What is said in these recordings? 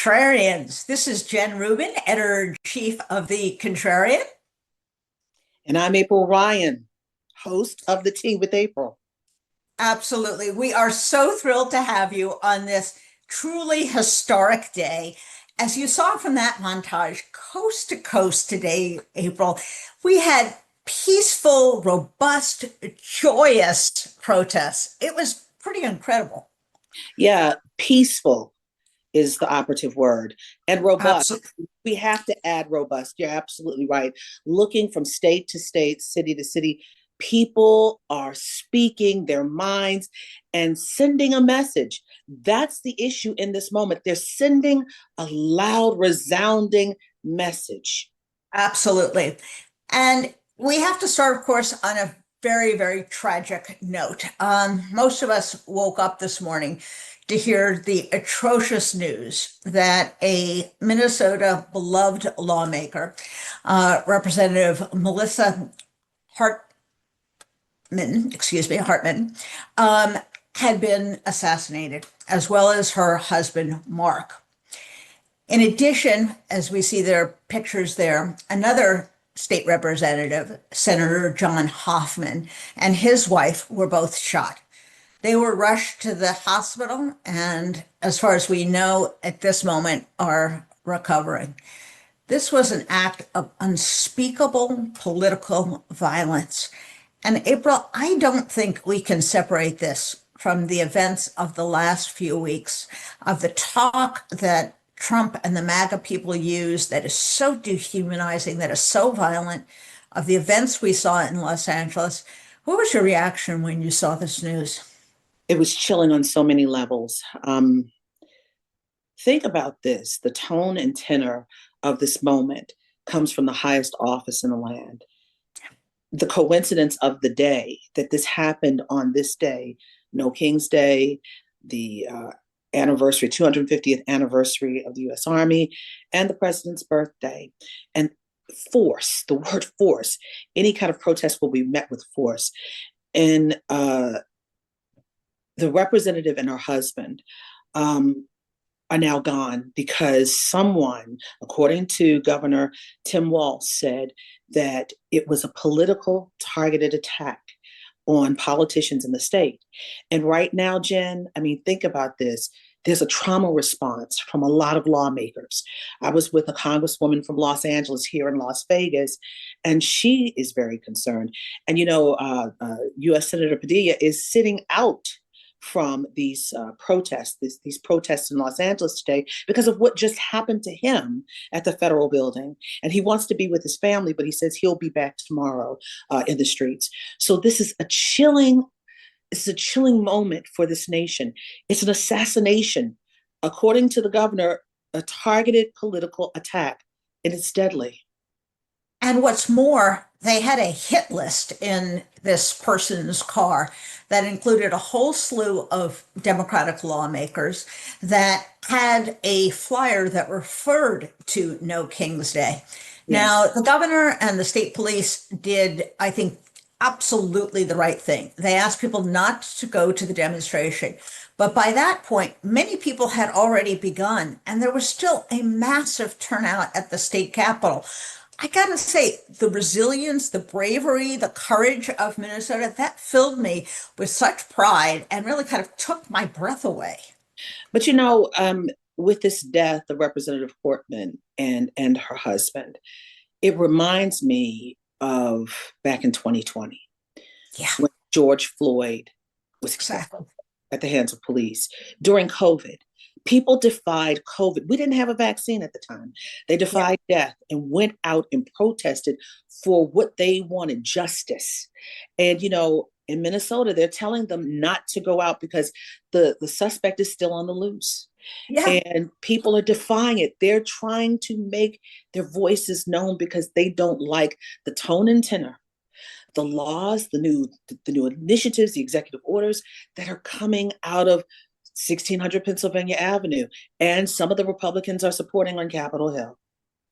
Contrarians. This is Jen Rubin, editor-in-chief of The Contrarian. And I'm April Ryan, host of The Tea with April. Absolutely. We are so thrilled to have you on this truly historic day. As you saw from that montage, coast to coast today, April, we had peaceful, robust, joyous protests. It was pretty incredible. Yeah, peaceful is the operative word, and robust. Absolutely. We have to add robust. You're absolutely right. Looking from state to state, city to city, people are speaking their minds and sending a message. That's the issue in this moment. They're sending a loud, resounding message. Absolutely. And we have to start, of course, on a very, very tragic note. Most of us woke up this morning to hear the atrocious news that a Minnesota beloved lawmaker, Representative Melissa Hartman, had been assassinated, as well as her husband, Mark. In addition, as we see their pictures there, another state representative, Senator John Hoffman, and his wife were both shot. They were rushed to the hospital and, as far as we know at this moment, are recovering. This was an act of unspeakable political violence. And April, I don't think we can separate this from the events of the last few weeks, of the talk that Trump and the MAGA people use that is so dehumanizing, that is so violent, of the events we saw in Los Angeles. What was your reaction when you saw this news? It was chilling on so many levels. Think about this. The tone and tenor of this moment comes from the highest office in the land. The coincidence of the day that this happened on this day, No King's Day, the anniversary, 250th anniversary of the U.S. Army, and the president's birthday. And force, the word force, any kind of protest will be met with force. And the representative and her husband are now gone because someone, according to Governor Tim Walz, said that it was a political targeted attack on politicians in the state. And right now, Jen, I mean, think about this. There's a trauma response from a lot of lawmakers. I was with a congresswoman from Los Angeles here in Las Vegas, and she is very concerned. And, U.S. Senator Padilla is sitting out from these protests, these protests in Los Angeles today because of what just happened to him at the federal building. And he wants to be with his family, but he says he'll be back tomorrow in the streets. So this is a chilling moment for this nation. It's an assassination, according to the governor, a targeted political attack, and it's deadly. And what's more, they had a hit list in this person's car that included a whole slew of Democratic lawmakers that had a flyer that referred to No King's Day. Yes. Now, the governor and the state police did, I think, absolutely the right thing. They asked people not to go to the demonstration. But by that point, many people had already begun, and there was still a massive turnout at the state capitol. I gotta say, the resilience, the bravery, the courage of Minnesota, that filled me with such pride and really kind of took my breath away. But with this death of Representative Portman and her husband, it reminds me of back in 2020, when George Floyd was killed at the hands of police during COVID. People defied COVID. We didn't have a vaccine at the time. They defied death and went out and protested for what they wanted, justice. And, in Minnesota, they're telling them not to go out because the suspect is still on the loose. Yeah. And people are defying it. They're trying to make their voices known because they don't like the tone and tenor, the laws, the new initiatives, the executive orders that are coming out of 1600 Pennsylvania Avenue, and some of the Republicans are supporting on Capitol Hill.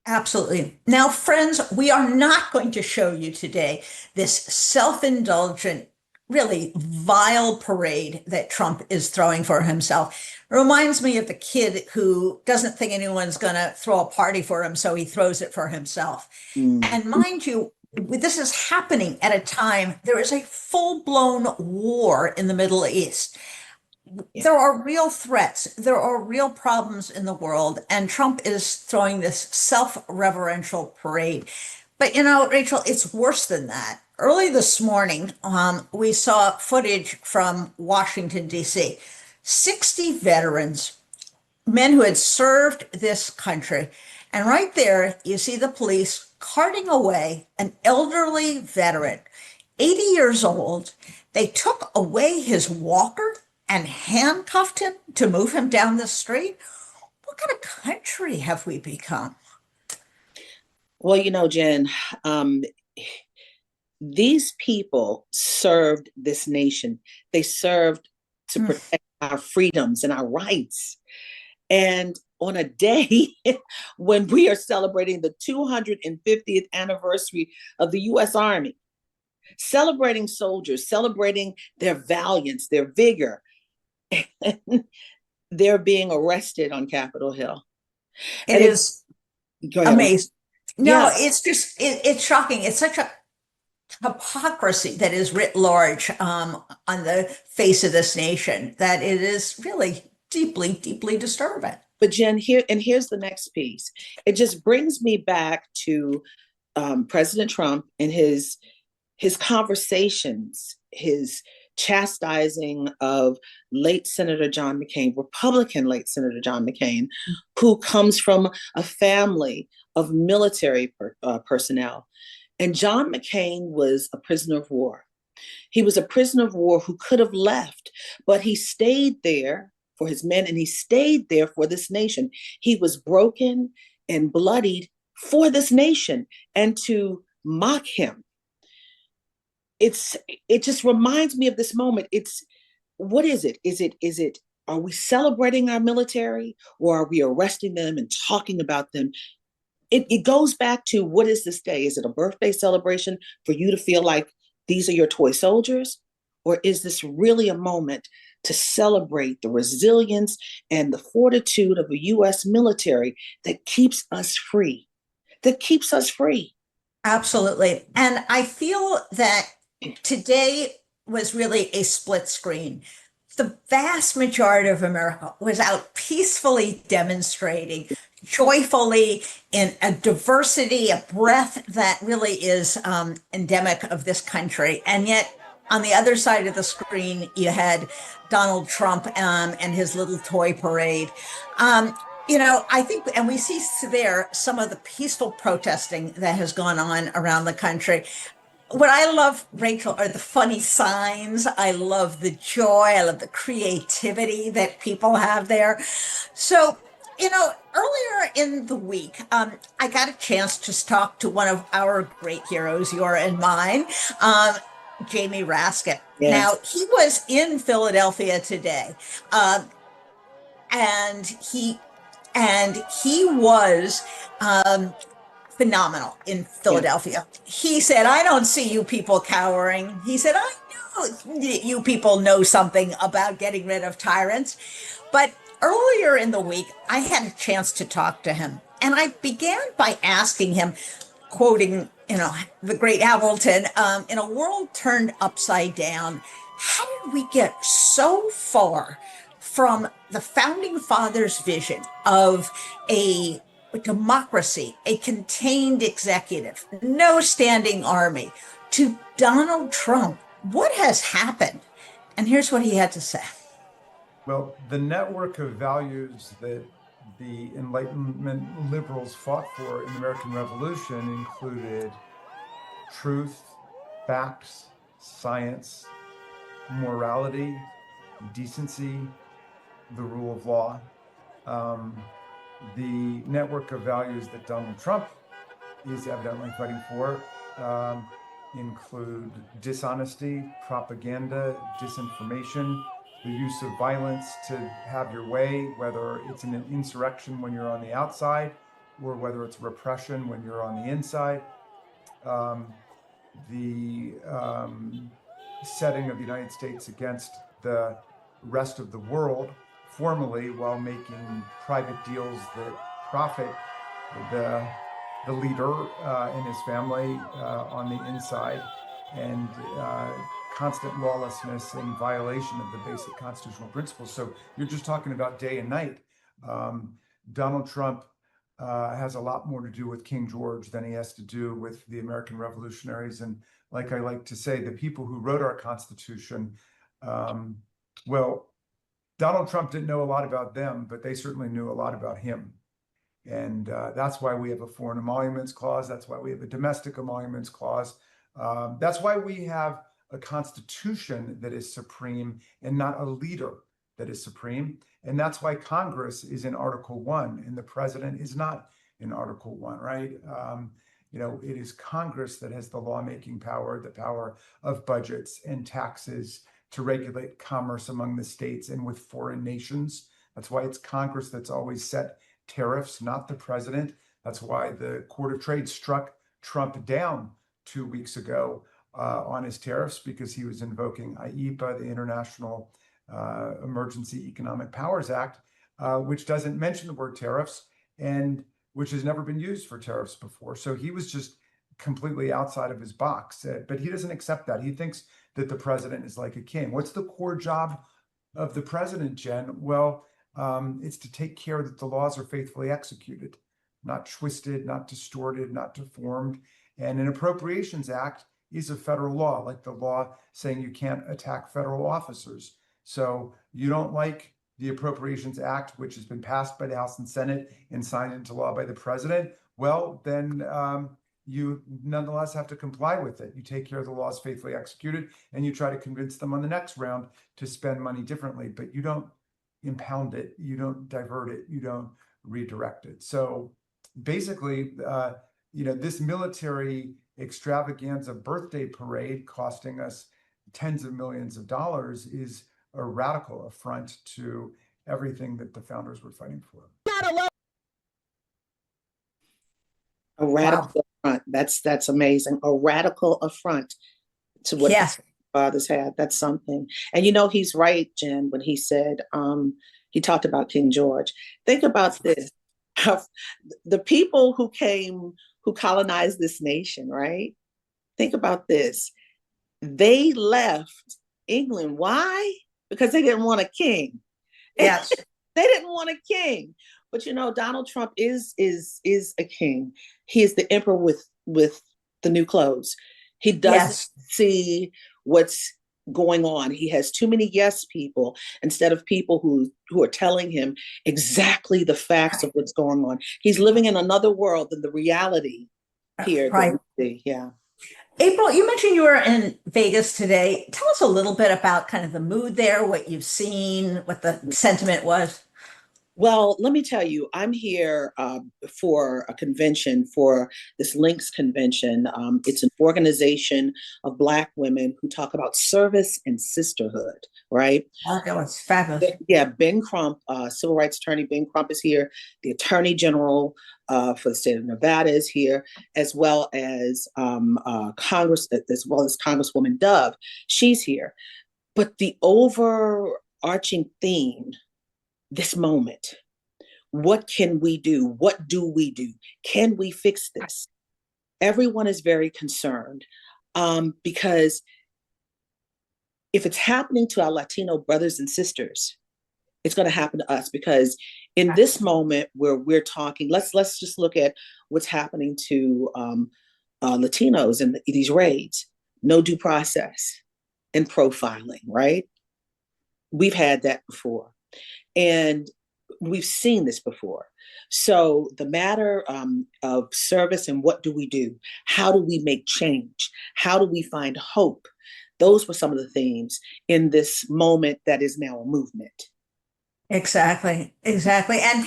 Absolutely. Now, friends, we are not going to show you today this self-indulgent, really vile parade that Trump is throwing for himself. It reminds me of the kid who doesn't think anyone's going to throw a party for him, so he throws it for himself. Mm. And mind you, this is happening at a time there is a full-blown war in the Middle East. Yeah. There are real threats, there are real problems in the world, and Trump is throwing this self-reverential parade. But Rachel, it's worse than that. Early this morning, we saw footage from Washington, D.C. 60 veterans, men who had served this country. And right there, you see the police carting away an elderly veteran, 80 years old. They took away his walker and handcuffed him to move him down the street. What kind of country have we become? Well, Jen, um, these people served this nation. They served to Mm. protect our freedoms and our rights. And on a day when we are celebrating the 250th anniversary of the US Army, celebrating soldiers, celebrating their valiance, their vigor, they're being arrested on Capitol Hill. It And is go ahead. amazing. No, Yeah, it's just, it's shocking. It's such a hypocrisy that is writ large on the face of this nation that it is really deeply, deeply disturbing. but Jen, here's the next piece. It just brings me back to President Trump and his conversations, his chastising of late Senator John McCain, Republican late Senator John McCain, who comes from a family of military personnel. And John McCain was a prisoner of war. He was a prisoner of war who could have left, but he stayed there for his men and he stayed there for this nation. He was broken and bloodied for this nation, and to mock him, it just reminds me of this moment. It's what is it? Is it are we celebrating our military, or are we arresting them and talking about them? It goes back to, what is this day? Is it a birthday celebration for you to feel like these are your toy soldiers? Or is this really a moment to celebrate the resilience and the fortitude of a US military that keeps us free? That keeps us free. Absolutely. And I feel that today was really a split screen. The vast majority of America was out peacefully demonstrating, joyfully, in a diversity, a breadth that really is endemic of this country. And yet, on the other side of the screen, you had Donald Trump and his little toy parade. Um, I think, and we see there some of the peaceful protesting that has gone on around the country. What I love, Rachel, are the funny signs. I love the joy. I love the creativity that people have there. So, earlier in the week, I got a chance to talk to one of our great heroes, your and mine, um, Jamie Raskin. Now, Yes. he was in Philadelphia today, um, and he was um, phenomenal in Yeah. Philadelphia. He said, I don't see you people cowering. He said, I know you people know something about getting rid of tyrants. But earlier in the week, I had a chance to talk to him. And I began by asking him, quoting, the great Hamilton, in a world turned upside down, how did we get so far from the founding fathers' vision of a democracy, a contained executive, no standing army, to Donald Trump? What has happened? And here's what he had to say. Well, the network of values that the Enlightenment liberals fought for in the American Revolution included truth, facts, science, morality, decency, the rule of law. The network of values that Donald Trump is evidently fighting for include dishonesty, propaganda, disinformation, the use of violence to have your way, whether it's an insurrection when you're on the outside or whether it's repression when you're on the inside. The setting of the United States against the rest of the world formally, while making private deals that profit the leader and his family on the inside, and constant lawlessness and violation of the basic constitutional principles. So you're just talking about day and night. Donald Trump has a lot more to do with King George than he has to do with the American revolutionaries. And like I like to say, the people who wrote our Constitution, well, Donald Trump didn't know a lot about them, but they certainly knew a lot about him. And that's why we have a foreign emoluments clause. That's why we have a domestic emoluments clause. That's why we have a constitution that is supreme and not a leader that is supreme. And that's why Congress is in Article 1 and the president is not in Article 1, right? It is Congress that has the lawmaking power, the power of budgets and taxes to regulate commerce among the states and with foreign nations. That's why it's Congress that's always set tariffs, not the president. That's why the Court of Trade struck Trump down 2 weeks ago on his tariffs, because he was invoking IEPA, the International Emergency Economic Powers Act, which doesn't mention the word tariffs and which has never been used for tariffs before. So he was just completely outside of his box, but he doesn't accept that. He thinks that the president is like a king. What's the core job of the president, Jen? Well, it's to take care that the laws are faithfully executed, not twisted, not distorted, not deformed. And an Appropriations Act is a federal law, like the law saying you can't attack federal officers. So you don't like the Appropriations Act, which has been passed by the House and Senate and signed into law by the president, well, then you nonetheless have to comply with it. You take care of the laws faithfully executed, and you try to convince them on the next round to spend money differently, but you don't impound it, you don't divert it, you don't redirect it. So basically, this military extravaganza birthday parade costing us tens of millions of dollars is a radical affront to everything that the founders were fighting for. A radical affront. That's amazing. A radical affront to what the fathers had. That's something. And he's right, Jen, when he said he talked about King George. Think about this. The people who colonized this nation, right? Think about this. They left England. Why? Because they didn't want a king. Yes. They didn't want a king. But Donald Trump is a king. He is the emperor with the new clothes. He doesn't see what's going on. He has too many yes people instead of people who are telling him exactly the facts of what's going on. He's living in another world than the reality here. Right. Yeah. April, you mentioned you were in Vegas today. Tell us a little bit about kind of the mood there, what you've seen, what the sentiment was. Well, let me tell you, I'm here for a convention, for this Links convention. It's an organization of Black women who talk about service and sisterhood, right? Fabulous, fabulous. Yeah, Ben Crump, civil rights attorney Ben Crump is here. The Attorney General for the state of Nevada is here, as well as Congress, as well as Congresswoman Dove. She's here. But the overarching theme, this moment, what can we do? What do we do? Can we fix this? Everyone is very concerned because if it's happening to our Latino brothers and sisters, it's going to happen to us, because in this moment where we're talking, let's just look at what's happening to Latinos in these raids. No due process and profiling, right? We've had that before. And we've seen this before. So the matter of service and what do we do? How do we make change? How do we find hope? Those were some of the themes in this moment that is now a movement. Exactly. And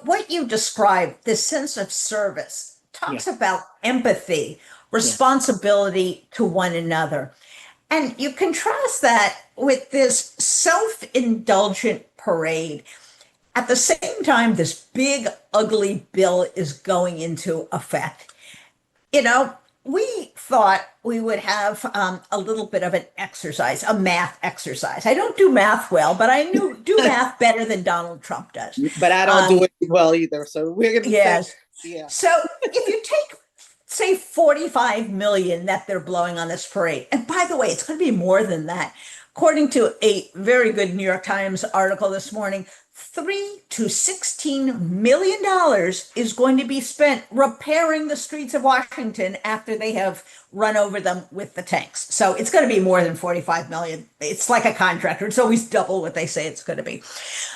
what you described, this sense of service, talks about empathy, responsibility to one another. And you contrast that with this self-indulgent parade. At the same time, this big, ugly bill is going into effect. we thought we would have a little bit of an exercise, a math exercise. I don't do math well, but I do math better than Donald Trump does. But I don't do it well either. So we're going to say, Yes. yeah. So if you take, say, 45 million that they're blowing on this parade, and by the way, it's going to be more than that. According to a very good New York Times article this morning, $3 to $16 million is going to be spent repairing the streets of Washington after they have run over them with the tanks. So it's going to be more than 45 million. It's like a contractor. It's always double what they say it's going to be.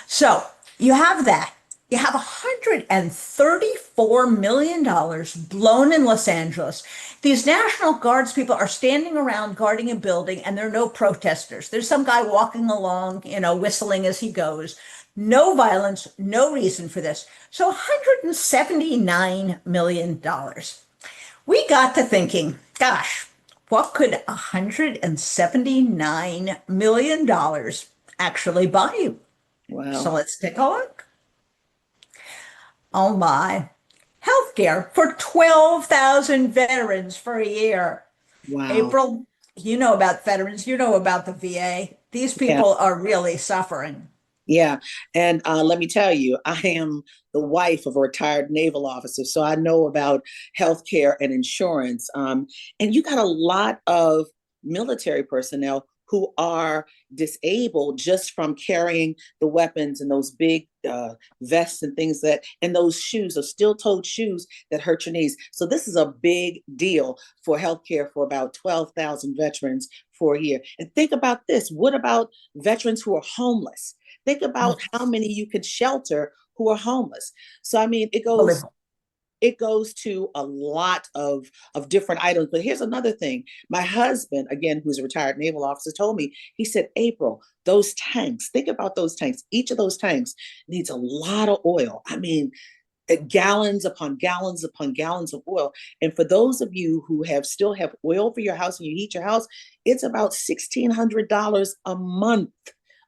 So you have that. You have $134 million blown in Los Angeles. These National Guards people are standing around guarding a building, and there are no protesters. There's some guy walking along, whistling as he goes. No violence, no reason for this. So $179 million. We got to thinking, gosh, what could $179 million actually buy you? Wow. So let's take a look. Oh my. Healthcare for 12,000 veterans for a year. Wow. April, you know about veterans, you know about the VA. These people are really suffering. Yeah. And let me tell you, I am the wife of a retired naval officer, so I know about healthcare and insurance. And you got a lot of military personnel who are disabled just from carrying the weapons and those big vests and things and those shoes, those steel-toed shoes that hurt your knees. So this is a big deal for healthcare for about 12,000 veterans for a year. And think about this. What about veterans who are homeless? Think about how many you could shelter who are homeless. So, I mean, it goes to a lot of different items. But here's another thing. My husband, again, who's a retired naval officer, told me, he said, April, those tanks, think about those tanks. Each of those tanks needs a lot of oil. I mean, gallons upon gallons upon gallons of oil. And for those of you who still have oil for your house and you heat your house, it's about $1,600 a month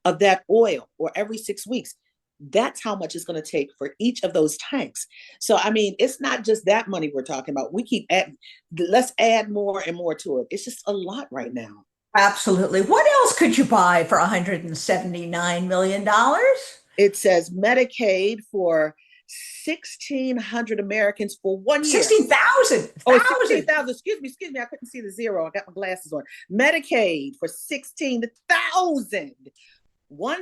of that oil, or every 6 weeks. That's how much it's going to take for each of those tanks. So, I mean, it's not just that money we're talking about. We keep let's add more and more to it. It's just a lot right now. Absolutely. What else could you buy for $179 million? It says Medicaid for 1,600 Americans for 1 year. 16,000. Oh, 16,000. Excuse me. I couldn't see the zero. I got my glasses on. Medicaid for 16,000.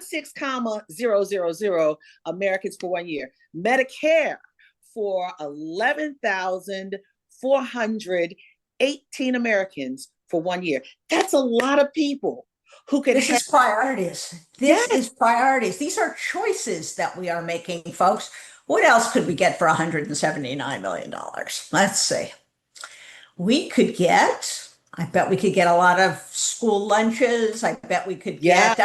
16,000 Americans for 1 year. Medicare for 11,418 Americans for 1 year. That's a lot of people who could This is priorities. This is priorities. These are choices that we are making, folks. What else could we get for $179 million? Let's see. I bet we could get a lot of school lunches. I bet we could get,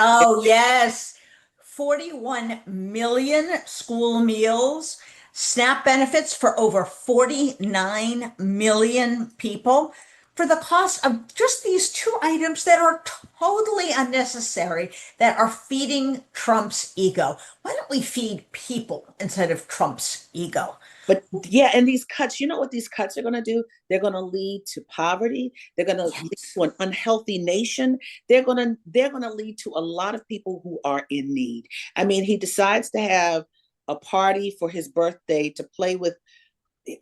41 million school meals, SNAP benefits for over 49 million people for the cost of just these two items that are totally unnecessary, that are feeding Trump's ego. Why don't we feed people instead of Trump's ego? But yeah, and these cuts, you know what these cuts are going to do? They're going to lead to poverty. They're going to lead to an unhealthy nation. They're going to lead to a lot of people who are in need. I mean, he decides to have a party for his birthday to play with.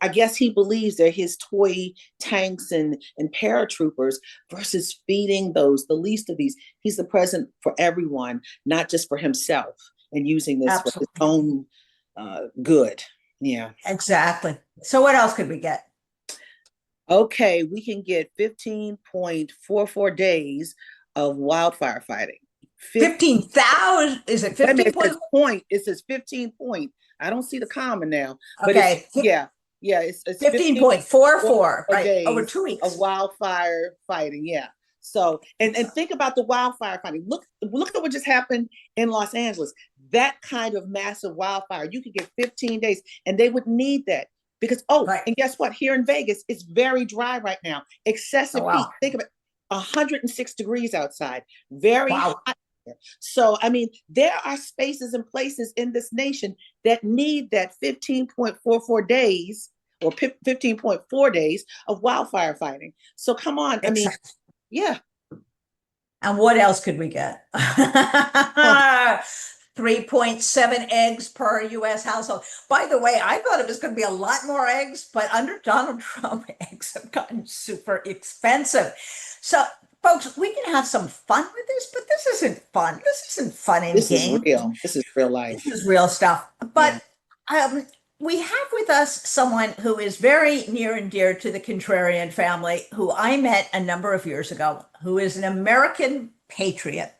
I guess he believes they're his toy tanks and paratroopers, versus feeding the least of these. He's the president for everyone, not just for himself, and using this for his own good. Yeah, exactly. So what else could we get? Okay, we can get 15.44 days of wildfire fighting. 15,000? Is it 15 point? It says 15 point. I don't see the comma now. But okay. It's 15.44, right? Over 2 weeks of wildfire fighting. Yeah. So, and think about the wildfire fighting. Look at what just happened in Los Angeles. That kind of massive wildfire, you could get 15 days, and they would need that because, and guess what? Here in Vegas, it's very dry right now. Excessive heat. Think of it, 106 degrees outside. Very hot. So, I mean, there are spaces and places in this nation that need that 15.44 days or 15.4 days of wildfire fighting. So come on. I mean, Exactly. yeah. And what else could we get? Oh, 3.7 eggs per US household. By the way, I thought it was going to be a lot more eggs, but under Donald Trump, eggs have gotten super expensive. So, folks, we can have some fun with this, but this isn't fun. This isn't fun and this is games. real. This is real This life. is real stuff. Yeah. But we have with us someone who is very near and dear to the contrarian family, who I met a number of years ago, who is an American patriot,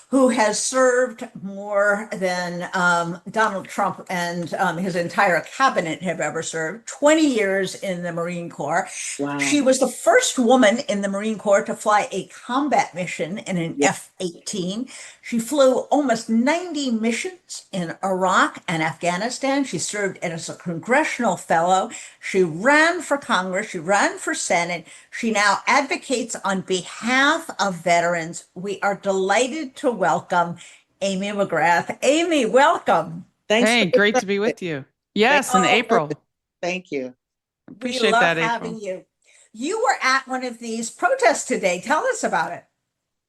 who has served more than Donald Trump and his entire cabinet have ever served, 20 years in the Marine Corps. Wow. She was the first woman in the Marine Corps to fly a combat mission in an Yeah. F-18. She flew almost 90 missions in Iraq and Afghanistan. She served as a congressional fellow. She ran for Congress. She ran for Senate. She now advocates on behalf of veterans. We are delighted to welcome Amy McGrath. Amy, welcome. Thanks. Hey, For great to be with you. Yes, in Oh, April. Thank you. We Appreciate love that, having April. you. You were at one of these protests today. Tell us about it.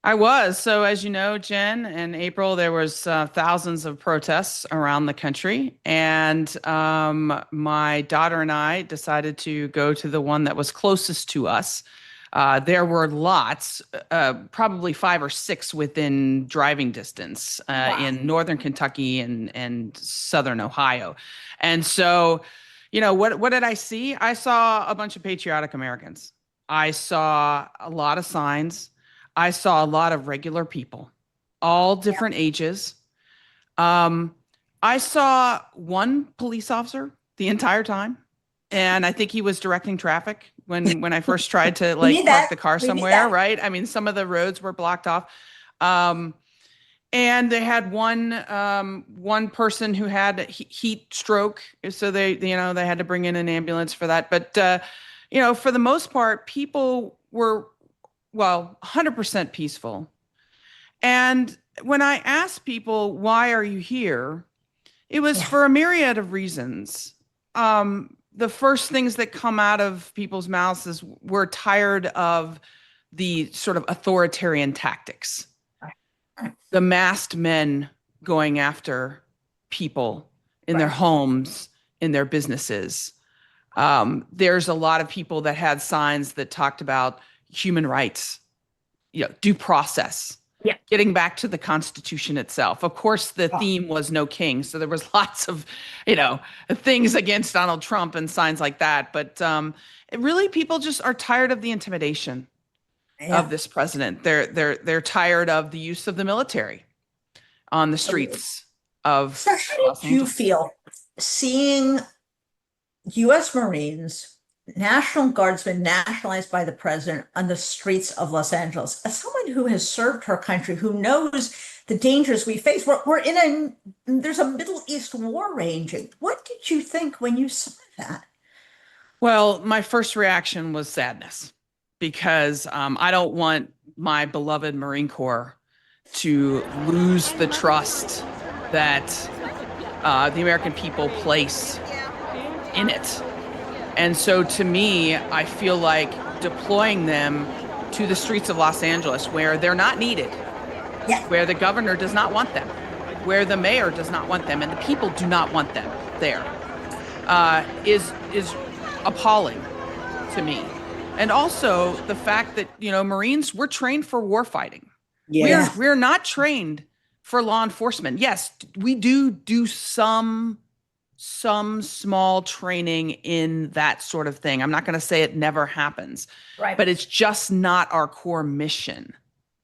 I was. So as you know, Jen, in April, there was thousands of protests around the country. And my daughter and I decided to go to the one that was closest to us. There were lots, probably 5 or 6 within driving distance Wow. in northern Kentucky and southern Ohio. And so, what did I see? I saw a bunch of patriotic Americans. I saw a lot of signs. I saw a lot of regular people, all different ages. I saw one police officer the entire time, and I think he was directing traffic when I first tried to We need park that. the car We need somewhere, that. right? I mean, some of the roads were blocked off. And they had one person who had heat stroke, so they had to bring in an ambulance for that. But for the most part, people were 100% peaceful. And when I asked people, why are you here? It was for a myriad of reasons. The first things that come out of people's mouths is we're tired of the sort of authoritarian tactics. The masked men going after people in their homes, in their businesses. There's a lot of people that had signs that talked about human rights, due process, getting back to the Constitution itself. Of course, the theme was no king. So there was lots of, things against Donald Trump and signs like that. But really, people just are tired of the intimidation of this president. They're tired of the use of the military on the streets of So how Los did you Angeles. feel seeing U.S. Marines, National Guardsmen nationalized by the president on the streets of Los Angeles? As someone who has served her country, who knows the dangers we face, there's a Middle East war raging. What did you think when you saw that? Well, my first reaction was sadness, because I don't want my beloved Marine Corps to lose the trust that the American people place in it. And so to me, I feel like deploying them to the streets of Los Angeles where they're not needed, where the governor does not want them, where the mayor does not want them, and the people do not want them there, is appalling to me. And also the fact that, Marines, we're trained for war fighting. Yeah. We're not trained for law enforcement. Yes, we do some small training in that sort of thing. I'm not going to say it never happens, but it's just not our core mission.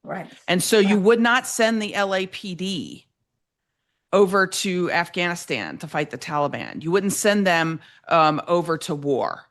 Right. And so you would not send the LAPD over to Afghanistan to fight the Taliban. You wouldn't send them over to war.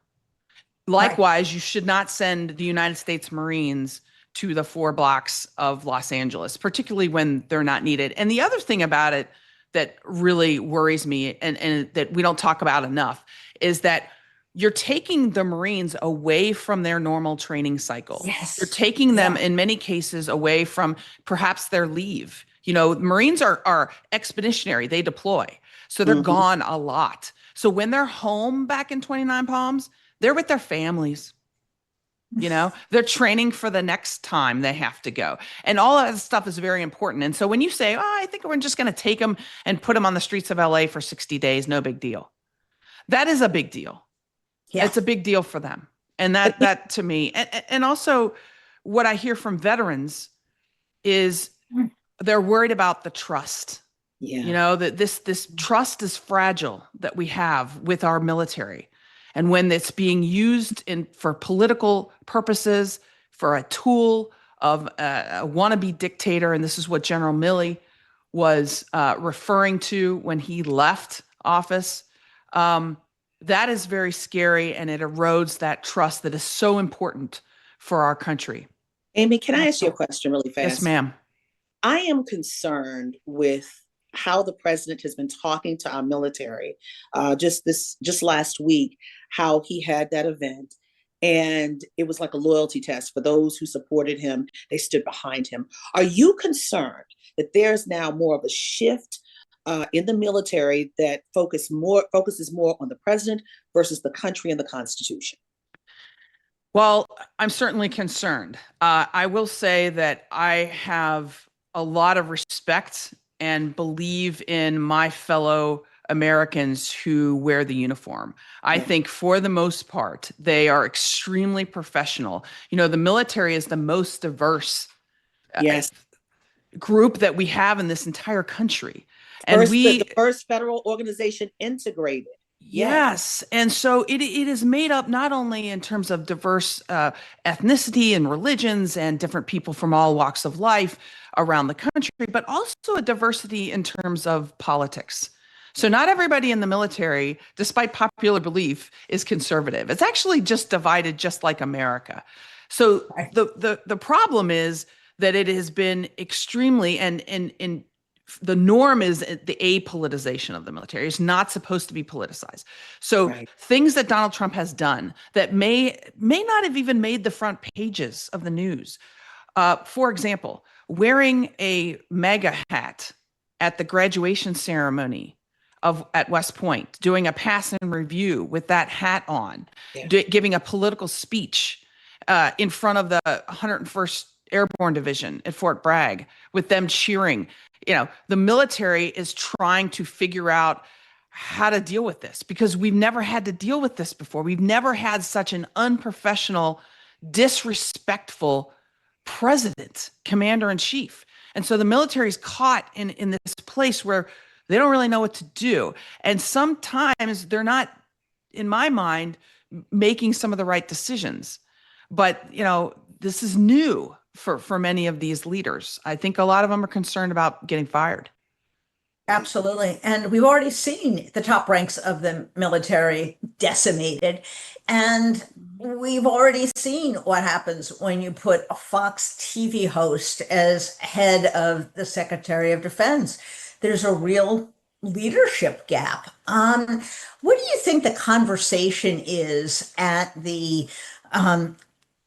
Likewise, you should not send the United States Marines to the 4 blocks of Los Angeles, particularly when they're not needed. And the other thing about it that really worries me, and that we don't talk about enough, is that you're taking the Marines away from their normal training cycle. Yes. You're taking them, in many cases, away from perhaps their leave. Marines are expeditionary. They deploy. So they're Mhm. gone a lot. So when they're home back in 29 Palms, they're with their families. They're training for the next time they have to go. And all of that stuff is very important. And so when you say, I think we're just going to take them and put them on the streets of LA for 60 days, no big deal. That is a big deal. Yeah. It's a big deal for them. And that to me, and also what I hear from veterans is they're worried about the trust. Yeah. That this trust is fragile that we have with our military. And when it's being used for political purposes, for a tool of a wannabe dictator, and this is what General Milley was referring to when he left office, that is very scary, and it erodes that trust that is so important for our country. Amy, can I ask you a question really fast? Yes, ma'am. I am concerned with how the president has been talking to our military. Just last week, how he had that event, and it was like a loyalty test for those who supported him. They stood behind him. Are you concerned that there's now more of a shift in the military that focuses more on the president versus the country and the Constitution? Well, I'm certainly concerned. I will say that I have a lot of respect and believe in my fellow Americans who wear the uniform. I think for the most part, they are extremely professional. The military is the most diverse Yes. group that we have in this entire country. And The first federal organization integrated. Yes. And so it is made up not only in terms of diverse ethnicity and religions and different people from all walks of life around the country, but also a diversity in terms of politics. So not everybody in the military, despite popular belief, is conservative. It's actually just divided just like America. So the problem is that it has been extremely, and the norm is the apoliticization of the military. It's not supposed to be politicized. So things that Donald Trump has done that may not have even made the front pages of the news. For example, wearing a MAGA hat at the graduation ceremony at West Point, doing a pass and review with that hat on, giving a political speech in front of the 101st Airborne Division at Fort Bragg with them cheering. The military is trying to figure out how to deal with this because we've never had to deal with this before. We've never had such an unprofessional, disrespectful president, commander in chief. And so the military is caught in this place where they don't really know what to do. And sometimes they're not, in my mind, making some of the right decisions. But, this is new for many of these leaders. I think a lot of them are concerned about getting fired. Absolutely. And we've already seen the top ranks of the military decimated. And we've already seen what happens when you put a Fox TV host as head of the Secretary of Defense. There's a real leadership gap. What do you think the conversation is at the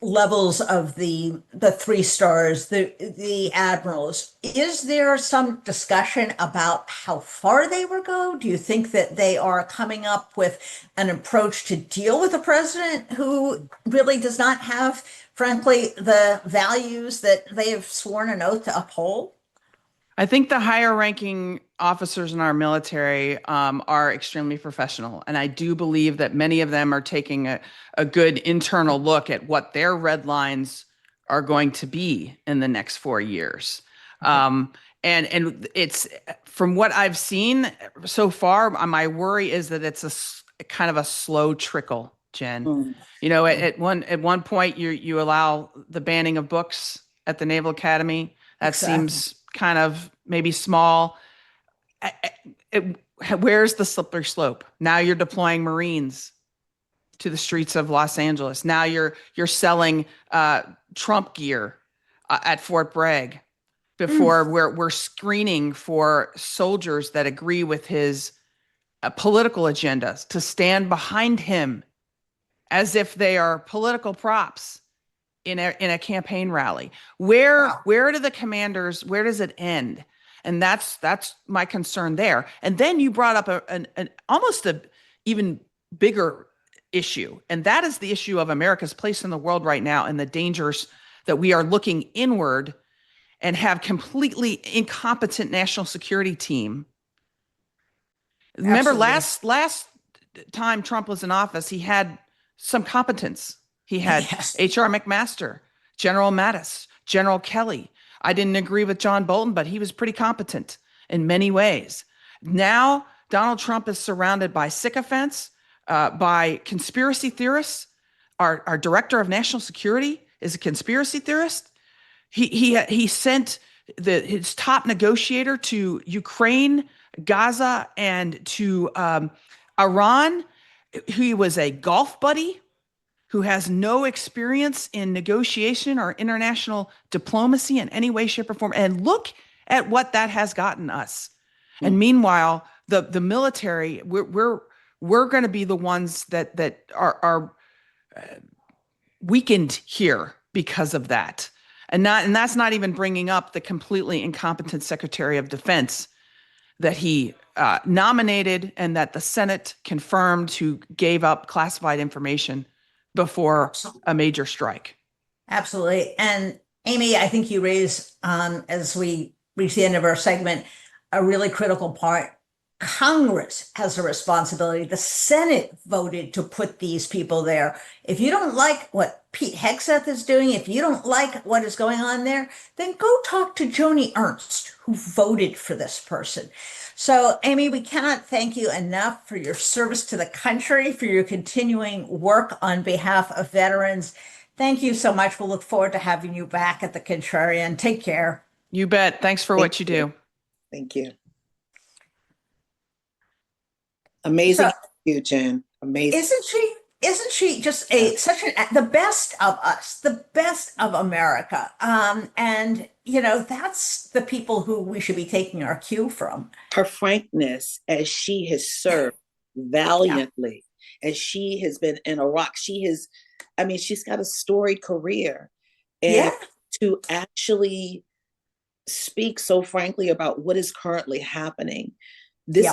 levels of the three stars, the admirals? Is there some discussion about how far they will go? Do you think that they are coming up with an approach to deal with a president who really does not have, frankly, the values that they have sworn an oath to uphold? I think the higher ranking officers in our military are extremely professional. And I do believe that many of them are taking a good internal look at what their red lines are going to be in the next 4 years. And it's, from what I've seen so far, my worry is that it's a kind of a slow trickle, Jen. At one point you allow the banning of books at the Naval Academy. That seems kind of maybe small. Where's the slippery slope? Now you're deploying Marines to the streets of Los Angeles. Now you're selling Trump gear at Fort Bragg. Before we're screening for soldiers that agree with his political agendas to stand behind him as if they are political props in a campaign rally. Where do the commanders, where does it end? And that's my concern there. And then you brought up an almost a even bigger issue, and that is the issue of America's place in the world right now and the dangers that we are looking inward and have completely incompetent national security team. Remember Absolutely. last time Trump was in office, he had some competence. He had Yes. H.R. McMaster, General Mattis, General Kelly. I didn't agree with John Bolton, but he was pretty competent in many ways. Now, Donald Trump is surrounded by sycophants, by conspiracy theorists. Our director of national security is a conspiracy theorist. He sent his top negotiator to Ukraine, Gaza, and to Iran. He was a golf buddy who has no experience in negotiation or international diplomacy in any way, shape, or form. And look at what that has gotten us. And meanwhile, the military, we're going to be the ones that are weakened here because of that. And that's not even bringing up the completely incompetent Secretary of Defense that he nominated and that the Senate confirmed, who gave up classified information before a major strike. Absolutely. And Amy, I think you raise, as we reach the end of our segment, a really critical part. Congress has a responsibility. The Senate voted to put these people there. If you don't like what Pete Hegseth is doing, if you don't like what is going on there, then go talk to Joni Ernst, who voted for this person. So, Amy, we cannot thank you enough for your service to the country, for your continuing work on behalf of veterans. Thank you so much. We'll look forward to having you back at the Contrarian. Take care. You bet. Thanks for what you do. Thank you. Amazing. So, you, Jen. Amazing. Isn't she just the best of us, the best of America? And that's the people who we should be taking our cue from. Her frankness, as she has served valiantly, as she has been in Iraq, she's got a storied career. And to actually speak so frankly about what is currently happening. This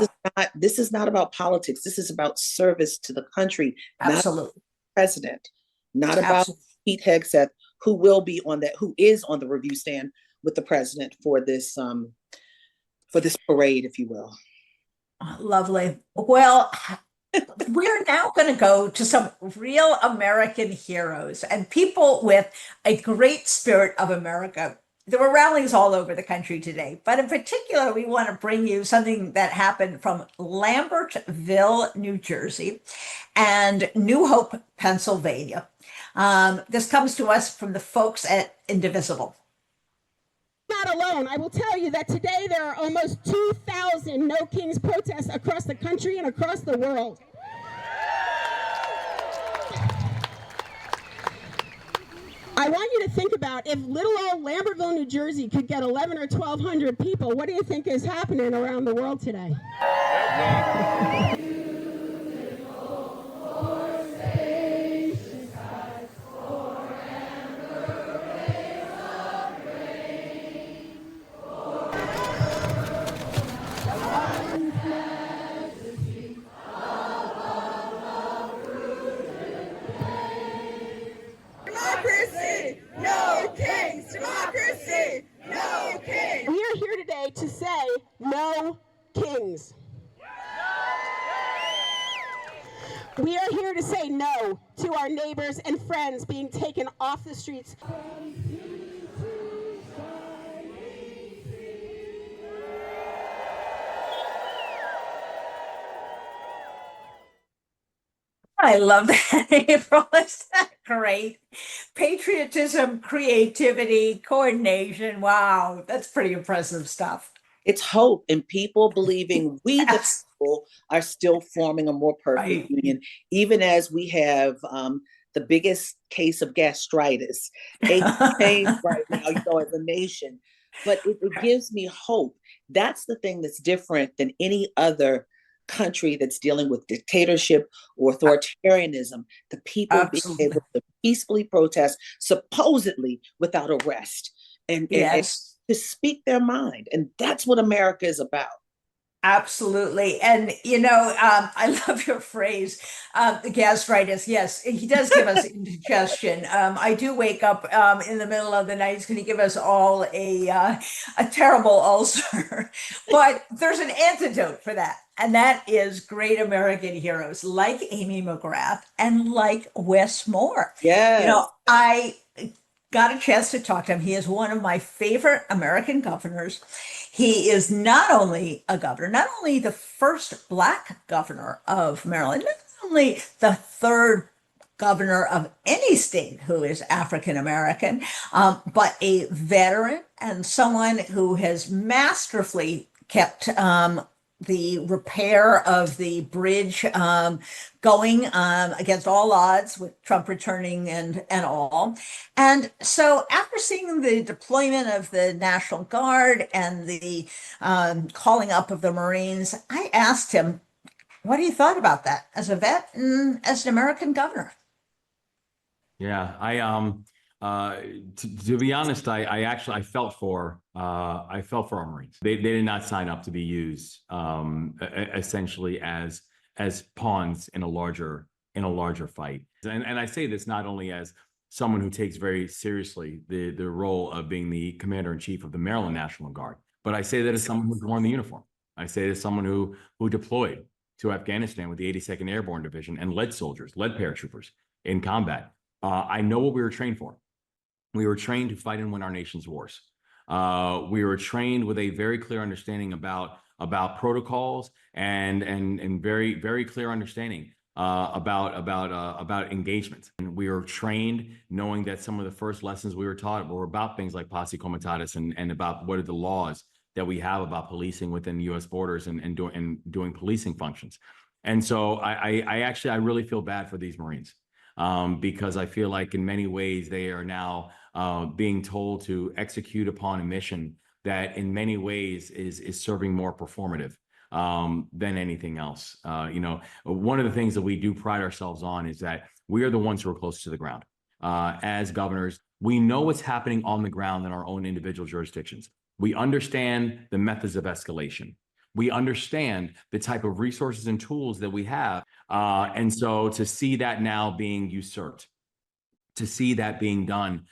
is not about politics. This is about service to the country. Absolutely. Not about the president, not about Pete Hegseth, who is on the review stand with the president for this parade, if you will. Lovely. Well, we're now going to go to some real American heroes and people with a great spirit of America. There were rallies all over the country today, but in particular, we want to bring you something that happened from Lambertville, New Jersey, and New Hope, Pennsylvania. This comes to us from the folks at Indivisible. Not alone. I will tell you that today there are almost 2,000 No Kings protests across the country and across the world. I want you to think about, if little old Lambertville, New Jersey could get 1,100 or 1,200 people, what do you think is happening around the world today? To say no kings. We are here to say no to our neighbors and friends being taken off the streets. I love that, April. Is that great? Patriotism, creativity, coordination. Wow, that's pretty impressive stuff. It's hope and people believing we the people are still forming a more perfect union, even as we have the biggest case of gastritis right now, as a nation. But it gives me hope. That's the thing that's different than any other country that's dealing with dictatorship or authoritarianism. The people being able to peacefully protest, supposedly without arrest. And to speak their mind. And that's what America is about. Absolutely. And, I love your phrase, the gastritis. Yes, he does give us indigestion. I do wake up in the middle of the night. He's going to give us all a terrible ulcer. But there's an antidote for that. And that is great American heroes like Amy McGrath and like Wes Moore. Yes. I got a chance to talk to him. He is one of my favorite American governors. He is not only a governor, not only the first Black governor of Maryland, not only the third governor of any state who is African American, but a veteran and someone who has masterfully kept the repair of the bridge going against all odds, with Trump returning and all. And so after seeing the deployment of the National Guard and the calling up of the Marines, I asked him what he thought about that as a vet and as an American governor. Yeah, to be honest, I felt for our Marines. They did not sign up to be used essentially as pawns in a larger fight. And I say this not only as someone who takes very seriously the role of being the commander-in-chief of the Maryland National Guard, but I say that as someone who's worn the uniform. I say it as someone who deployed to Afghanistan with the 82nd Airborne Division and led paratroopers in combat. I know what we were trained for. We were trained to fight and win our nation's wars. We were trained with a very clear understanding about protocols and very, very clear understanding about engagement. And we were trained knowing that some of the first lessons we were taught were about things like posse comitatus and about what are the laws that we have about policing within the U.S. borders and doing policing functions. And so I really feel bad for these Marines. Because I feel like in many ways they are now being told to execute upon a mission that in many ways is serving more performative than anything else. One of the things that we do pride ourselves on is that we are the ones who are close to the ground. As governors, we know what's happening on the ground in our own individual jurisdictions. We understand the methods of escalation. We understand the type of resources and tools that we have. And so to see that now being usurped, to see that being done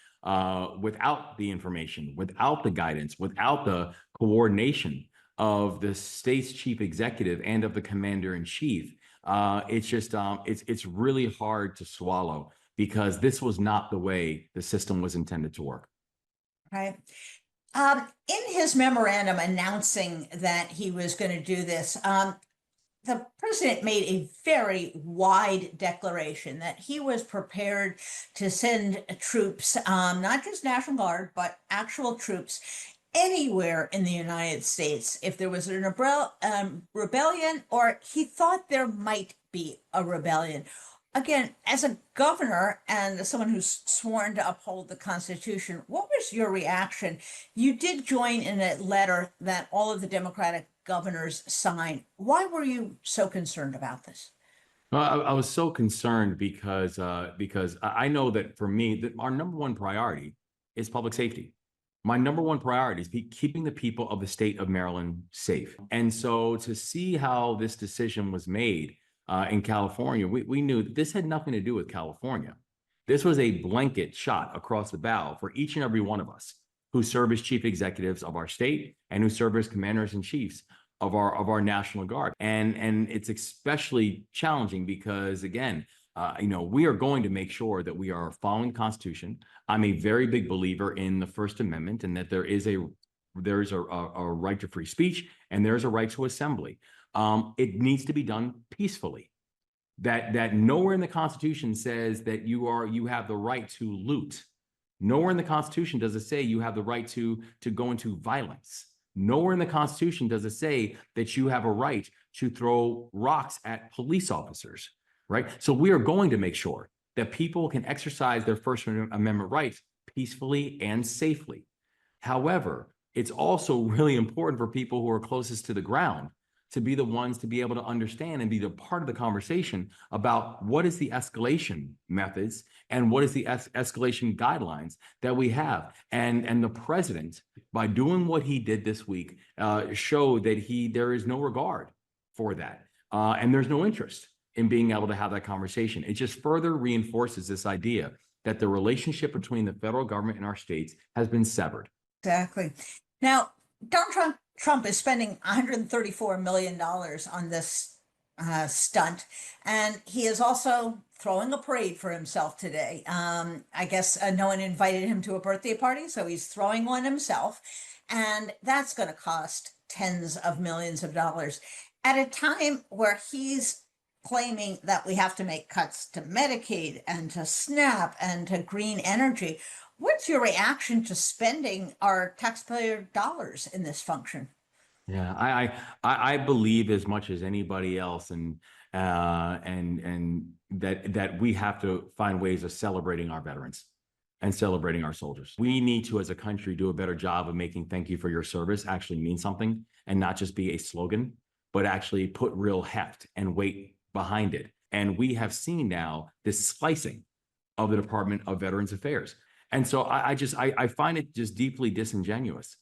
without the information, without the guidance, without the coordination of the state's chief executive and of the commander in chief, it's really hard to swallow, because this was not the way the system was intended to work. Right. In his memorandum announcing that he was going to do this, the president made a very wide declaration that he was prepared to send troops, not just National Guard, but actual troops anywhere in the United States if there was a rebellion, or he thought there might be a rebellion. Again, as a governor and as someone who's sworn to uphold the Constitution, what was your reaction? You did join in a letter that all of the Democratic governors signed. Why were you so concerned about this? Well, I was so concerned because I know that for me, that our number one priority is public safety. My number one priority is keeping the people of the state of Maryland safe. And so to see how this decision was made in California, we knew that this had nothing to do with California. This was a blanket shot across the bow for each and every one of us who serve as chief executives of our state and who serve as commanders in chiefs of our National Guard. And it's especially challenging because, again, we are going to make sure that we are following the Constitution. I'm a very big believer in the First Amendment and that there is a right to free speech and there's a right to assembly. It needs to be done peacefully. That nowhere in the Constitution says that you have the right to loot. Nowhere in the Constitution does it say you have the right to go into violence. Nowhere in the Constitution does it say that you have a right to throw rocks at police officers, right? So we are going to make sure that people can exercise their First Amendment rights peacefully and safely. However, it's also really important for people who are closest to the ground to be the ones to be able to understand and be the part of the conversation about what is the escalation methods and what is the escalation guidelines that we have. And the president, by doing what he did this week, showed that there is no regard for that. And there's no interest in being able to have that conversation. It just further reinforces this idea that the relationship between the federal government and our states has been severed. Exactly. Now, Donald Trump is spending $134 million on this stunt, and he is also throwing a parade for himself today. I guess no one invited him to a birthday party, so he's throwing one himself, and that's going to cost tens of millions of dollars at a time where he's claiming that we have to make cuts to Medicaid and to SNAP and to green energy. What's your reaction to spending our taxpayer dollars in this function? Yeah, I believe as much as anybody else, and that we have to find ways of celebrating our veterans and celebrating our soldiers. We need to, as a country, do a better job of making "thank you for your service" actually mean something and not just be a slogan, but actually put real heft and weight behind it. And we have seen now this slicing of the Department of Veterans Affairs. And so I find it just deeply disingenuous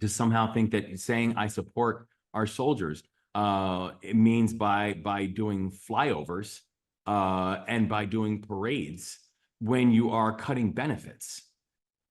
to somehow think that saying I support our soldiers it means by doing flyovers and by doing parades when you are cutting benefits.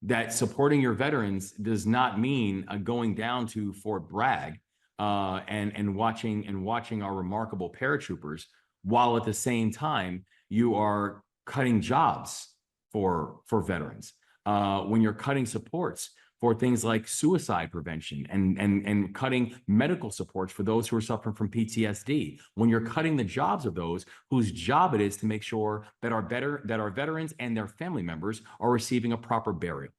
That supporting your veterans does not mean going down to Fort Bragg and watching our remarkable paratroopers, while at the same time you are cutting jobs for veterans. When you're cutting supports for things like suicide prevention and cutting medical supports for those who are suffering from PTSD, when you're cutting the jobs of those whose job it is to make sure that our veterans and their family members are receiving a proper burial.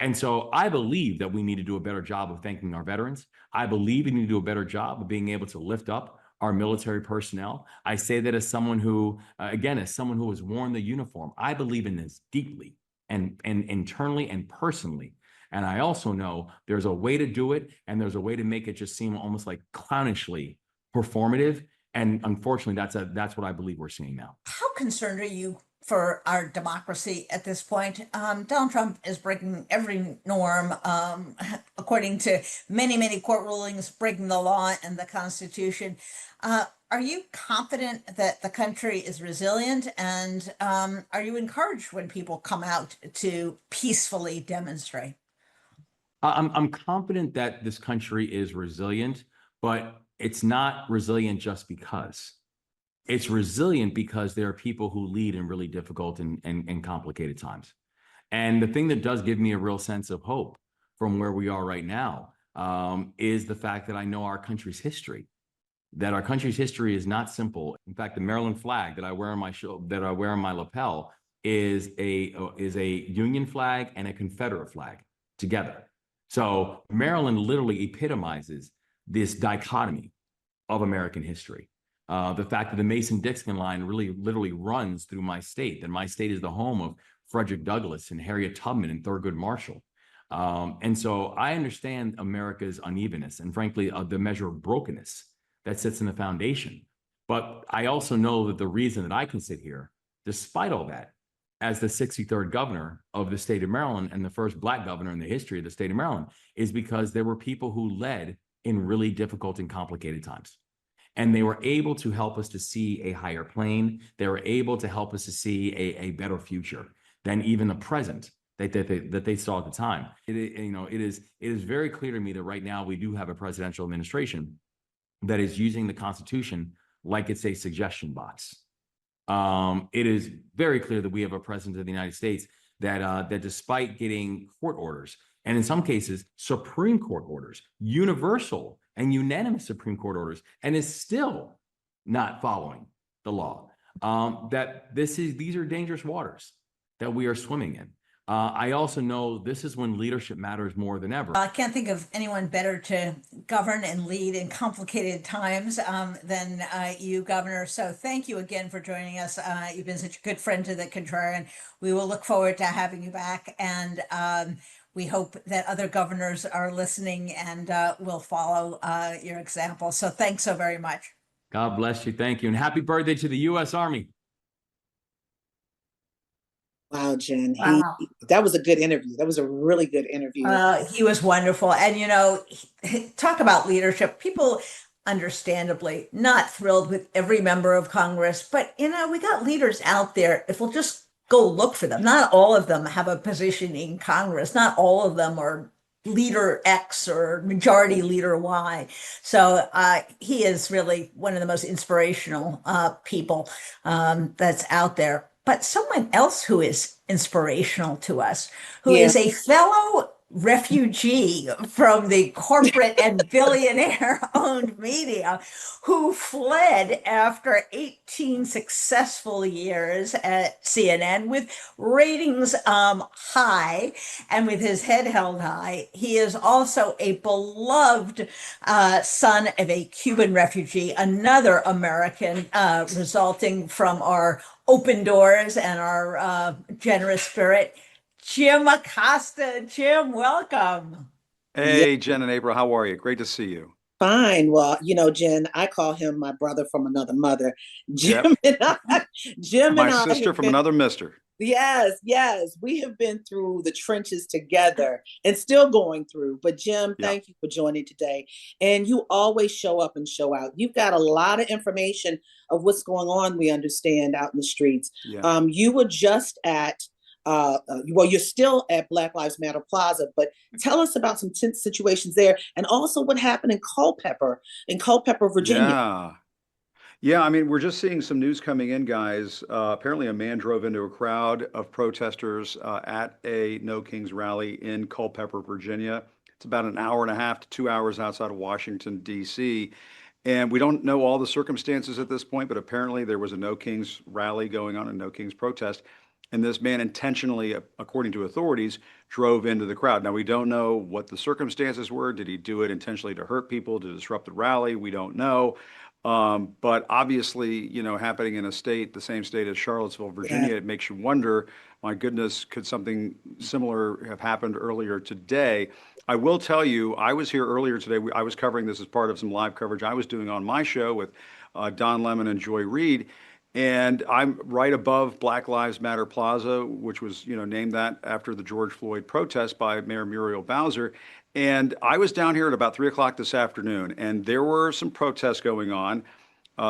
And so I believe that we need to do a better job of thanking our veterans. I believe we need to do a better job of being able to lift up our military personnel. I say that as someone who, as someone who has worn the uniform. I believe in this deeply and internally and personally. And I also know there's a way to do it, and there's a way to make it just seem almost like clownishly performative. And unfortunately, that's what I believe we're seeing now. How concerned are you for our democracy at this point? Donald Trump is breaking every norm, according to many court rulings, breaking the law and the Constitution. Are you confident that the country is resilient? And are you encouraged when people come out to peacefully demonstrate? I'm confident that this country is resilient, but it's not resilient just because. It's resilient because there are people who lead in really difficult and complicated times. And the thing that does give me a real sense of hope from where we are right now is the fact that I know our country's history. That our country's history is not simple. In fact, the Maryland flag that I wear on my lapel is a Union flag and a Confederate flag together. So Maryland literally epitomizes this dichotomy of American history. The fact that the Mason-Dixon line really literally runs through my state, that my state is the home of Frederick Douglass and Harriet Tubman and Thurgood Marshall. And so I understand America's unevenness and frankly, the measure of brokenness that sits in the foundation. But I also know that the reason that I can sit here, despite all that, as the 63rd governor of the state of Maryland and the first Black governor in the history of the state of Maryland, is because there were people who led in really difficult and complicated times. And they were able to help us to see a higher plane. They were able to help us to see a better future than even the present that they saw at the time. It is very clear to me that right now we do have a presidential administration that is using the Constitution like it's a suggestion box. It is very clear that we have a president of the United States that despite getting court orders, and in some cases, Supreme Court orders, universal and unanimous Supreme Court orders, and is still not following the law, that these are dangerous waters that we are swimming in. I also know this is when leadership matters more than ever. I can't think of anyone better to govern and lead in complicated times than you, Governor. So thank you again for joining us. You've been such a good friend to the Contrarian. We will look forward to having you back. And we hope that other governors are listening and will follow your example. So thanks so very much. God bless you. Thank you. And happy birthday to the U.S. Army. Wow, Jen, Wow. that was a good interview. That was a really good interview. He was wonderful. And, talk about leadership. People understandably not thrilled with every member of Congress, but, we got leaders out there. If we'll just go look for them, not all of them have a position in Congress. Not all of them are leader X or majority leader Y. So he is really one of the most inspirational people that's out there. But someone else who is inspirational to us, who is a fellow refugee from the corporate and billionaire owned media, who fled after 18 successful years at CNN with ratings high and with his head held high. He is also a beloved son of a Cuban refugee, another American, resulting from our open doors and our generous spirit. Jim Acosta. Jim, welcome. Hey, Jen and April, how are you? Great to see you. Fine. Well, Jen, I call him my brother from another mother. Jim Yep. and My I sister have from been- another mister. Yes, yes. We have been through the trenches together and still going through. But Jim, thank you for joining today. And you always show up and show out. You've got a lot of information of what's going on, we understand, out in the streets. Yeah. You were just at well, you're still at Black Lives Matter Plaza, but tell us about some tense situations there, and also what happened in Culpeper, Virginia. Yeah. Yeah, I mean, we're just seeing some news coming in, guys. Apparently, a man drove into a crowd of protesters at a No Kings rally in Culpeper, Virginia. It's about an hour and a half to 2 hours outside of Washington, D.C. And we don't know all the circumstances at this point, but apparently there was a No Kings rally going on, a No Kings protest. And this man intentionally, according to authorities, drove into the crowd. Now, we don't know what the circumstances were. Did he do it intentionally to hurt people, to disrupt the rally? We don't know. But obviously, happening in a state, the same state as Charlottesville, Virginia, it makes you wonder, my goodness, could something similar have happened earlier today? I will tell you, I was here earlier today. I was covering this as part of some live coverage I was doing on my show with Don Lemon and Joy Reid. And I'm right above Black Lives Matter Plaza, which was, named that after the George Floyd protest by Mayor Muriel Bowser. And I was down here at about 3 o'clock this afternoon, and there were some protests going on.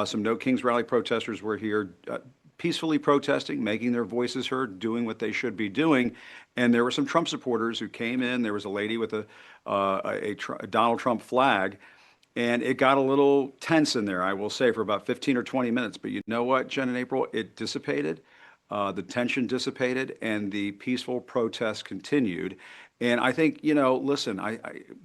Some No Kings rally protesters were here peacefully protesting, making their voices heard, doing what they should be doing. And there were some Trump supporters who came in. There was a lady with a Donald Trump flag. And it got a little tense in there, I will say, for about 15 or 20 minutes. But you know what, Jen and April, it dissipated. The tension dissipated and the peaceful protest continued. And I think, listen,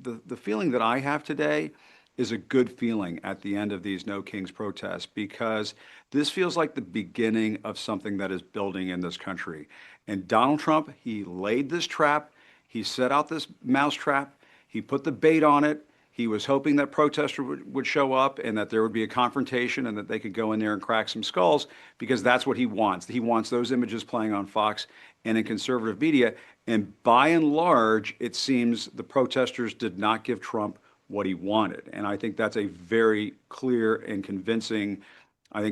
the feeling that I have today is a good feeling at the end of these No Kings protests, because this feels like the beginning of something that is building in this country. And Donald Trump, he laid this trap. He set out this mousetrap. He put the bait on it. He was hoping that protesters would show up and that there would be a confrontation and that they could go in there and crack some skulls, because that's what he wants. He wants those images playing on Fox and in conservative media. And by and large, it seems the protesters did not give Trump what he wanted. And I think that's a very clear and convincing,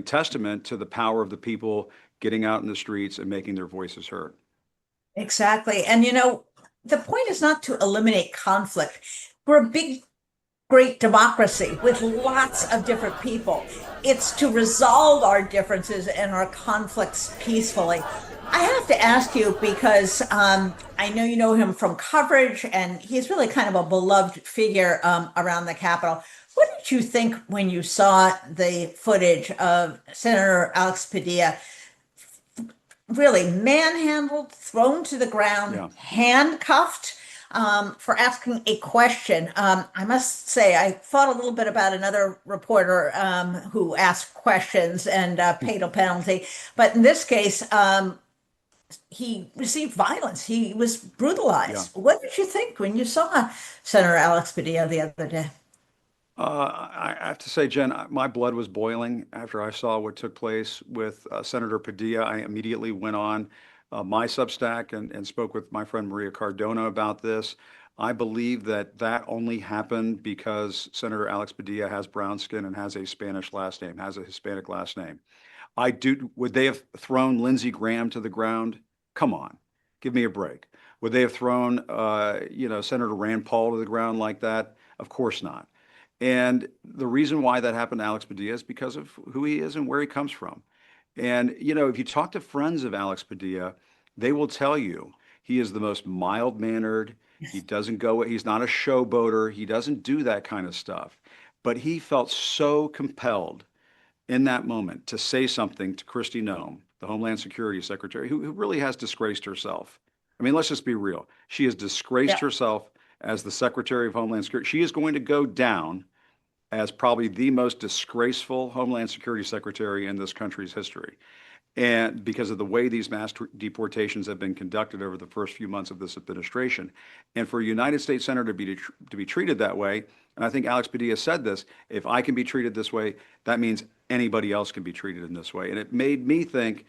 testament to the power of the people getting out in the streets and making their voices heard. Exactly. And, the point is not to eliminate conflict. We're a big, great democracy with lots of different people. It's to resolve our differences and our conflicts peacefully. I have to ask you, because I know you know him from coverage, and he's really kind of a beloved figure around the Capitol. What did you think when you saw the footage of Senator Alex Padilla really manhandled, thrown to the ground, handcuffed for asking a question? I must say, I thought a little bit about another reporter who asked questions and paid a penalty. But in this case, he received violence. He was brutalized. What did you think when you saw Senator Alex Padilla the other day? I have to say, Jen, my blood was boiling after I saw what took place with Senator Padilla. I immediately went on my Substack and spoke with my friend Maria Cardona about this. I believe that that only happened because Senator Alex Padilla has brown skin and has a Spanish last name, has a Hispanic last name. Would they have thrown Lindsey Graham to the ground? Come on, give me a break. Would they have thrown, Senator Rand Paul to the ground like that? Of course not. And the reason why that happened to Alex Padilla is because of who he is and where he comes from. And, if you talk to friends of Alex Padilla, they will tell you he is the most mild-mannered. He's not a showboater. He doesn't do that kind of stuff. But he felt so compelled in that moment to say something to Kristi Noem, the Homeland Security Secretary, who really has disgraced herself. I mean, let's just be real. She has disgraced herself as the Secretary of Homeland Security. She is going to go down as probably the most disgraceful Homeland Security Secretary in this country's history. And because of the way these mass deportations have been conducted over the first few months of this administration. And for a United States Senator to be treated that way, and I think Alex Padilla said this, if I can be treated this way, that means anybody else can be treated in this way. And it made me think,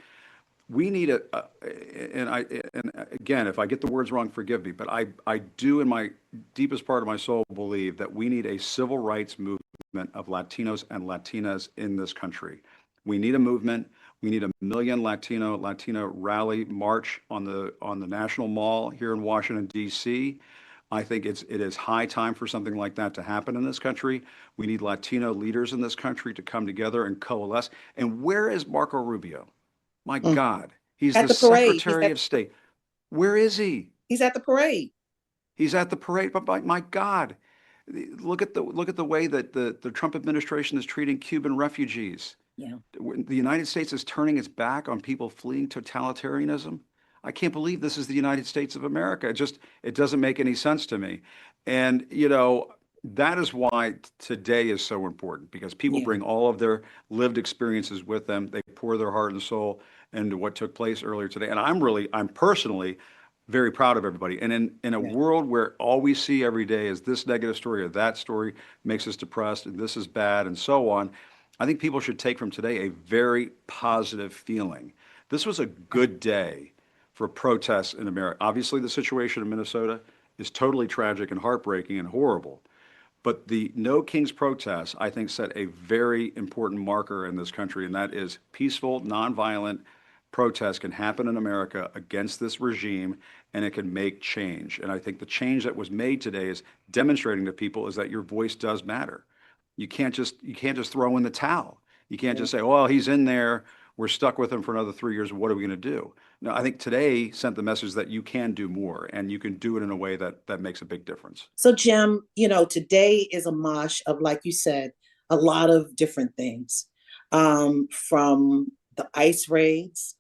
we need and again, if I get the words wrong, forgive me, but I do in my deepest part of my soul believe that we need a civil rights movement of Latinos and Latinas in this country. We need a movement. We need a million Latina rally march on the National Mall here in Washington, D.C. I think it is high time for something like that to happen in this country. We need Latino leaders in this country to come together and coalesce. And where is Marco Rubio? My God, he's At the the parade. Secretary of State. Where is he? He's at the parade. He's at the parade, but my God, look at the way that the Trump administration is treating Cuban refugees. Yeah. The United States is turning its back on people fleeing totalitarianism. I can't believe this is the United States of America. It doesn't make any sense to me. And, that is why today is so important, because people bring all of their lived experiences with them. They pour their heart and soul into what took place earlier today. And I'm personally very proud of everybody. And in a world where all we see every day is this negative story or that story makes us depressed and this is bad and so on, I think people should take from today a very positive feeling. This was a good day for protests in America. Obviously, the situation in Minnesota is totally tragic and heartbreaking and horrible. But the No Kings protests, I think, set a very important marker in this country, and that is peaceful, nonviolent protests can happen in America against this regime, and it can make change. And I think the change that was made today is demonstrating to people is that your voice does matter. You can't just throw in the towel. You can't just say, "Oh, well, he's in there. We're stuck with him for another 3 years. What are we going to do?" No, I think today sent the message that you can do more, and you can do it in a way that makes a big difference. So, Jim, today is a mosh of, like you said, a lot of different things, from the ICE raids,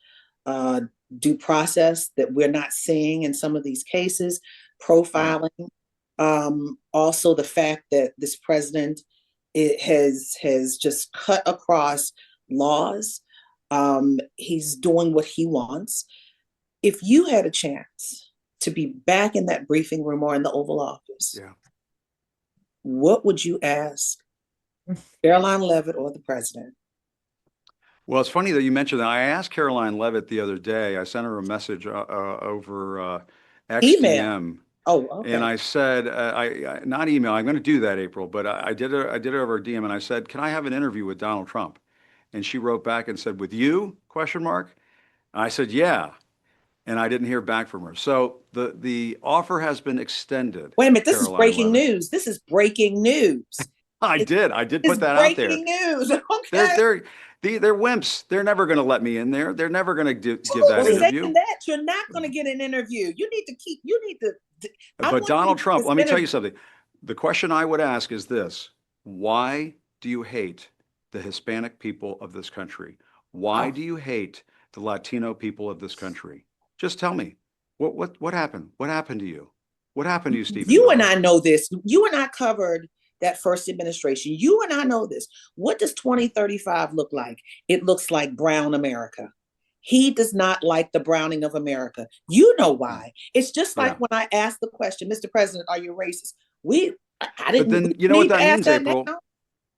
due process that we're not seeing in some of these cases, profiling, also the fact that this president has just cut across laws. He's doing what he wants. If you had a chance to be back in that briefing room or in the Oval Office, what would you ask Caroline Leavitt or the president? Well, it's funny that you mentioned that. I asked Caroline Leavitt the other day. I sent her a message over XDM. Email. Oh, okay. And I said, not email. I'm going to do that, April. But I did it over DM, and I said, "Can I have an interview with Donald Trump?" And she wrote back and said, "With you?" ? And I said, "Yeah." And I didn't hear back from her. So the offer has been extended. Wait a minute. This is Caroline breaking Leavitt. news. This is breaking news. I did It's put that out there. breaking news. Okay. They're wimps. They're never going to let me in there. They're never going to give that Who's interview. saying that? You're not going to get an interview. You need to. I But want Donald you to Trump, this let me tell interview. you something. The question I would ask is this: why do you hate the Hispanic people of this country? Why do you hate the Latino people of this country? Just tell me. What happened? What happened to you? What happened to you, Stephen? You and I know this. You and I covered that first administration. You and I know this. What does 2035 look like? It looks like brown America. He does not like the browning of America. You know why. It's just like when I asked the question, "Mr. President, are you racist?" I didn't. But then you know what that means, that April. now.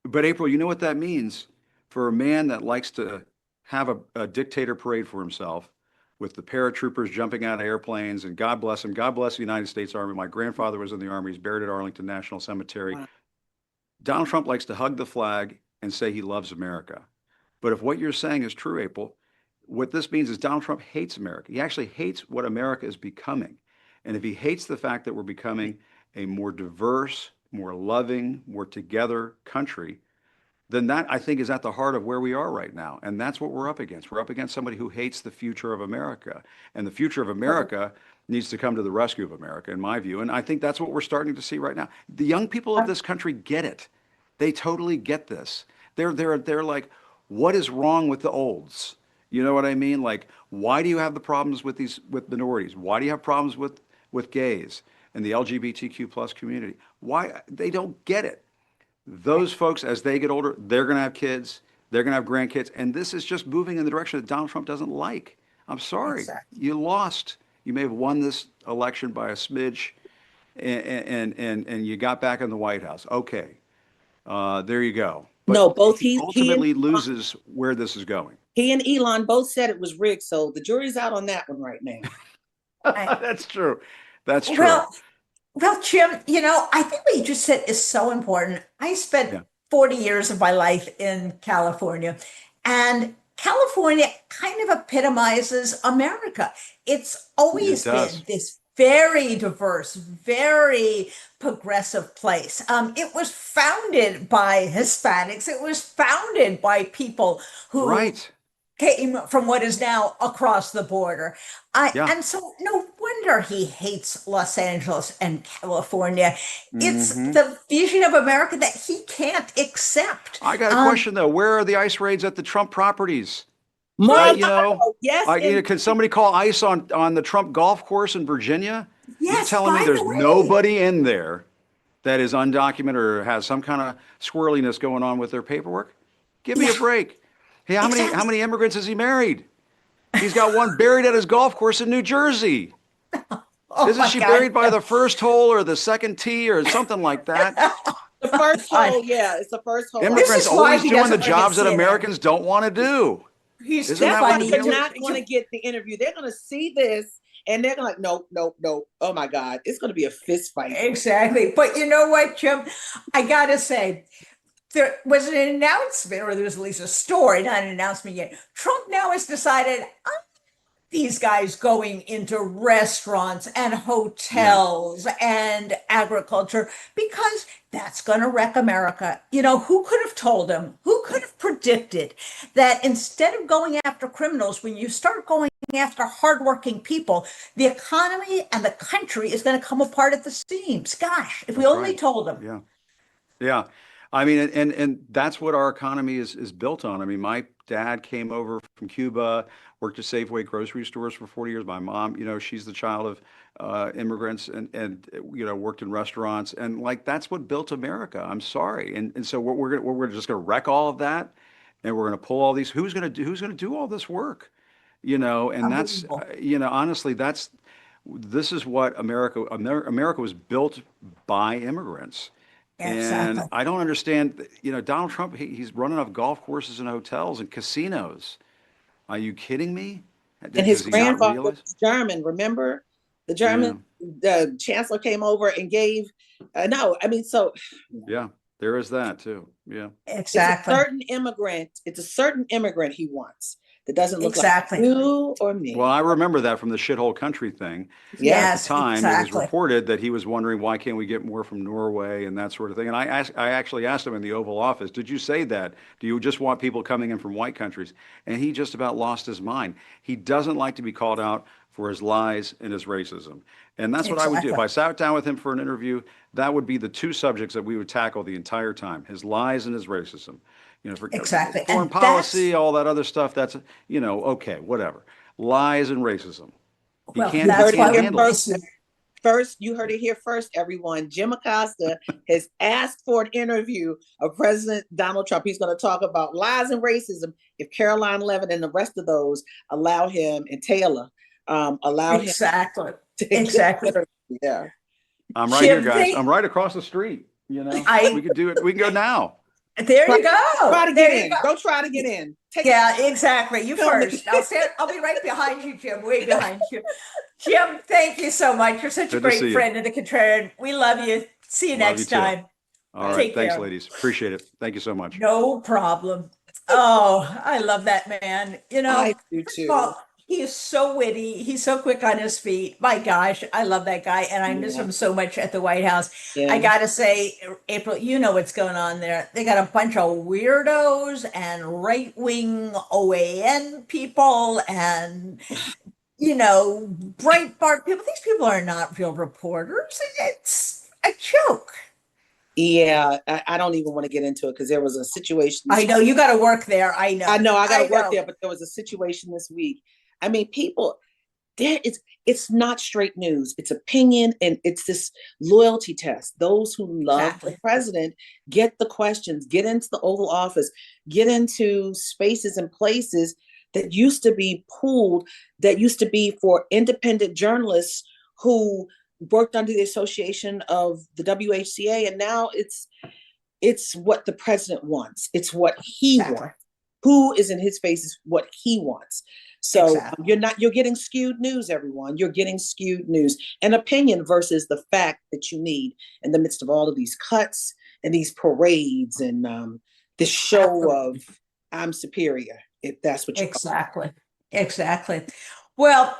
But April, you know what that means for a man that likes to have a dictator parade for himself, with the paratroopers jumping out of airplanes, and God bless him. God bless the United States Army. My grandfather was in the Army. He's buried at Arlington National Cemetery. Wow. Donald Trump likes to hug the flag and say he loves America. But if what you're saying is true, April, what this means is Donald Trump hates America. He actually hates what America is becoming. And if he hates the fact that we're becoming a more diverse, more loving, more together country, then that, I think, is at the heart of where we are right now. And that's what we're up against. We're up against somebody who hates the future of America. And the future of America needs to come to the rescue of America, in my view. And I think that's what we're starting to see right now. The young people of this country get it. They totally get this. They're like, what is wrong with the olds? You know what I mean? Like, why do you have the problems with minorities? Why do you have problems with gays and the LGBTQ plus community? Why? They don't get it. Those folks, as they get older, they're going to have kids, they're going to have grandkids, and this is just moving in the direction that Donald Trump doesn't like. I'm sorry, you lost. You may have won this election by a smidge, and you got back in the White House. Okay, there you go. But no, both he ultimately loses where this is going. He and Elon both said it was rigged, so the jury's out on that one right now. That's true. That's true. Well, Jim, I think what you just said is so important. I spent 40 years of my life in California, and California kind of epitomizes America. It's always been this very diverse, very progressive place. It was founded by Hispanics. It was founded by people who came from what is now across the border. And so no wonder he hates Los Angeles and California. It's the vision of America that he can't accept. I got a question though. Where are the ICE raids at the Trump properties? Yes. Can somebody call ICE on the Trump golf course in Virginia? Yes, you're telling me there's nobody in there that is undocumented or has some kind of squirreliness going on with their paperwork? Give me a break. Hey, how many immigrants has he married? He's got one buried at his golf course in New Jersey. Isn't she buried by the first hole or the second tee or something like that? The first hole, it's the first hole. Immigrants always doing the jobs that Americans don't want to do. Isn't that why they're not going to get the interview? They're going to see this and they're going to no. Oh my God, it's going to be a fist fight. Exactly. But you know what, Jim? I got to say, there was an announcement, or there was at least a story, not an announcement yet. Trump now has decided, these guys going into restaurants and hotels and agriculture because that's going to wreck America. Who could have told him? Who could have predicted that instead of going after criminals, when you start going after hardworking people, the economy and the country is going to come apart at the seams? Gosh, if we only told him. Yeah. I mean, and that's what our economy is built on. I mean, my dad came over from Cuba, worked at Safeway grocery stores for 40 years. My mom, she's the child of immigrants and worked in restaurants. And like, that's what built America. I'm sorry. And so we're just going to wreck all of that. And we're going to pull all these, who's going to do all this work? And that's, honestly, this is what America was built by immigrants. Exactly. And I don't understand, Donald Trump, he's running off golf courses and hotels and casinos. Are you kidding me? And his grandfather was German, remember? The German, the chancellor came over and gave, Yeah, there is that too. Yeah. Exactly. It's a certain immigrant he wants. That doesn't look like you or me. Well, I remember that from the shithole country thing. Yes, at the time, it was reported that he was wondering why can't we get more from Norway and that sort of thing. And I actually asked him in the Oval Office, did you say that? Do you just want people coming in from white countries? And he just about lost his mind. He doesn't like to be called out for his lies and his racism. And that's what I would do. If I sat down with him for an interview, that would be the two subjects that we would tackle the entire time, his lies and his racism. For foreign policy, all that other stuff, that's, okay, whatever. Lies and racism. He can't handle it. First, you heard it here first, everyone. Jim Acosta has asked for an interview of President Donald Trump. He's going to talk about lies and racism if Caroline Levin and the rest of those allow him, and Taylor allow him. Exactly. Yeah. I'm right here, guys. I'm right across the street. We could do it. We can go now. There you go. Try to There get you in. go. Go try to get in. Yeah, exactly. You Film it. first. I'll be right behind you, Jim, way behind you. Jim, thank you so much. You're such a Good to see great you. friend of the Contrarian. We love you. See you Love next you too. time. All right. Take Thanks, care. ladies. Appreciate it. Thank you so much. No problem. Oh, I love that man. I do First of too. all, he is so witty. He's so quick on his feet. My gosh, I love that guy, and I miss Yeah. him so much at the White House. Yeah. I gotta say, April, you know what's going on there. They got a bunch of weirdos and right-wing OAN people and Breitbart people. These people are not real reporters. It's a joke. Yeah, I don't even want to get into it because there was a situation. I know you got to work there. I know. I know I got to work know. there, but there was a situation this week. I mean, people, it's not straight news. It's opinion, and it's this loyalty test. Those who love Exactly. the president get the questions, get into the Oval Office, get into spaces and places that used to be pooled, that used to be for independent journalists who worked under the association of the WHCA, and now it's what the president wants. It's what he Exactly. wants. Who is in his face is what he wants. So Exactly. you're getting skewed news, everyone. You're getting skewed news and opinion versus the fact that you need in the midst of all of these cuts and these parades and this show of I'm superior, if that's what you Exactly. Exactly. Well,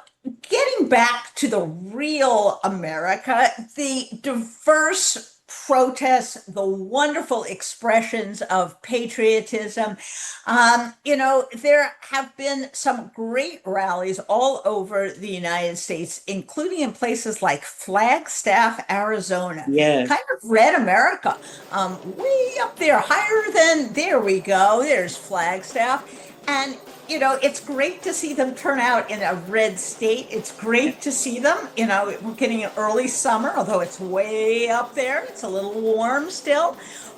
getting back to the real America, the diverse protests, the wonderful expressions of patriotism. There have been some great rallies all over the United States, including in places like Flagstaff, Arizona. Yes. Kind of red America. Way up there, higher than, there we go, there's Flagstaff. And it's great to see them turn out in a red state. It's great to see them. We're getting an early summer, although it's way up there. It's a little warm still.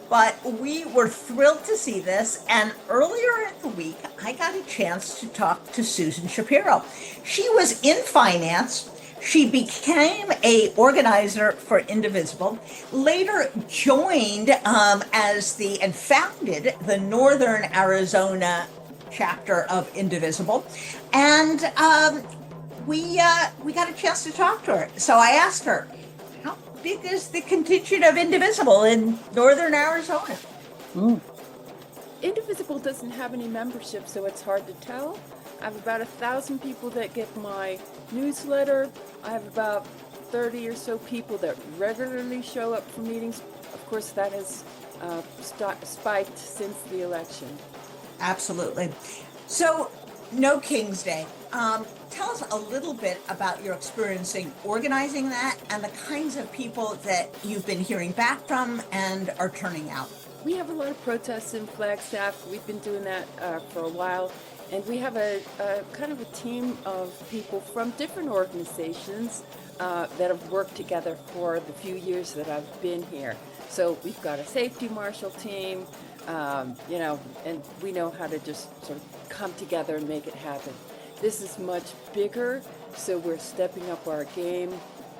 But we were thrilled to see this. And earlier in the week, I got a chance to talk to Susan Shapiro. She was in finance. She became a organizer for Indivisible, later joined and founded the Northern Arizona chapter of Indivisible, and we got a chance to talk to her. So I asked her, how big is the contingent of Indivisible in Northern Arizona? Indivisible doesn't have any membership, so it's hard to tell. I have about 1,000 people that get my newsletter. I have about 30 or so people that regularly show up for meetings. Of course, that has spiked since the election. Absolutely. So, No King's Day. Tell us a little bit about your experiencing organizing that and the kinds of people that you've been hearing back from and are turning out. We have a lot of protests in Flagstaff. We've been doing that for a while. And we have a kind of a team of people from different organizations that have worked together for the few years that I've been here. So we've got a safety marshal team, and we know how to just sort of come together and make it happen. This is much bigger, so we're stepping up our game.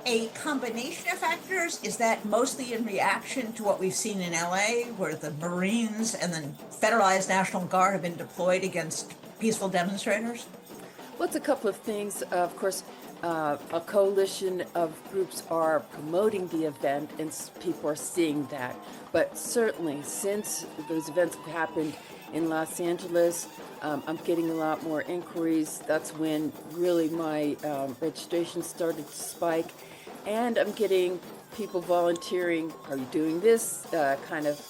A combination of factors. Is that mostly in reaction to what we've seen in LA, where the Marines and the Federalized National Guard have been deployed against peaceful demonstrators? Well, it's a couple of things. Of course, a coalition of groups are promoting the event, and people are seeing that. But certainly, since those events have happened in Los Angeles, I'm getting a lot more inquiries. That's when really my registration started to spike. And I'm getting people volunteering, are you doing this kind of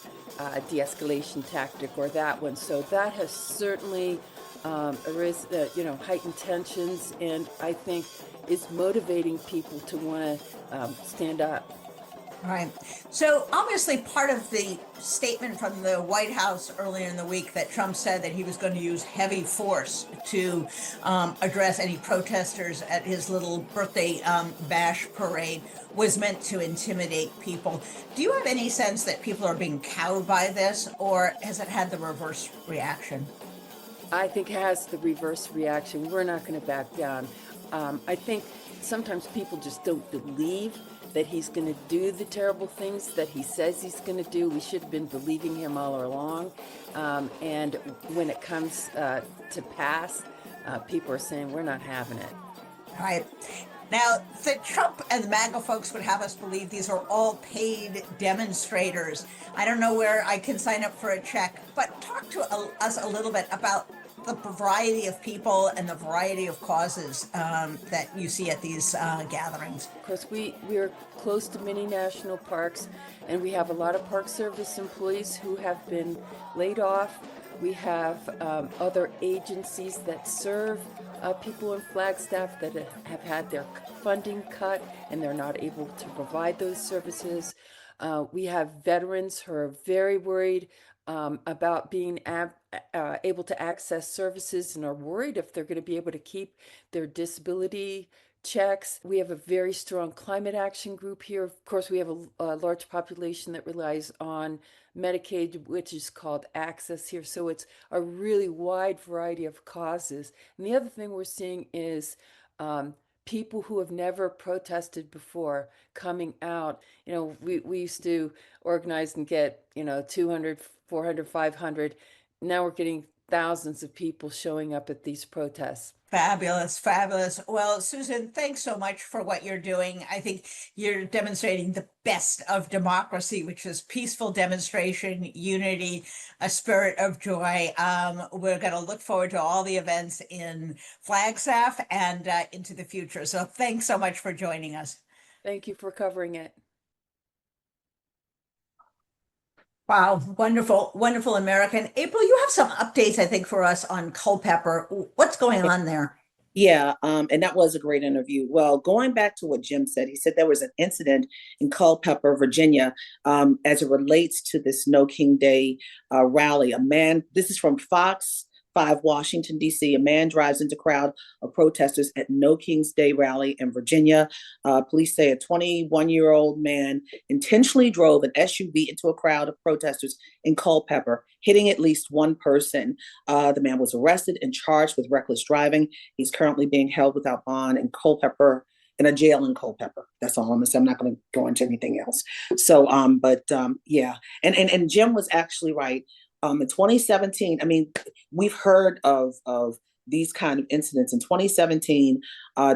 de-escalation tactic or that one? So that has certainly heightened tensions, and I think is motivating people to want to stand up. Right. So obviously part of the statement from the White House earlier in the week that Trump said that he was going to use heavy force to address any protesters at his little birthday bash parade was meant to intimidate people. Do you have any sense that people are being cowed by this, or has it had the reverse reaction? I think it has the reverse reaction. We're not going to back down. I think sometimes people just don't believe that he's going to do the terrible things that he says he's going to do. We should have been believing him all along. And when it comes to pass, people are saying, we're not having it. Right. Now, the Trump and the MAGA folks would have us believe these are all paid demonstrators. I don't know where I can sign up for a check, but talk to us a little bit about the variety of people and the variety of causes that you see at these gatherings. Of course, we're close to many national parks, and we have a lot of Park Service employees who have been laid off. We have other agencies that serve people in Flagstaff that have had their funding cut and they're not able to provide those services. We have veterans who are very worried about being able to access services and are worried if they're going to be able to keep their disability checks. We have a very strong climate action group here. Of course, we have a large population that relies on Medicaid, which is called Access here. So it's a really wide variety of causes. And the other thing we're seeing is people who have never protested before coming out. You know, we used to organize and get, 200, 400, 500. Now we're getting thousands of people showing up at these protests. Fabulous, fabulous. Well, Susan, thanks so much for what you're doing. I think you're demonstrating the best of democracy, which is peaceful demonstration, unity, a spirit of joy. We're going to look forward to all the events in Flagstaff and into the future. So thanks so much for joining us. Thank you for covering it. Wow, wonderful, wonderful American. April, you have some updates, I think, for us on Culpeper. What's going on there? Yeah, and that was a great interview. Well, going back to what Jim said, he said there was an incident in Culpeper, Virginia, as it relates to this No King Day rally. This is from Fox 5, Washington, D.C. A man drives into crowd of protesters at No King's Day rally in Virginia. Police say a 21-year-old man intentionally drove an SUV into a crowd of protesters in Culpeper, hitting at least one person. The man was arrested and charged with reckless driving. He's currently being held without bond in Culpeper, in a jail in Culpeper. That's all I'm gonna say. I'm not gonna go into anything else. So, yeah. And Jim was actually right. In 2017, I mean, we've heard of these kind of incidents. In 2017,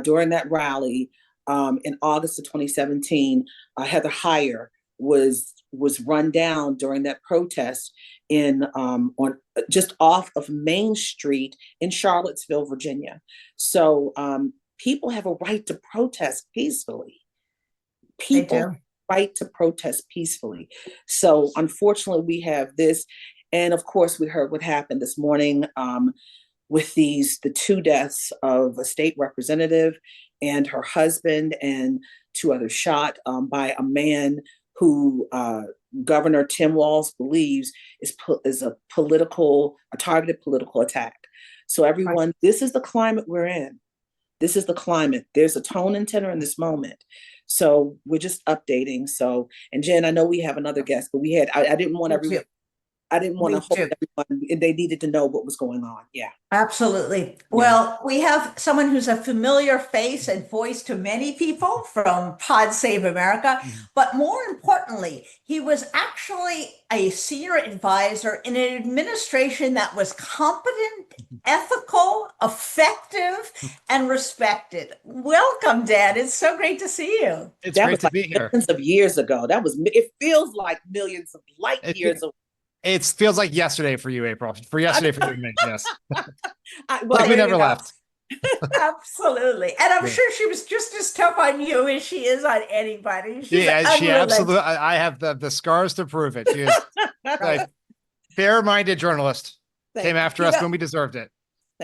during that rally, in August of 2017, Heather Heyer was run down during that protest on just off of Main Street in Charlottesville, Virginia. So people have a right to protest peacefully. People have a right to protest peacefully. So unfortunately, we have this. And of course, we heard what happened this morning with the two deaths of a state representative and her husband, and two others shot by a man who Governor Tim Walz believes is a targeted political attack. So everyone, this is the climate we're in. This is the climate. There's a tone and tenor in this moment. So we're just updating. So, and Jen, I know we have another guest, but I didn't want everyone. I didn't want to hold everyone. They needed to know what was going on. Yeah. Absolutely. Well, we have someone who's a familiar face and voice to many people from Pod Save America. But more importantly, he was actually a senior advisor in an administration that was competent, ethical, effective, and respected. Welcome, Dan. It's so great to see you. It's great to be here. Millions of years ago. It feels like millions of light years ago. It feels like yesterday for you, April. For yesterday for you and me, yes. Well, we never left. Absolutely. And I'm sure she was just as tough on you as she is on anybody. She absolutely, I have the scars to prove it. She is a fair-minded journalist. Came after us when we deserved it.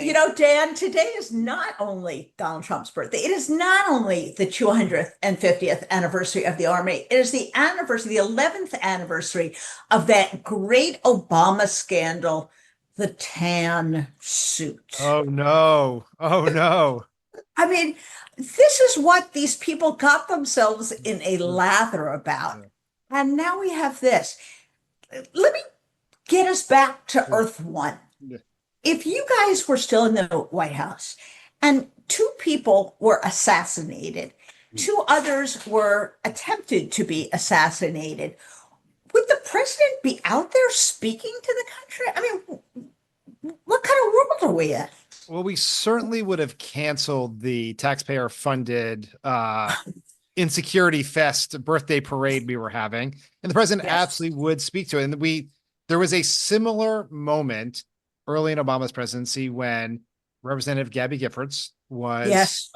You know, Dan, today is not only Donald Trump's birthday. It is not only the 250th anniversary of the Army. It is the 11th anniversary of that great Obama scandal, the tan suit. Oh, no. Oh, no. I mean, this is what these people got themselves in a lather about. And now we have this. Let me get us back to Earth One. If you guys were still in the White House and two people were assassinated. Two others were attempted to be assassinated. Would the president be out there speaking to the country? I mean, what kind of world are we in? Well, we certainly would have canceled the taxpayer funded insecurity fest birthday parade we were having. And the president Yes. absolutely would speak to it. And there was a similar moment early in Obama's presidency when Representative Gabby Giffords was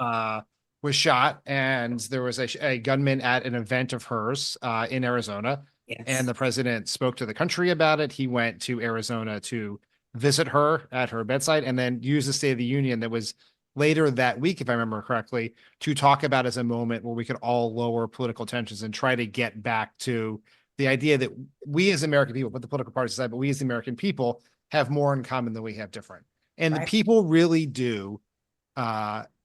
shot, and there was a gunman at an event of hers in Arizona. Yes. And the president spoke to the country about it. He went to Arizona to visit her at her bedside, and then used the State of the Union that was later that week, if I remember correctly, to talk about as a moment where we could all lower political tensions and try to get back to the idea that we as American people, put the political parties aside, but we as the American people have more in common than we have different. And Right. the people really do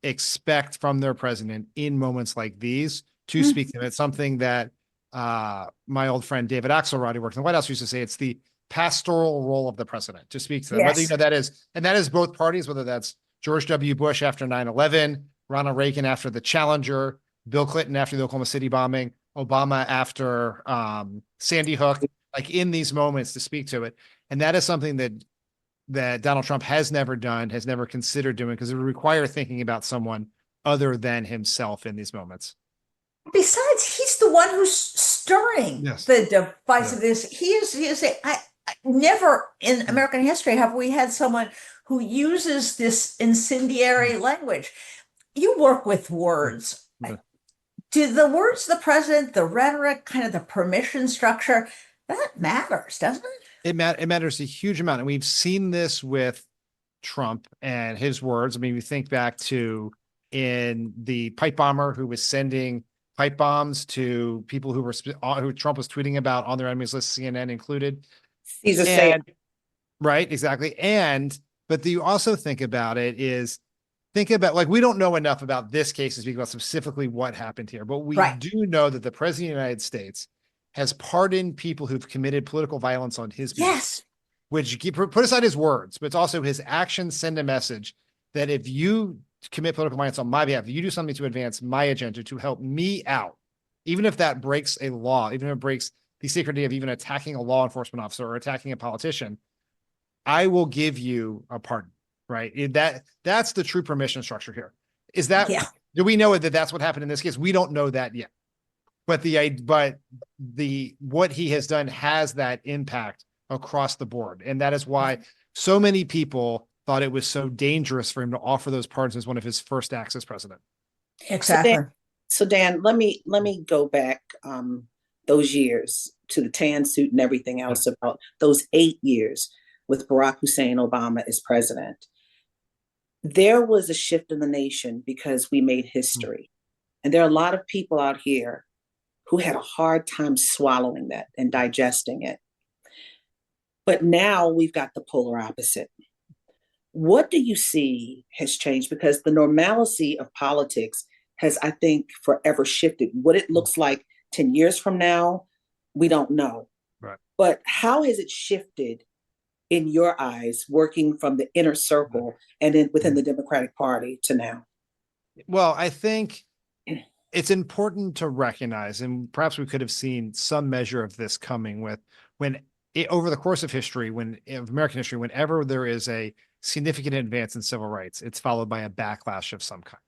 expect from their president in moments like these to speak to them. It's something that my old friend David Axelrod, who works in the White House, used to say. It's the pastoral role of the president to speak to them, whether, Yes. that is both parties, whether that's George W. Bush after 9/11, Ronald Reagan after the Challenger, Bill Clinton after the Oklahoma City bombing, Obama after Sandy Hook, like in these moments to speak to it. And that is something that Donald Trump has never done, has never considered doing, because it would require thinking about someone other than himself in these moments. Besides, he's the one who's stirring Yes. the divisiveness. He is never in American history have we had someone who uses this incendiary language. You work with words. Yeah. Do the words of the president, the rhetoric, kind of the permission structure, that matters, doesn't it? It matters a huge amount. And we've seen this with Trump and his words. I mean, we think back to in the pipe bomber who was sending pipe bombs to people who Trump was tweeting about on their enemies list, CNN included. He's a saying. Right, exactly. But you also think about like, we don't know enough about this case to speak about specifically what happened here, but we Right. do know that the president of the United States has pardoned people who've committed political violence on his behalf. Yes. Which, put aside his words, but it's also his actions send a message that if you commit political violence on my behalf, if you do something to advance my agenda, to help me out, even if that breaks a law, even if it breaks the secrecy of even attacking a law enforcement officer or attacking a politician, I will give you a pardon, right? That's the true permission structure here. Is that, do we know that that's what happened in this case? We don't know that yet. But what he has done has that impact across the board. And that is why so many people thought it was so dangerous for him to offer those pardons as one of his first acts as president. Exactly. So Dan, let me go back those years to the tan suit and everything else, about those 8 years with Barack Hussein Obama as president. There was a shift in the nation because we made history. And there are a lot of people out here who had a hard time swallowing that and digesting it. But now we've got the polar opposite. What do you see has changed? Because the normalcy of politics has, I think, forever shifted. What it looks like 10 years from now, we don't know. Right. But how has it shifted in your eyes, working from the inner circle and then within the Democratic Party to now? Well, I think it's important to recognize, and perhaps we could have seen some measure of this coming over the course of history, of American history, whenever there is a significant advance in civil rights, it's followed by a backlash of some kind.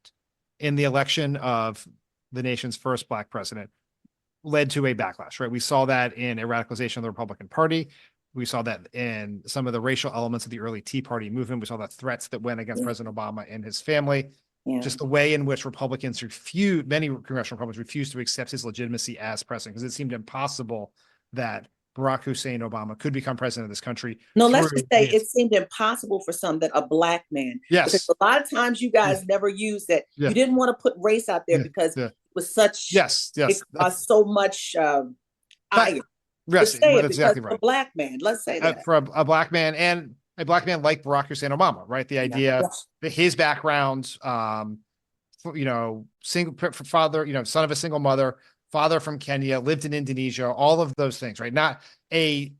In the election of the nation's first Black president led to a backlash, right? We saw that in a radicalization of the Republican Party. We saw that in some of the racial elements of the early Tea Party movement. We saw the threats that went against President Obama and his family. Yeah. Just the way in which many congressional Republicans refused to accept his legitimacy as president, because it seemed impossible that Barack Hussein Obama could become president of this country. No, let's just say it seemed impossible for some that a Black man. Yes. Because a lot of times you guys never use that. Yeah. You didn't want to put race out there because it was such. Yes. It caused so much ire. Yes, Say it that's exactly because right. A Black man. Let's say that. For a Black man, and a Black man like Barack Hussein Obama, right? The idea that his background, single father, son of a single mother, father from Kenya, lived in Indonesia, all of those things, right? Not a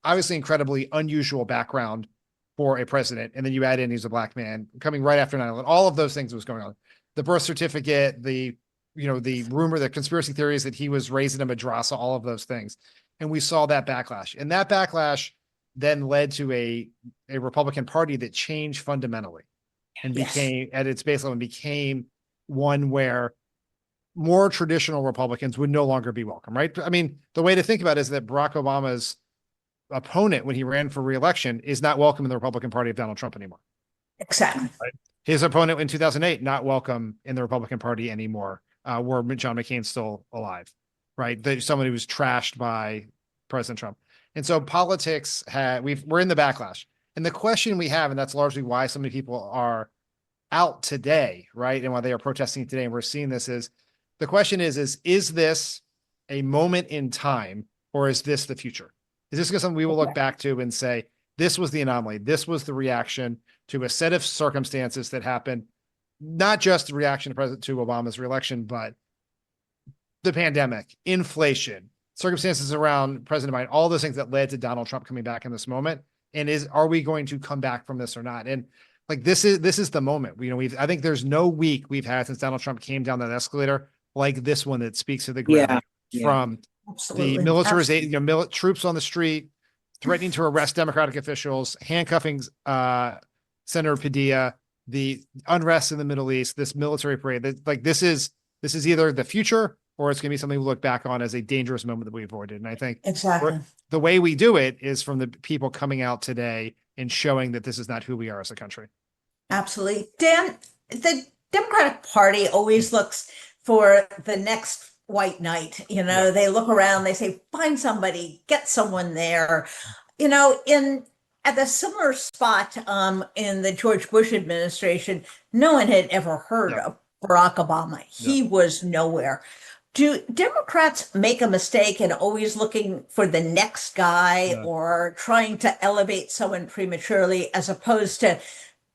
obviously incredibly unusual background for a president. And then you add in he's a black man coming right after 9/11. All of those things was going on. The birth certificate, the rumor, the conspiracy theories that he was raised in a madrasa, all of those things. And we saw that backlash. And that backlash then led to a Republican Party that changed fundamentally and became, at its base level, became one where more traditional Republicans would no longer be welcome, right? I mean, the way to think about it is that Barack Obama's opponent, when he ran for re-election, is not welcome in the Republican Party of Donald Trump anymore. Exactly. Right? His opponent in 2008, not welcome in the Republican Party anymore, where John McCain's still alive, right? Someone who was trashed by President Trump. And so politics we're in the backlash. And the question we have, and that's largely why so many people are out today, right? And why they are protesting today, and we're seeing this, is the question is this a moment in time, or is this the future? Is this something we will look back to and say, this was the anomaly, this was the reaction to a set of circumstances that happened, not just the reaction to Obama's reelection, but the pandemic, inflation, circumstances around President Biden, all those things that led to Donald Trump coming back in this moment. And are we going to come back from this or not? And like, this is the moment. I think there's no week we've had since Donald Trump came down that escalator like this one that speaks to the ground from Absolutely. the militarization, troops on the street, threatening to arrest Democratic officials, handcuffing Senator Padilla, the unrest in the Middle East, this military parade. This is either the future, or it's going to be something we look back on as a dangerous moment that we avoided. And I think Exactly. the way we do it is from the people coming out today and showing that this is not who we are as a country. Absolutely. Dan, the Democratic Party always looks for the next white knight. They look around, they say, find somebody, get someone there. At a similar spot in the George Bush administration, no one had ever heard of Barack Obama. He was nowhere. Do Democrats make a mistake in always looking for the next guy or trying to elevate someone prematurely, as opposed to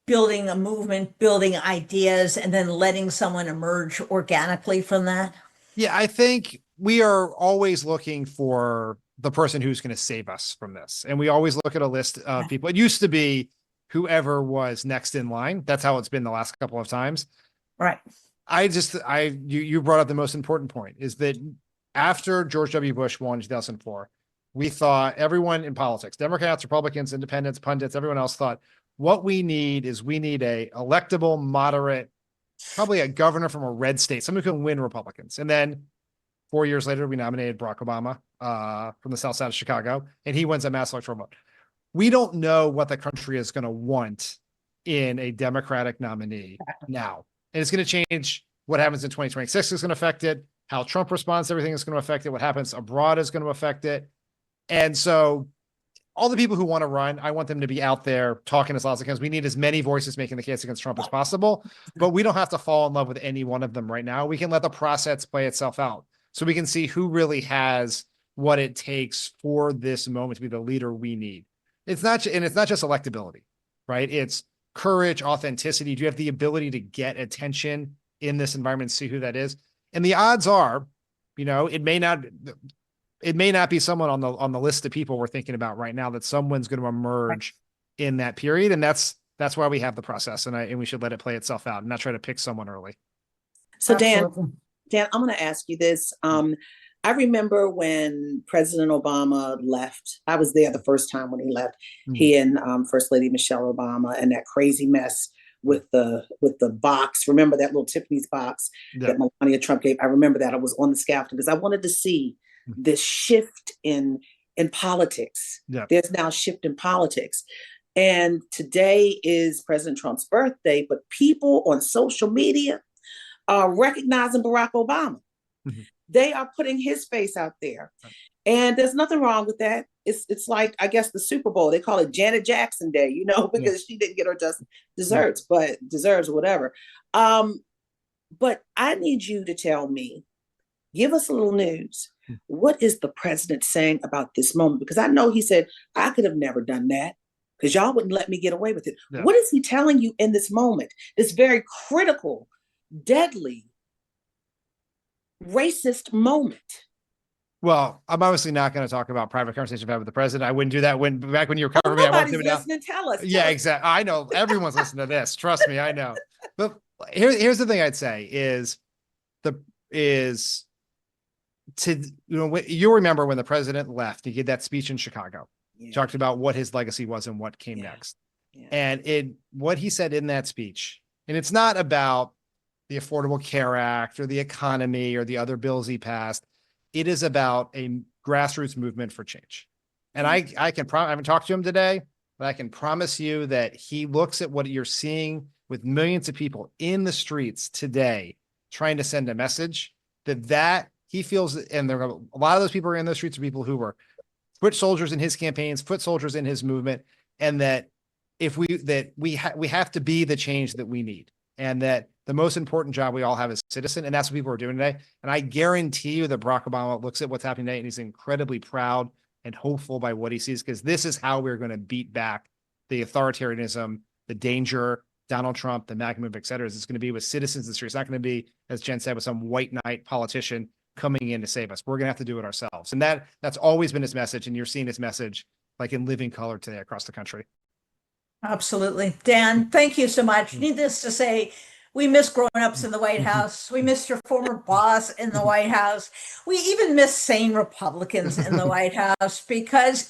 building a movement, building ideas, and then letting someone emerge organically from that? Yeah, I think we are always looking for the person who's going to save us from this. And we always look at a list of people. It used to be whoever was next in line. That's how it's been the last couple of times. Right. You brought up the most important point, is that after George W. Bush won in 2004, we thought, everyone in politics, Democrats, Republicans, independents, pundits, everyone else thought, what we need is a electable, moderate, probably a governor from a red state, someone who can win Republicans. And then 4 years later, we nominated Barack Obama from the south side of Chicago, and he wins a mass electoral vote. We don't know what the country is going to want in a Democratic nominee now. And it's going to change. What happens in 2026 is going to affect it. How Trump responds to everything is going to affect it. What happens abroad is going to affect it. And so all the people who want to run, I want them to be out there talking as loud as they can. We need as many voices making the case against Trump as possible, but we don't have to fall in love with any one of them right now. We can let the process play itself out so we can see who really has what it takes for this moment to be the leader we need. It's not just electability, right? It's courage, authenticity. Do you have the ability to get attention in this environment, see who that is? And the odds are, it may not be someone on the list of people we're thinking about right now, that someone's going to emerge in that period. And that's why we have the process, and we should let it play itself out and not try to pick someone early. So Dan, I'm going to ask you this. I remember when President Obama left. I was there the first time when he left. He and First Lady Michelle Obama, and that crazy mess with the box. Remember that little Tiffany's box that Melania Trump gave? I remember that. I was on the scaffolding because I wanted to see this shift in politics. There's now a shift in politics. And today is President Trump's birthday, but people on social media are recognizing Barack Obama. They are putting his face out there. And there's nothing wrong with that. It's like, I guess, the Super Bowl. They call it Janet Jackson Day, because she didn't get her just desserts, but deserves whatever. But I need you to tell me, give us a little news. What is the president saying about this moment? Because I know he said, I could have never done that because y'all wouldn't let me get away with it. What is he telling you in this moment? This very critical, deadly, racist moment. Well, I'm obviously not going to talk about private conversations I've had with the president. I wouldn't do that back when you were Oh, covering me. I won't nobody's do it now. listening. Tell us. Yeah, Tell us. exactly. I know everyone's listening to this. Trust me, I know. But here's the thing I'd say is you'll remember when the president left, he did that speech in Chicago. Yeah. Talked about what his legacy was and what came next. Yeah. And what he said in that speech, and it's not about the Affordable Care Act or the economy or the other bills he passed. It is about a grassroots movement for change. And I haven't talked to him today, but I can promise you that he looks at what you're seeing with millions of people in the streets today, trying to send a message that he feels, and there are a lot of those people are in those streets are people who were foot soldiers in his campaigns, foot soldiers in his movement, and that we have to be the change that we need, and that the most important job we all have is citizen, and that's what people are doing today. And I guarantee you that Barack Obama looks at what's happening today and he's incredibly proud and hopeful by what he sees, because this is how we're going to beat back the authoritarianism, the danger, Donald Trump, the MAGA movement, et cetera. It's going to be with citizens in the street. It's not going to be, as Jen said, with some white knight politician coming in to save us. We're going to have to do it ourselves. And that's always been his message. And you're seeing his message like in living color today across the country. Absolutely. Dan, thank you so much. Needless to say, we miss grown-ups in the White House. We miss your former boss in the White House. We even miss sane Republicans in the White House because,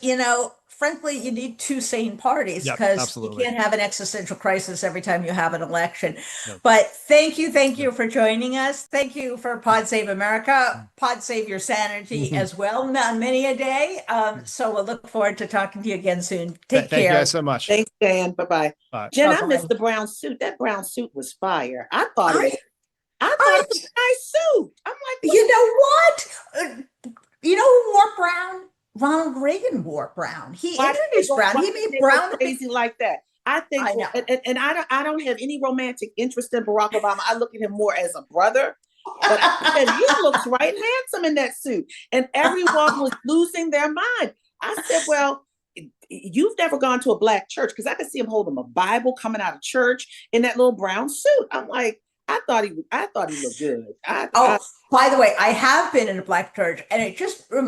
frankly, you need two sane parties because you can't have an existential crisis every time you have an election. Yep. But thank you for joining us. Thank you for Pod Save America, Pod Save Your Sanity as well, not many a day. So we'll look forward to talking to you again soon. Take care. Thank you guys so much. Thanks, Dan. Bye-bye. Bye. Jen, I missed the brown suit. That brown suit was fire. I thought it was a nice suit. I'm like, you know what? You know who wore brown? Ronald Reagan wore brown. He introduced brown. He made brown crazy like that. I think, and I don't have any romantic interest in Barack Obama. I look at him more as a brother. But I said, he looks right handsome in that suit, and everyone was losing their mind. I said, well, you've never gone to a black church, because I could see him holding a Bible coming out of church in that little brown suit. I'm like, I thought he looked good. By the way, I have been in a black church, and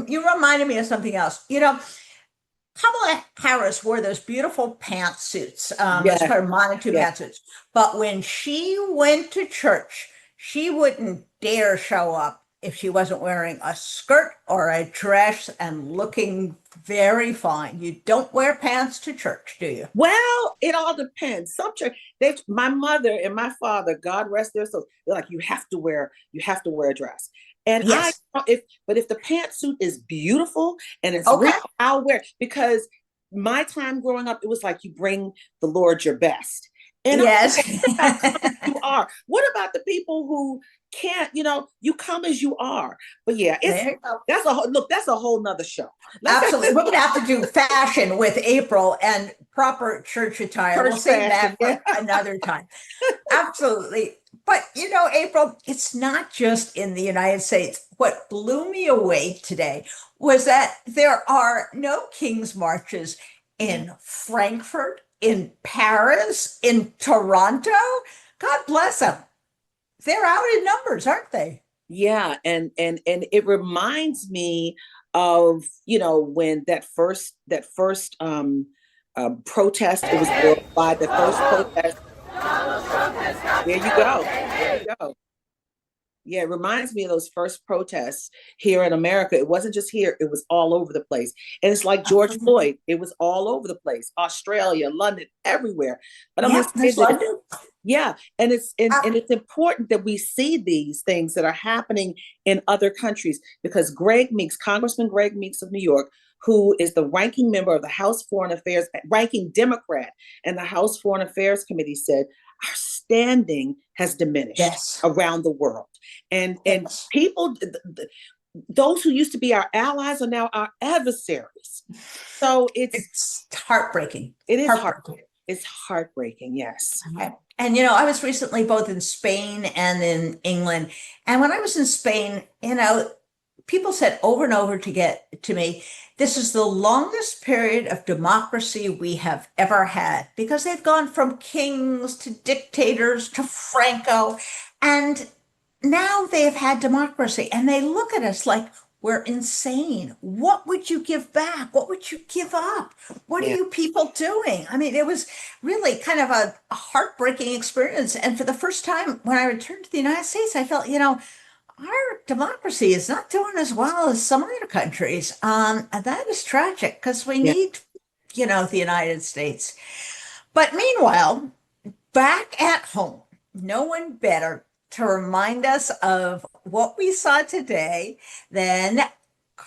you reminded me of something else. Kamala Harris wore those beautiful pantsuits, those kind of monotube pantsuits. But when she went to church, she wouldn't dare show up if she wasn't wearing a skirt or a dress and looking very fine. You don't wear pants to church, do you? Well, it all depends. Some church, my mother and my father, God rest their souls, they're like, you have to wear a dress. And if the pantsuit is beautiful and it's real, I'll wear it, because my time growing up, it was like you bring the Lord your best. And yes, you are. What about the people who can't, you come as you are? But yeah, that's a whole nother show. Absolutely. We're going to have to do fashion with April and proper church attire. We'll save that for another time. Absolutely. But, April, it's not just in the United States. What blew me away today was that there are no King's Marches in Frankfurt, in Paris, in Toronto. God bless them. They're out in numbers, aren't they? Yeah, and it reminds me of when that first protest, it was by the first protest. There you go. Yeah, it reminds me of those first protests here in America. It wasn't just here, it was all over the place. And it's like George Floyd, it was all over the place. Australia, London, everywhere. But I'm London. Yeah, and it's important that we see these things that are happening in other countries, because Congressman Greg Meeks of New York, who is the ranking member of the House Foreign Affairs, ranking Democrat, and the House Foreign Affairs Committee said, our standing has diminished around the world. And people, those who used to be our allies are now our adversaries. So it's heartbreaking. It is heartbreaking. It's heartbreaking, yes. And, I was recently both in Spain and in England. And when I was in Spain, people said over and over to me, this is the longest period of democracy we have ever had, because they've gone from kings to dictators to Franco, and now they have had democracy, and they look at us like were insane. What would you give back? What would you give up? What are Yeah. you people doing? I mean, it was really kind of a heartbreaking experience. And for the first time when I returned to the United States, I felt, our democracy is not doing as well as some other countries. And that is tragic because we Yeah. need, the United States. But meanwhile, back at home, no one better to remind us of what we saw today than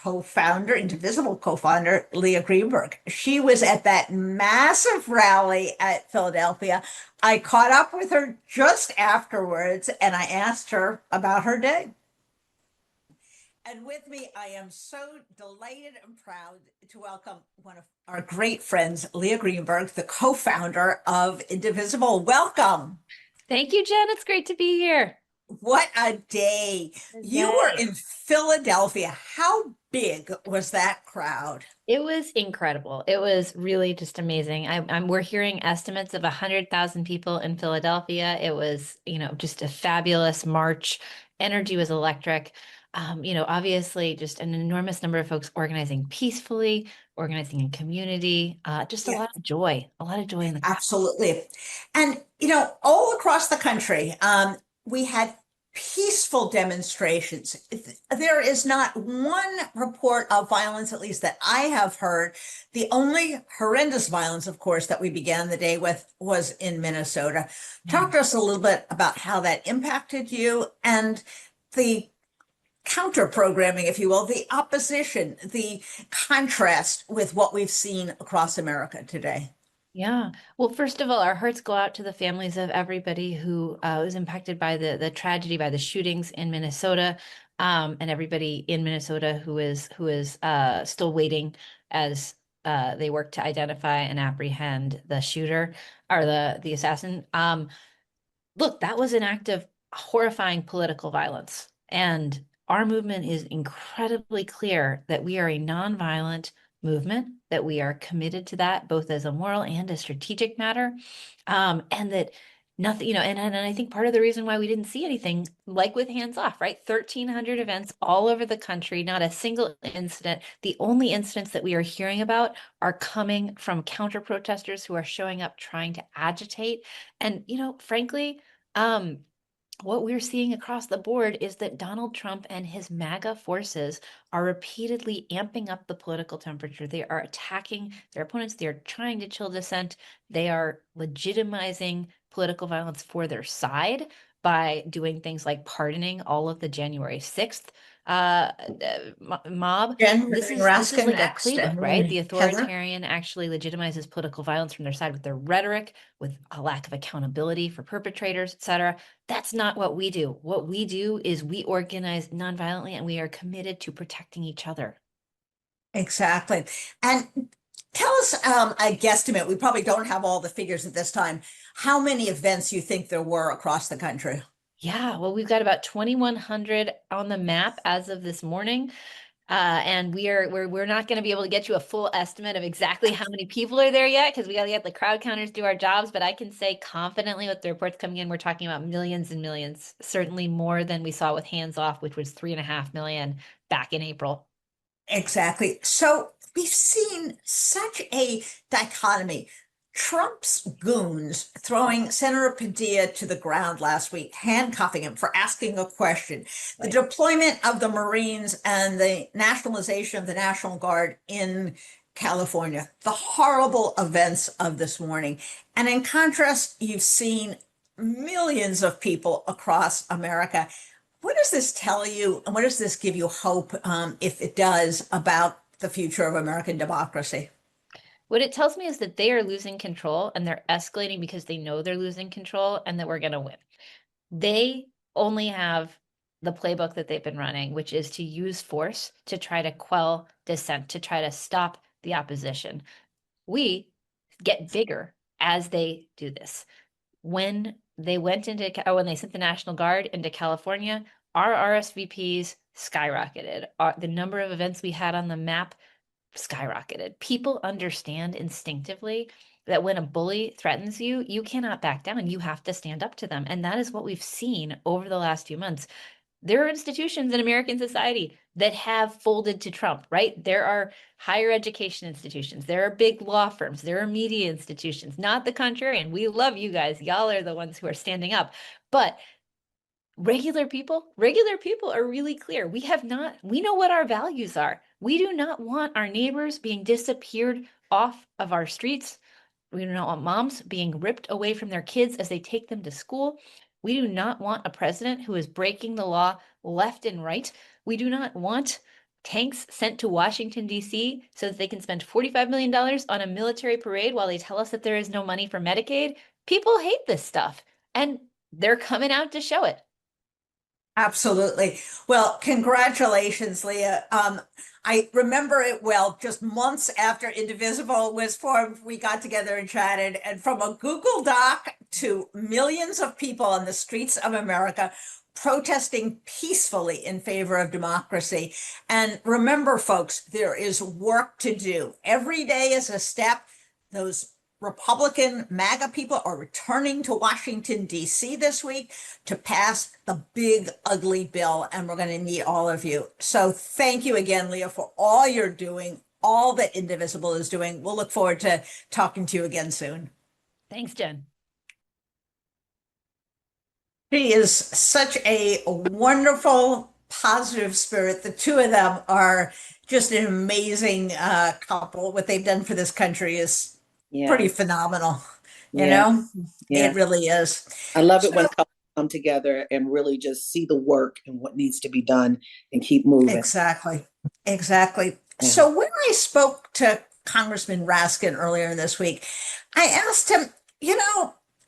Indivisible co-founder Leah Greenberg. She was at that massive rally at Philadelphia. I caught up with her just afterwards and I asked her about her day. And with me, I am so delighted and proud to welcome one of our great friends, Leah Greenberg, the co-founder of Indivisible. Welcome. Thank you, Jen. It's great to be here. What a day. You were in Philadelphia. How big was that crowd? It was incredible. It was really just amazing. We're hearing estimates of 100,000 people in Philadelphia. It was, just a fabulous march. Energy was electric. Obviously just an enormous number of folks organizing peacefully, organizing in community, just a lot of joy in the crowd. Absolutely. And, all across the country, we had peaceful demonstrations. There is not one report of violence, at least that I have heard. The only horrendous violence, of course, that we began the day with was in Minnesota. Talk to us a little bit about how that impacted you and the counter programming, if you will, the opposition, the contrast with what we've seen across America today. Yeah. Well, first of all, our hearts go out to the families of everybody who was impacted by the tragedy, by the shootings in Minnesota, and everybody in Minnesota who is still waiting as they work to identify and apprehend the shooter or the assassin. Look, that was an act of horrifying political violence, and our movement is incredibly clear that we are a nonviolent movement, that we are committed to that, both as a moral and a strategic matter, and that nothing, and I think part of the reason why we didn't see anything like with Hands Off, right? 1,300 events all over the country, not a single incident. The only incidents that we are hearing about are coming from counter protesters who are showing up trying to agitate. And, frankly, what we're seeing across the board is that Donald Trump and his MAGA forces are repeatedly amping up the political temperature. They are attacking their opponents. They are trying to chill dissent. They are legitimizing political violence for their side by doing things like pardoning all of the January 6th mob. This is Raskin like a next, playbook, right? The Heather? authoritarian actually legitimizes political violence from their side with their rhetoric, with a lack of accountability for perpetrators, etc. That's not what we do. What we do is we organize nonviolently, and we are committed to protecting each other. Exactly. And tell us, I guesstimate, we probably don't have all the figures at this time, how many events you think there were across the country? Yeah, well, we've got about 2,100 on the map as of this morning. And we're not going to be able to get you a full estimate of exactly how many people are there yet, because we got to get the crowd counters do our jobs. But I can say confidently with the reports coming in, we're talking about millions and millions, certainly more than we saw with Hands Off, which was 3.5 million back in April. Exactly. So we've seen such a dichotomy. Trump's goons throwing Senator Padilla to the ground last week, handcuffing him for asking a question. The deployment of the Marines and the nationalization of the National Guard in California, the horrible events of this morning. And in contrast, you've seen millions of people across America. What does this tell you, and what does this give you hope, if it does, about the future of American democracy? What it tells me is that they are losing control, and they're escalating because they know they're losing control and that we're going to win. They only have the playbook that they've been running, which is to use force to try to quell dissent, to try to stop the opposition. We get bigger as they do this. When they sent the National Guard into California, our RSVPs skyrocketed. The number of events we had on the map skyrocketed. People understand instinctively that when a bully threatens you, you cannot back down. You have to stand up to them. And that is what we've seen over the last few months. There are institutions in American society that have folded to Trump, right? There are higher education institutions, there are big law firms, there are media institutions, not the contrarian. We love you guys. Y'all are the ones who are standing up. But regular people are really clear. We know what our values are. We do not want our neighbors being disappeared off of our streets. We do not want moms being ripped away from their kids as they take them to school. We do not want a president who is breaking the law left and right. We do not want tanks sent to Washington, D.C. so that they can spend $45 million on a military parade while they tell us that there is no money for Medicaid. People hate this stuff, and they're coming out to show it. Absolutely. Well, congratulations, Leah. I remember it well. Just months after Indivisible was formed, we got together and chatted. And from a Google Doc to millions of people on the streets of America protesting peacefully in favor of democracy. And remember, folks, there is work to do. Every day is a step. Those Republican MAGA people are returning to Washington, D.C. this week to pass the big, ugly bill, and we're going to need all of you. So thank you again, Leah, for all you're doing, all that Indivisible is doing. We'll look forward to talking to you again soon. Thanks, Jen. She is such a wonderful, positive spirit. The two of them are just an amazing couple. What they've done for this country is pretty phenomenal. You know, it really is. I love it when couples come together and really just see the work and what needs to be done and keep moving. Exactly. Yeah. So when I spoke to Congressman Raskin earlier this week, I asked him,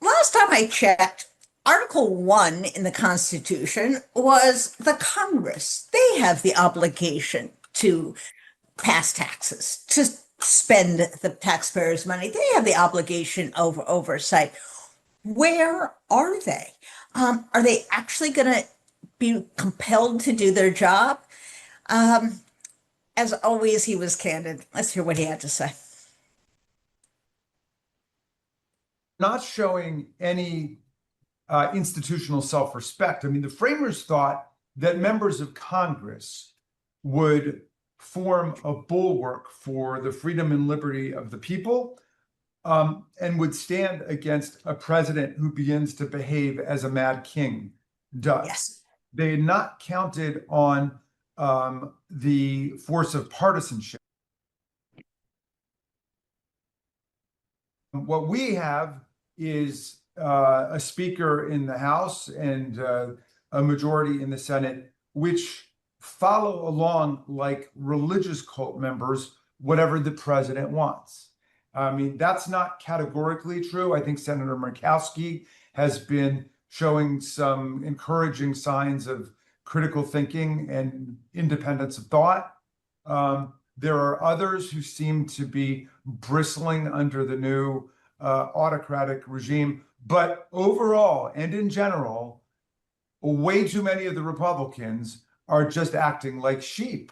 last time I checked, Article 1 in the Constitution was the Congress. They have the obligation to pass taxes, to spend the taxpayers' money. They have the obligation over oversight. Where are they? Are they actually going to be compelled to do their job? As always, he was candid. Let's hear what he had to say. Not showing any institutional self-respect. I mean, the framers thought that members of Congress would form a bulwark for the freedom and liberty of the people, and would stand against a president who begins to behave as a mad king does. Yes. They had not counted on the force of partisanship. What we have is a speaker in the House and a majority in the Senate, which follow along like religious cult members, whatever the president wants. I mean, that's not categorically true. I think Senator Murkowski has been showing some encouraging signs of critical thinking and independence of thought. There are others who seem to be bristling under the new autocratic regime. But overall and in general, way too many of the Republicans are just acting like sheep,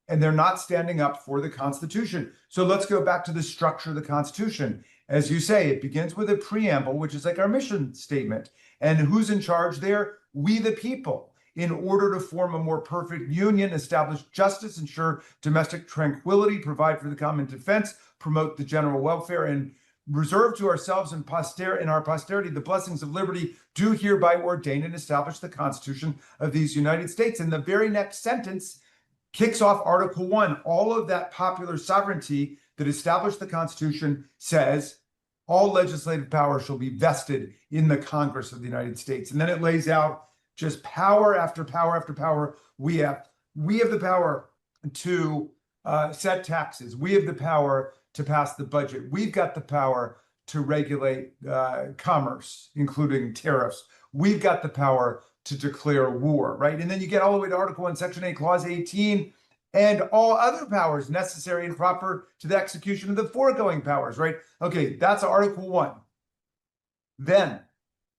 and they're not standing up for the Constitution. So let's go back to the structure of the Constitution. As you say, it begins with a preamble, which is like our mission statement. And who's in charge there? We the people. In order to form a more perfect union, establish justice, ensure domestic tranquility, provide for the common defense, promote the general welfare, and reserve to ourselves and our posterity the blessings of liberty, do hereby ordain and establish the Constitution of these United States. And the very next sentence kicks off Article 1. All of that popular sovereignty that established the Constitution says all legislative power shall be vested in the Congress of the United States. And then it lays out just power after power after power. We have the power to set taxes. We have the power to pass the budget. We've got the power to regulate commerce, including tariffs. We've got the power to declare war, right? And then you get all the way to Article 1, Section 8, Clause 18, and all other powers necessary and proper to the execution of the foregoing powers, right? Okay, that's Article 1. Then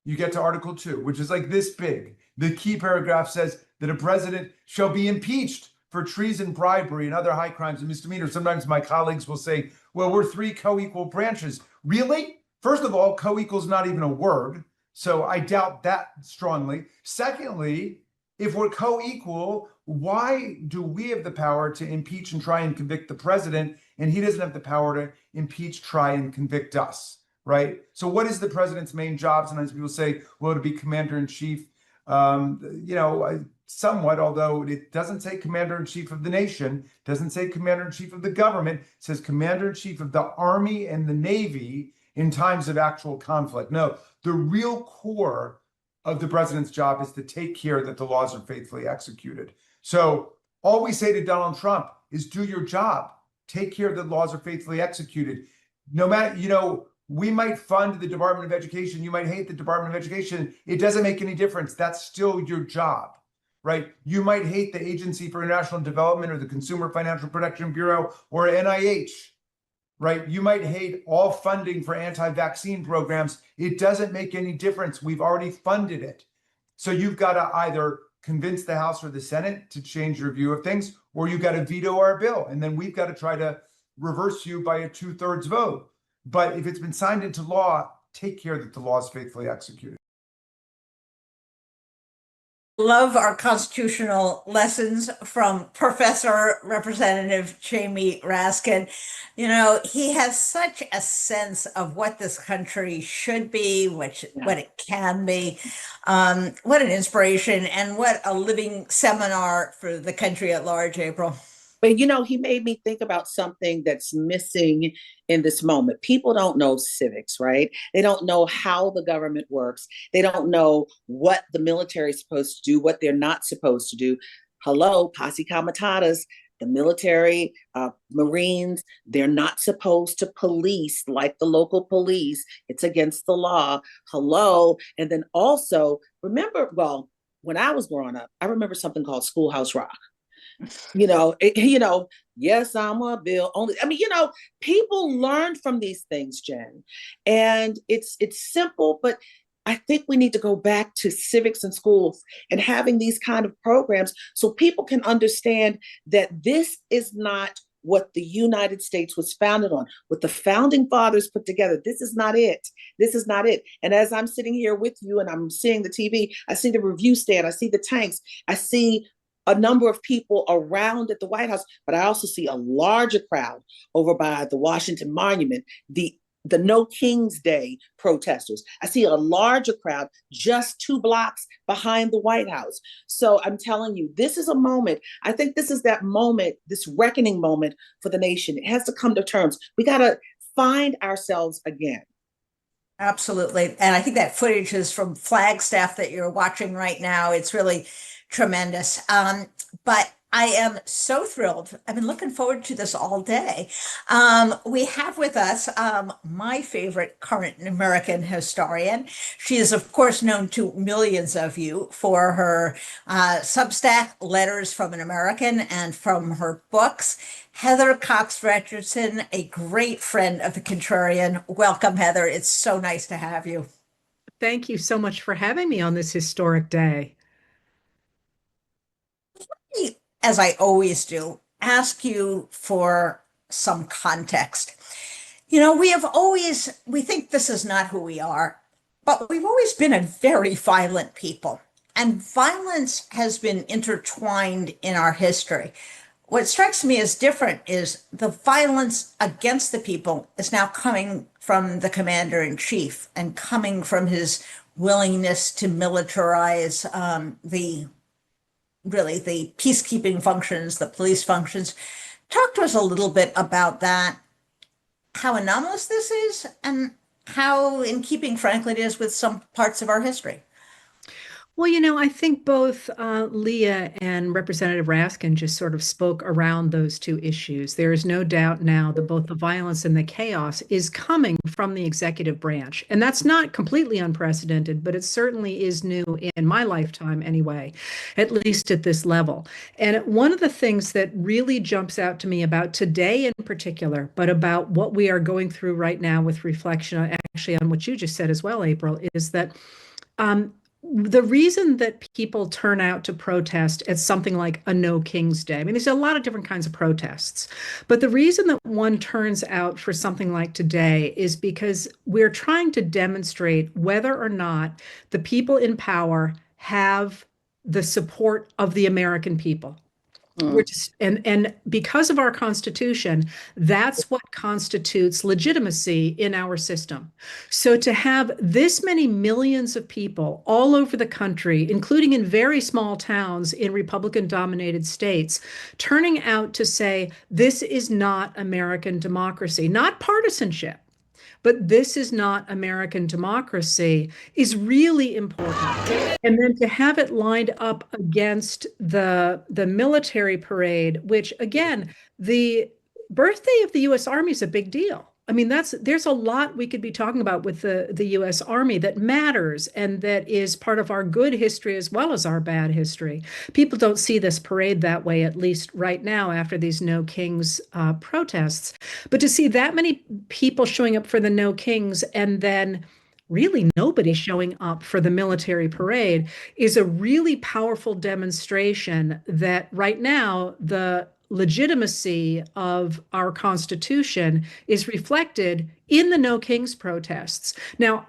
you get to Article 2, which is like this big. The key paragraph says that a president shall be impeached for treason, bribery, and other high crimes and misdemeanors. Sometimes my colleagues will say, well, we're three co-equal branches. Really? First of all, co-equal is not even a word, so I doubt that strongly. Secondly, if we're co-equal, why do we have the power to impeach and try and convict the president, and he doesn't have the power to impeach, try, and convict us, right? So what is the president's main job? Sometimes people say, well, to be commander-in-chief, somewhat, although it doesn't say commander-in-chief of the nation, doesn't say commander-in-chief of the government, it says commander-in-chief of the Army and the Navy in times of actual conflict. No, the real core of the president's job is to take care that the laws are faithfully executed. So all we say to Donald Trump is do your job, take care that laws are faithfully executed. No matter, we might fund the Department of Education, you might hate the Department of Education, it doesn't make any difference. That's still your job, right? You might hate the Agency for International Development or the Consumer Financial Protection Bureau or NIH, right? You might hate all funding for anti-vaccine programs. It doesn't make any difference. We've already funded it. So you've got to either convince the House or the Senate to change your view of things, or you've got to veto our bill. And then we've got to try to reverse you by a 2/3 vote. But if it's been signed into law, take care that the law is faithfully executed. Love our constitutional lessons from Professor Representative Jamie Raskin. He has such a sense of what this country should be, what it can be. What an inspiration and what a living seminar for the country at large, April. But he made me think about something that's missing in this moment. People don't know civics, right? They don't know how the government works. They don't know what the military is supposed to do, what they're not supposed to do. Hello, posse comitatus, the military, Marines, they're not supposed to police like the local police. It's against the law. Hello. And then also, remember, when I was growing up, I remember something called Schoolhouse Rock. Yes, I'm a bill only. People learn from these things, Jen, and it's simple, but I think we need to go back to civics in schools and having these kind of programs so people can understand that this is not what the United States was founded on, what the founding fathers put together. This is not it. This is not it. And as I'm sitting here with you and I'm seeing the TV, I see the review stand, I see the tanks, I see a number of people around at the White House, but I also see a larger crowd over by the Washington Monument, the No King's Day protesters. I see a larger crowd just 2 blocks behind the White House. So I'm telling you, this is a moment. I think this is that moment, this reckoning moment for the nation. It has to come to terms. We got to find ourselves again. Absolutely. And I think that footage is from Flagstaff that you're watching right now. It's really tremendous. But I am so thrilled. I've been looking forward to this all day. We have with us my favorite current American historian. She is, of course, known to millions of you for her Substack, Letters from an American, and from her books. Heather Cox Richardson, a great friend of the Contrarian. Welcome, Heather. It's so nice to have you. Thank you so much for having me on this historic day. As I always do, ask you for some context. We think this is not who we are, but we've always been a very violent people, and violence has been intertwined in our history. What strikes me as different is the violence against the people is now coming from the commander-in-chief and coming from his willingness to militarize the peacekeeping functions, the police functions. Talk to us a little bit about that, how anomalous this is, and how in keeping, frankly, it is with some parts of our history. Well, I think both Leah and Representative Raskin just sort of spoke around those two issues. There is no doubt now that both the violence and the chaos is coming from the executive branch. And that's not completely unprecedented, but it certainly is new in my lifetime anyway, at least at this level. And one of the things that really jumps out to me about today in particular, but about what we are going through right now with reflection actually on what you just said as well, April, is that the reason that people turn out to protest at something like a No King's Day, I mean, there's a lot of different kinds of protests, but the reason that one turns out for something like today is because we're trying to demonstrate whether or not the people in power have the support of the American people. We're just, and because of our Constitution, that's what constitutes legitimacy in our system. So to have this many millions of people all over the country, including in very small towns in Republican-dominated states, turning out to say, this is not American democracy, not partisanship, but this is not American democracy, is really important. And then to have it lined up against the military parade, which again, the birthday of the U.S. Army is a big deal. I mean, there's a lot we could be talking about with the U.S. Army that matters and that is part of our good history as well as our bad history. People don't see this parade that way, at least right now after these No Kings protests. But to see that many people showing up for the No Kings and then really nobody showing up for the military parade is a really powerful demonstration that right now the legitimacy of our Constitution is reflected in the No Kings protests. Now,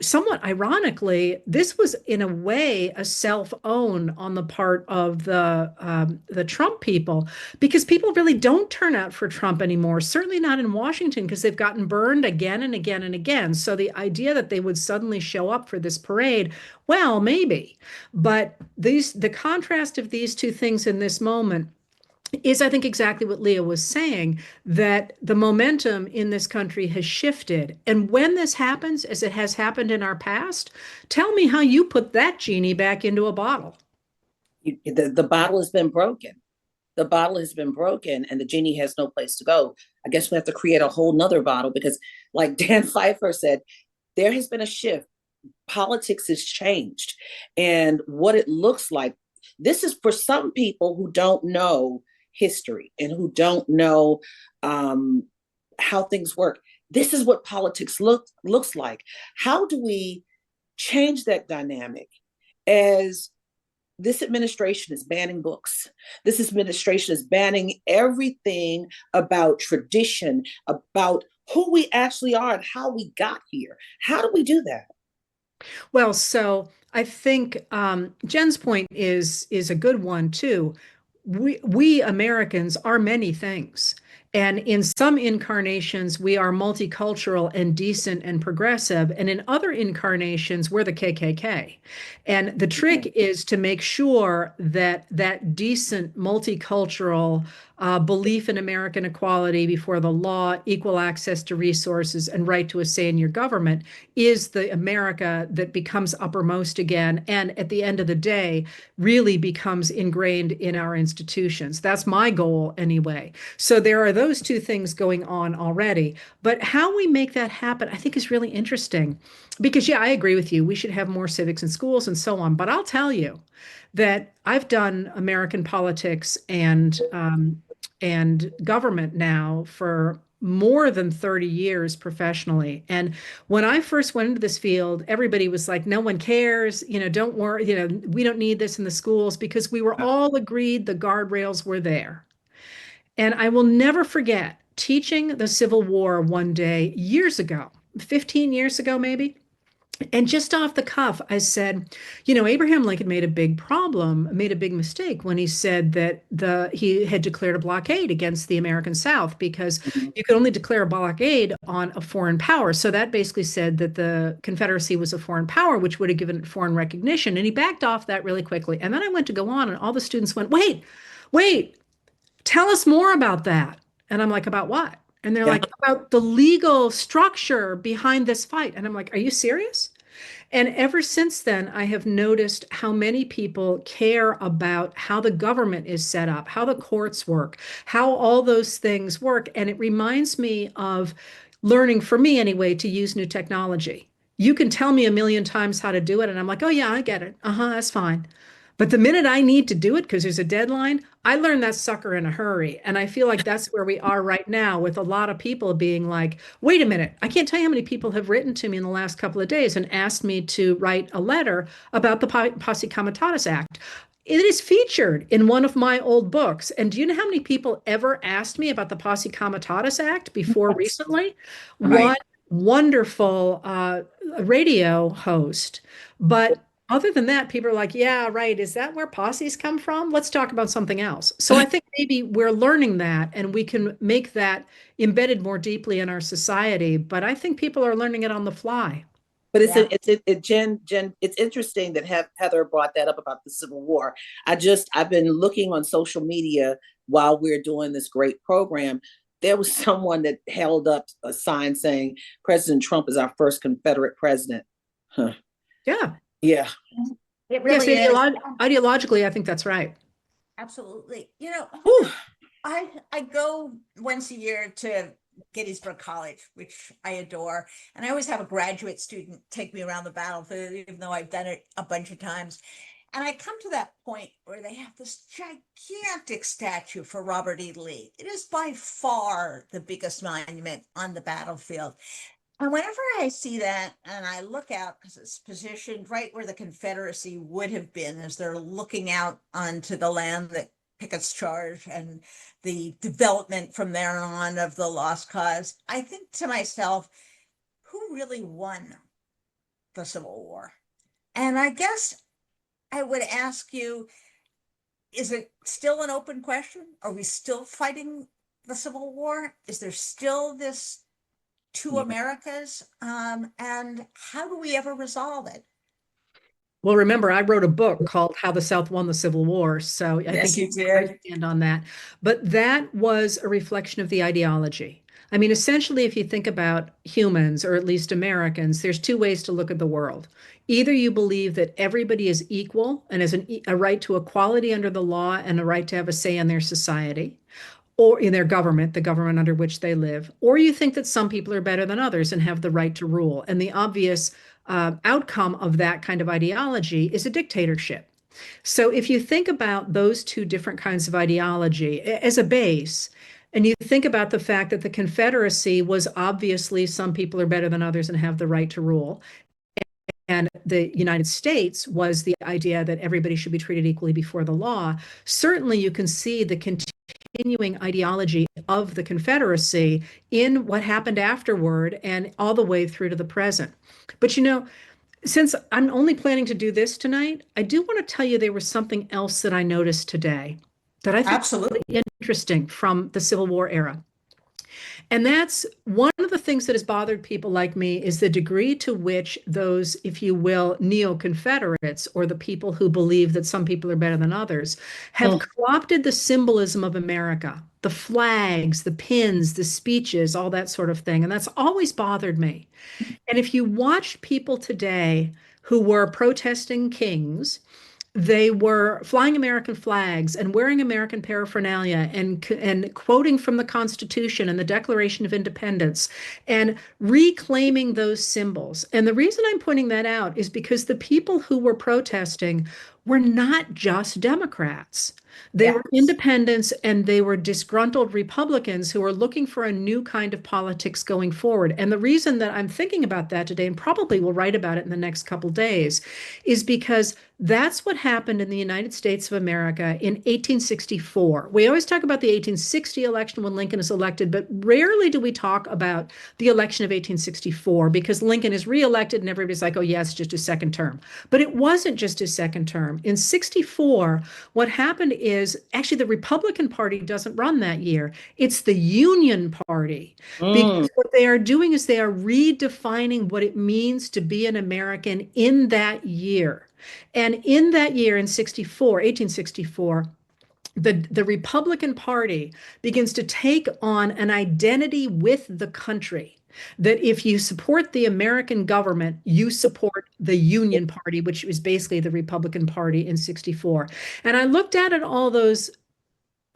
somewhat ironically, this was in a way a self-own on the part of the Trump people, because people really don't turn out for Trump anymore. Certainly not in Washington, because they've gotten burned again and again and again. So the idea that they would suddenly show up for this parade, well, maybe, but the contrast of these two things in this moment is, I think, exactly what Leah was saying, that the momentum in this country has shifted. And when this happens, as it has happened in our past, tell me how you put that genie back into a bottle. The bottle has been broken. The bottle has been broken and the genie has no place to go. I guess we have to create a whole nother bottle because, like Dan Pfeiffer said, there has been a shift. Politics has changed. And what it looks like, this is for some people who don't know history and who don't know how things work. This is what politics looks like. How do we change that dynamic as this administration is banning books? This administration is banning everything about tradition, about who we actually are and how we got here. How do we do that? Well, so I think Jen's point is a good one too. We Americans are many things. And in some incarnations, we are multicultural and decent and progressive. And in other incarnations, we're the KKK. And the trick is to make sure that that decent multicultural belief in American equality before the law, equal access to resources, and right to a say in your government is the America that becomes uppermost again. And at the end of the day, really becomes ingrained in our institutions. That's my goal anyway. So there are those two things going on already. But how we make that happen, I think, is really interesting. Because, yeah, I agree with you. We should have more civics in schools and so on. But I'll tell you that I've done American politics and government now for more than 30 years professionally. And when I first went into this field, everybody was like, no one cares, don't worry, we don't need this in the schools, because we were all agreed the guardrails were there. And I will never forget teaching the Civil War one day years ago, 15 years ago, maybe. And just off the cuff, I said, Abraham Lincoln made a big mistake when he said that he had declared a blockade against the American South, because you could only declare a blockade on a foreign power. So that basically said that the Confederacy was a foreign power, which would have given it foreign recognition. And he backed off that really quickly. And then I went to go on, and all the students went, wait, tell us more about that. And I'm like, about what? And they're like, about the legal structure behind this fight. And I'm like, are you serious? And ever since then, I have noticed how many people care about how the government is set up, how the courts work, how all those things work. And it reminds me of learning, for me anyway, to use new technology. You can tell me a million times how to do it, and I'm like, oh yeah, I get it. That's fine. But the minute I need to do it because there's a deadline, I learn that sucker in a hurry. And I feel like that's where we are right now, with a lot of people being like, wait a minute, I can't tell you how many people have written to me in the last couple of days and asked me to write a letter about the Posse Comitatus Act. It is featured in one of my old books. And do you know how many people ever asked me about the Posse Comitatus Act before recently? Right. One wonderful radio host. But other than that, people are like, yeah, right. Is that where posses come from? Let's talk about something else. So I think maybe we're learning that and we can make that embedded more deeply in our society. But I think people are learning it on the fly. But Yeah. Jen, it's interesting that Heather brought that up about the Civil War. I've been looking on social media while we're doing this great program. There was someone that held up a sign saying President Trump is our first Confederate president. Huh. Yeah. Yeah. It Yes, really is. ideologically, I think that's right. Absolutely. Whew. I go once a year to Gettysburg College, which I adore. And I always have a graduate student take me around the battlefield, even though I've done it a bunch of times. And I come to that point where they have this gigantic statue for Robert E. Lee. It is by far the biggest monument on the battlefield. And whenever I see that and I look out, because it's positioned right where the Confederacy would have been as they're looking out onto the land that Pickett's charge and the development from there on of the lost cause, I think to myself, who really won the Civil War? And I guess I would ask you, is it still an open question? Are we still fighting the Civil War? Is there still this two Americas? And how do we ever resolve it? Well, remember, I wrote a book called How the South Won the Civil War. So I Yes, think you I did. stand on that. But that was a reflection of the ideology. I mean, essentially, if you think about humans, or at least Americans, there's two ways to look at the world. Either you believe that everybody is equal and has a right to equality under the law and a right to have a say in their society, or in their government, the government under which they live, or you think that some people are better than others and have the right to rule. And the obvious outcome of that kind of ideology is a dictatorship. So if you think about those two different kinds of ideology as a base, and you think about the fact that the Confederacy was obviously some people are better than others and have the right to rule, and the United States was the idea that everybody should be treated equally before the law, certainly you can see the continuing ideology of the Confederacy in what happened afterward and all the way through to the present. But since I'm only planning to do this tonight, I do want to tell you there was something else that I noticed today that I think Absolutely. is really interesting from the Civil War era. And that's one of the things that has bothered people like me is the degree to which those, if you will, neo-Confederates, or the people who believe that some people are better than others, have co-opted the symbolism of America, the flags, the pins, the speeches, all that sort of thing. And that's always bothered me. And if you watched people today who were protesting kings, they were flying American flags and wearing American paraphernalia and quoting from the Constitution and the Declaration of Independence and reclaiming those symbols. And the reason I'm pointing that out is because the people who were protesting were not just Democrats. They were independents and they were disgruntled Republicans who were looking for a new kind of politics going forward. And the reason that I'm thinking about that today, and probably will write about it in the next couple days, is because that's what happened in the United States of America in 1864. We always talk about the 1860 election when Lincoln is elected, but rarely do we talk about the election of 1864 because Lincoln is reelected and everybody's like, oh, yeah, it's just a second term. But it wasn't just his second term. In 64, what happened is actually the Republican Party doesn't run that year. It's the Union Party. Because what they are doing is they are redefining what it means to be an American in that year. And in that year, in 1864, the Republican Party begins to take on an identity with the country. That if you support the American government, you support the Union Party, which was basically the Republican Party in 64. And I looked at all those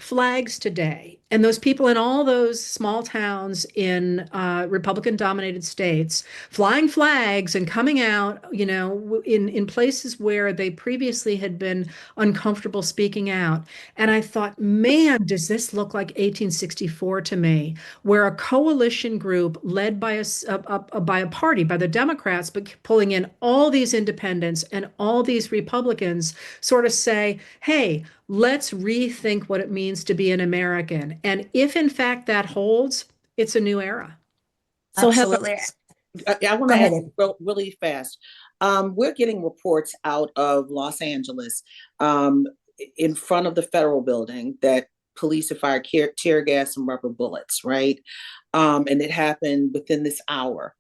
flags today, and those people in all those small towns in Republican-dominated states flying flags and coming out, in places where they previously had been uncomfortable speaking out. And I thought, man, does this look like 1864 to me, where a coalition group led by a party, by the Democrats, but pulling in all these independents and all these Republicans, sort of say, hey, let's rethink what it means to be an American. And if in fact that holds, it's a new era. So Absolutely. I want to ask you really fast. We're getting reports out of Los Angeles in front of the federal building that police have fired tear gas and rubber bullets, right? And it happened within this hour.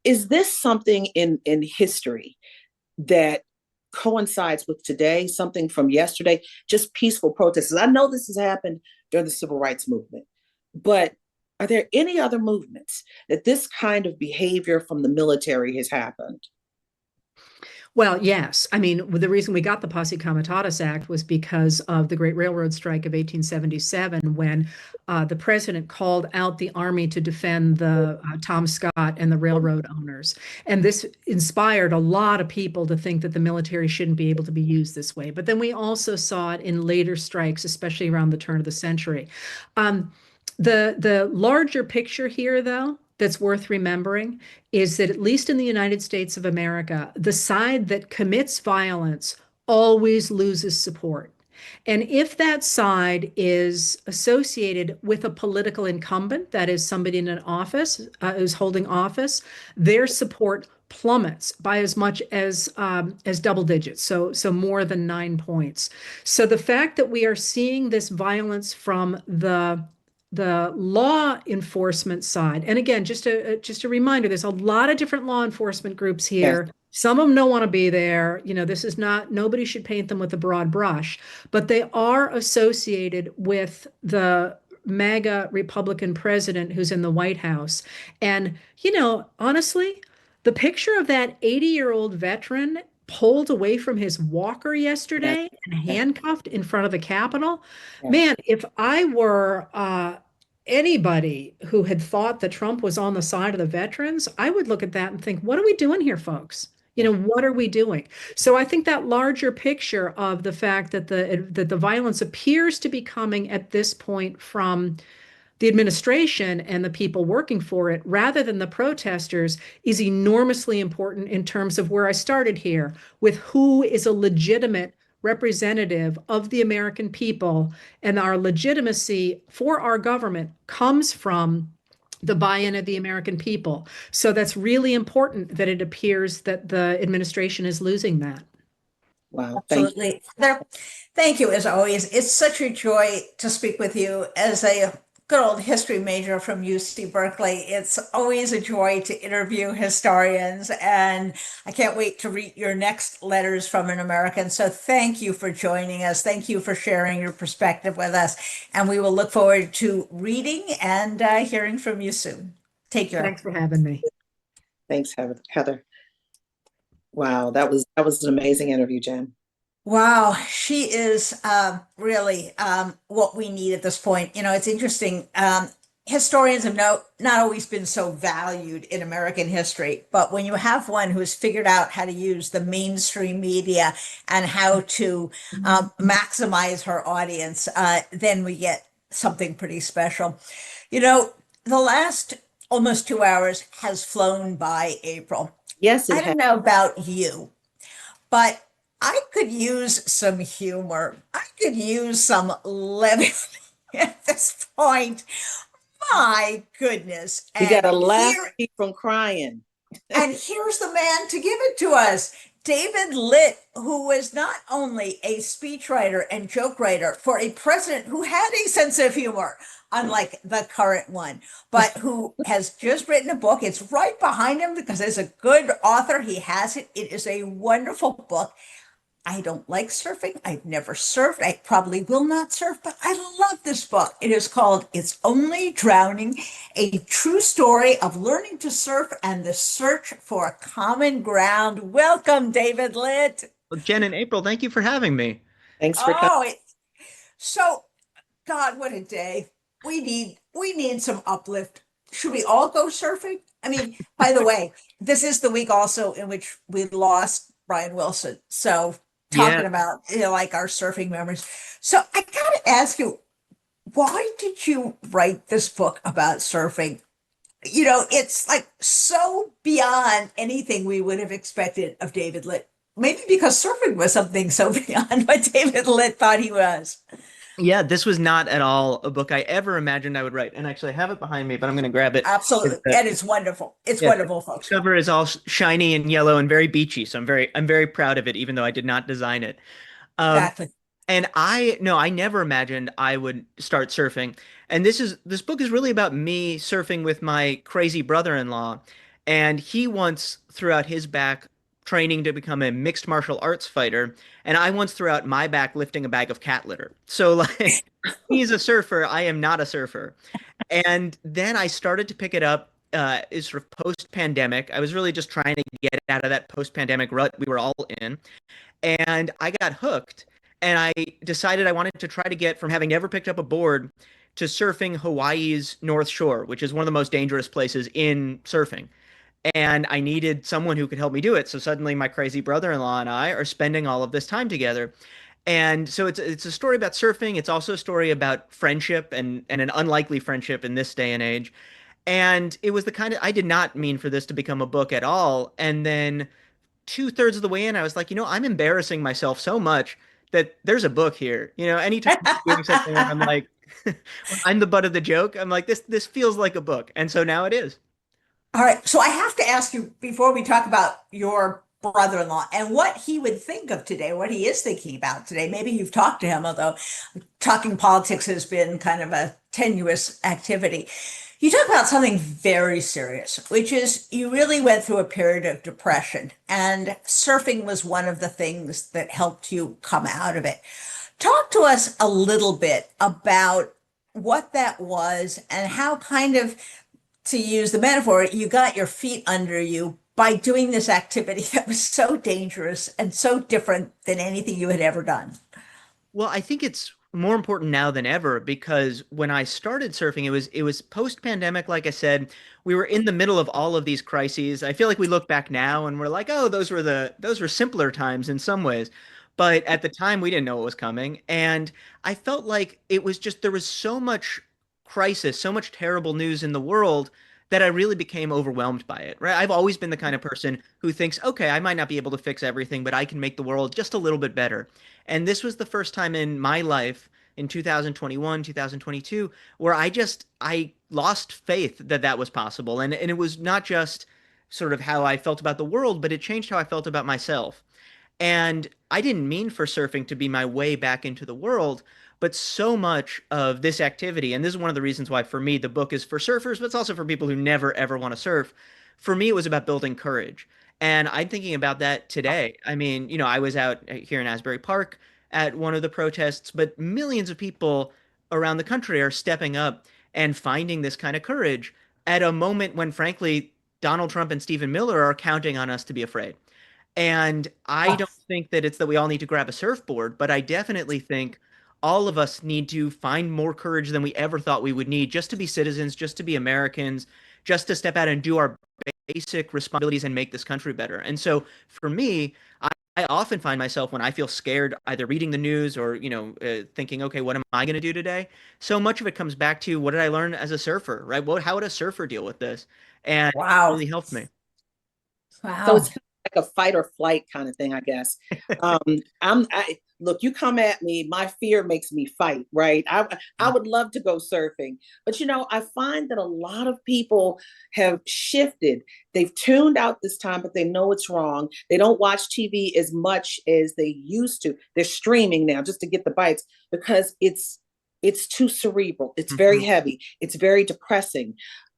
Is this something in history that coincides with today, something from yesterday, just peaceful protests? I know this has happened during the civil rights movement, but are there any other movements that this kind of behavior from the military has happened? Well, yes. I mean, the reason we got the Posse Comitatus Act was because of the Great Railroad Strike of 1877, when the president called out the army to defend the Tom Scott and the railroad owners. And this inspired a lot of people to think that the military shouldn't be able to be used this way. But then we also saw it in later strikes, especially around the turn of the century. The larger picture here, though, that's worth remembering is that, at least in the United States of America, the side that commits violence always loses support. And if that side is associated with a political incumbent, that is somebody in an office who's holding office, their support plummets by as much as double digits, so more than 9 points. So the fact that we are seeing this violence from the law enforcement side, and again, just a reminder, there's a lot of different law enforcement groups here. Yes. Some of them don't want to be there. You know, this is not, nobody should paint them with a broad brush, but they are associated with the MAGA Republican president who's in the White House. And, you know, honestly, the picture of that 80-year-old veteran pulled away from his walker yesterday and handcuffed in front of the Capitol. Man, if I were anybody who had thought that Trump was on the side of the veterans, I would look at that and think, what are we doing here, folks? You know, what are we doing? So I think that larger picture of the fact that the violence appears to be coming at this point from the administration and the people working for it, rather than the protesters, is enormously important in terms of where I started here, with who is a legitimate representative of the American people. And our legitimacy for our government comes from the buy-in of the American people. So that's really important, that it appears that the administration is losing that. Wow. Absolutely. Thank you, as always. It's such a joy to speak with you as a good old history major from UC Berkeley. It's always a joy to interview historians, and I can't wait to read your next Letters from an American. So thank you for joining us. Thank you for sharing your perspective with us. And we will look forward to reading and hearing from you soon. Take care. Thanks for having me. Thanks, Heather. Wow, that was an amazing interview, Jen. Wow, she is really what we need at this point. You know, it's interesting. Historians have not always been so valued in American history, but when you have one who's figured out how to use the mainstream media and how to maximize her audience, then we get something pretty special. You know, the last almost 2 hours has flown by, April. Yes, I don't know about you, but I could use some humor. I could use some levity at this point. My goodness. You got to laugh from crying. And here's the man to give it to us. David Litt, who was not only a speechwriter and joke writer for a president who had a sense of humor, unlike the current one, but who has just written a book. It's right behind him because as a good author, he has it. It is a wonderful book. I don't like surfing. I've never surfed. I probably will not surf, but I love this book. It is called It's Only Drowning, a true story of learning to surf and the search for a common ground. Welcome, David Litt. Well, Jen and April, thank you for having me. Thanks for coming. So, God, what a day. We need some uplift. Should we all go surfing? I mean, by the way, this is the week also in which we lost Brian Wilson. So talking about, you know, like our surfing memories. So I gotta ask you, why did you write this book about surfing? You know, it's like so beyond anything we would have expected of David Litt. Maybe because surfing was something so beyond what David Litt thought he was. Yeah, this was not at all a book I ever imagined I would write. And actually, I have it behind me, but I'm going to grab it. Absolutely. And it's wonderful. It's Yeah, wonderful, the folks. cover is all shiny and yellow and very beachy. So I'm very proud of it, even though I did not design it. Um, Exactly. and I never imagined I would start surfing. And this book is really about me surfing with my crazy brother-in-law. And he once threw out his back training to become a mixed martial arts fighter, and I once threw out my back lifting a bag of cat litter. So like he's a surfer, I am not a surfer. And then I started to pick it up is sort of post-pandemic. I was really just trying to get out of that post-pandemic rut we were all in. And I got hooked. And I decided I wanted to try to get from having never picked up a board to surfing Hawaii's North Shore, which is one of the most dangerous places in surfing. And I needed someone who could help me do it. So suddenly my crazy brother-in-law and I are spending all of this time together. And so it's a story about surfing. It's also a story about friendship and an unlikely friendship in this day and age. And it was the kind of, I did not mean for this to become a book at all. And then two-thirds of the way in, I was like, I'm embarrassing myself so much that there's a book here. Anytime I'm doing something where I'm like, when I'm the butt of the joke, I'm like, this feels like a book. And so now it is. All right. So I have to ask you before we talk about your brother-in-law and what he would think of today, what he is thinking about today. Maybe you've talked to him, although talking politics has been kind of a tenuous activity. You talk about something very serious, which is you really went through a period of depression, and surfing was one of the things that helped you come out of it. Talk to us a little bit about what that was and how kind of, to use the metaphor, you got your feet under you by doing this activity that was so dangerous and so different than anything you had ever done. Well, I think it's more important now than ever because when I started surfing, it was post-pandemic, like I said, we were in the middle of all of these crises. I feel like we look back now and we're like, oh, those were simpler times in some ways. But at the time we didn't know what was coming. And I felt like it was just there was so much crisis, so much terrible news in the world that I really became overwhelmed by it, right? I've always been the kind of person who thinks, okay, I might not be able to fix everything, but I can make the world just a little bit better. And this was the first time in my life in 2021, 2022, where I lost faith that that was possible. And it was not just sort of how I felt about the world, but it changed how I felt about myself. And I didn't mean for surfing to be my way back into the world, but so much of this activity, and this is one of the reasons why for me the book is for surfers, but it's also for people who never ever want to surf. For me, it was about building courage. And I'm thinking about that today. I mean, I was out here in Asbury Park at one of the protests, but millions of people around the country are stepping up and finding this kind of courage at a moment when, frankly, Donald Trump and Stephen Miller are counting on us to be afraid. And I don't think that it's that we all need to grab a surfboard, but I definitely think all of us need to find more courage than we ever thought we would need just to be citizens, just to be Americans, just to step out and do our basic responsibilities and make this country better. And so for me, I often find myself when I feel scared, either reading the news or, thinking, okay, what am I going to do today? So much of it comes back to what did I learn as a surfer, right? How would a surfer deal with this? And it Wow. really helped me. So Wow. it's like a fight or flight kind of thing, I guess. Look, you come at me, my fear makes me fight, right? I would love to go surfing, but I find that a lot of people have shifted. They've tuned out this time, but they know it's wrong. They don't watch TV as much as they used to. They're streaming now just to get the bites because it's too cerebral. It's very heavy. It's very depressing.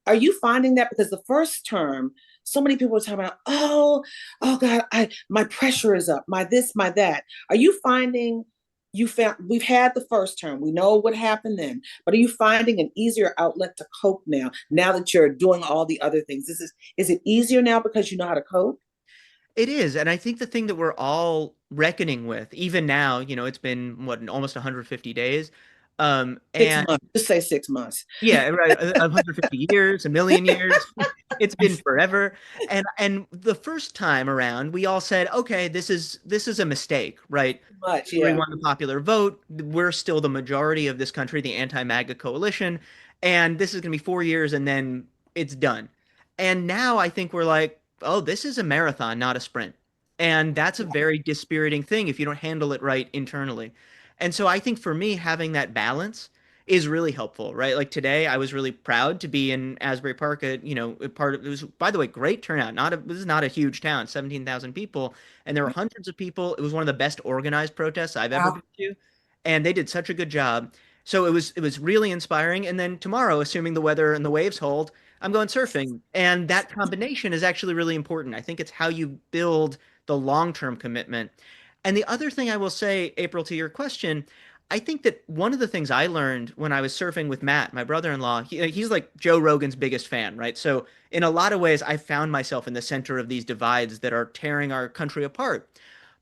Are you finding that? Because the first term, so many people were talking about, oh God, my pressure is up, my this, my that. Are you finding we've had the first term, we know what happened then, but are you finding an easier outlet to cope now that you're doing all the other things? Is it easier now because you know how to cope? It is. And I think the thing that we're all reckoning with, even now, it's been almost 150 days. Six And months. Just say 6 months. yeah, right. 150 years, a million years. It's been forever. And the first time around, we all said, okay, this is a mistake, right? Much, We yeah. won the popular vote. We're still the majority of this country, the anti-MAGA coalition. And this is going to be 4 years and then it's done. And now I think we're like, oh, this is a marathon, not a sprint. And that's a very dispiriting thing if you don't handle it right internally. And so I think for me, having that balance is really helpful, right? Like today, I was really proud to be in Asbury Park. A part of it was, by the way, great turnout. This is not a huge town, 17,000 people, and there were hundreds of people. It was one of the best organized protests I've ever Wow. been to, and they did such a good job. So it was really inspiring. And then tomorrow, assuming the weather and the waves hold, I'm going surfing, and that combination is actually really important. I think it's how you build the long-term commitment. And the other thing I will say, April, to your question, I think that one of the things I learned when I was surfing with Matt, my brother-in-law, he's like Joe Rogan's biggest fan, right? So in a lot of ways, I found myself in the center of these divides that are tearing our country apart.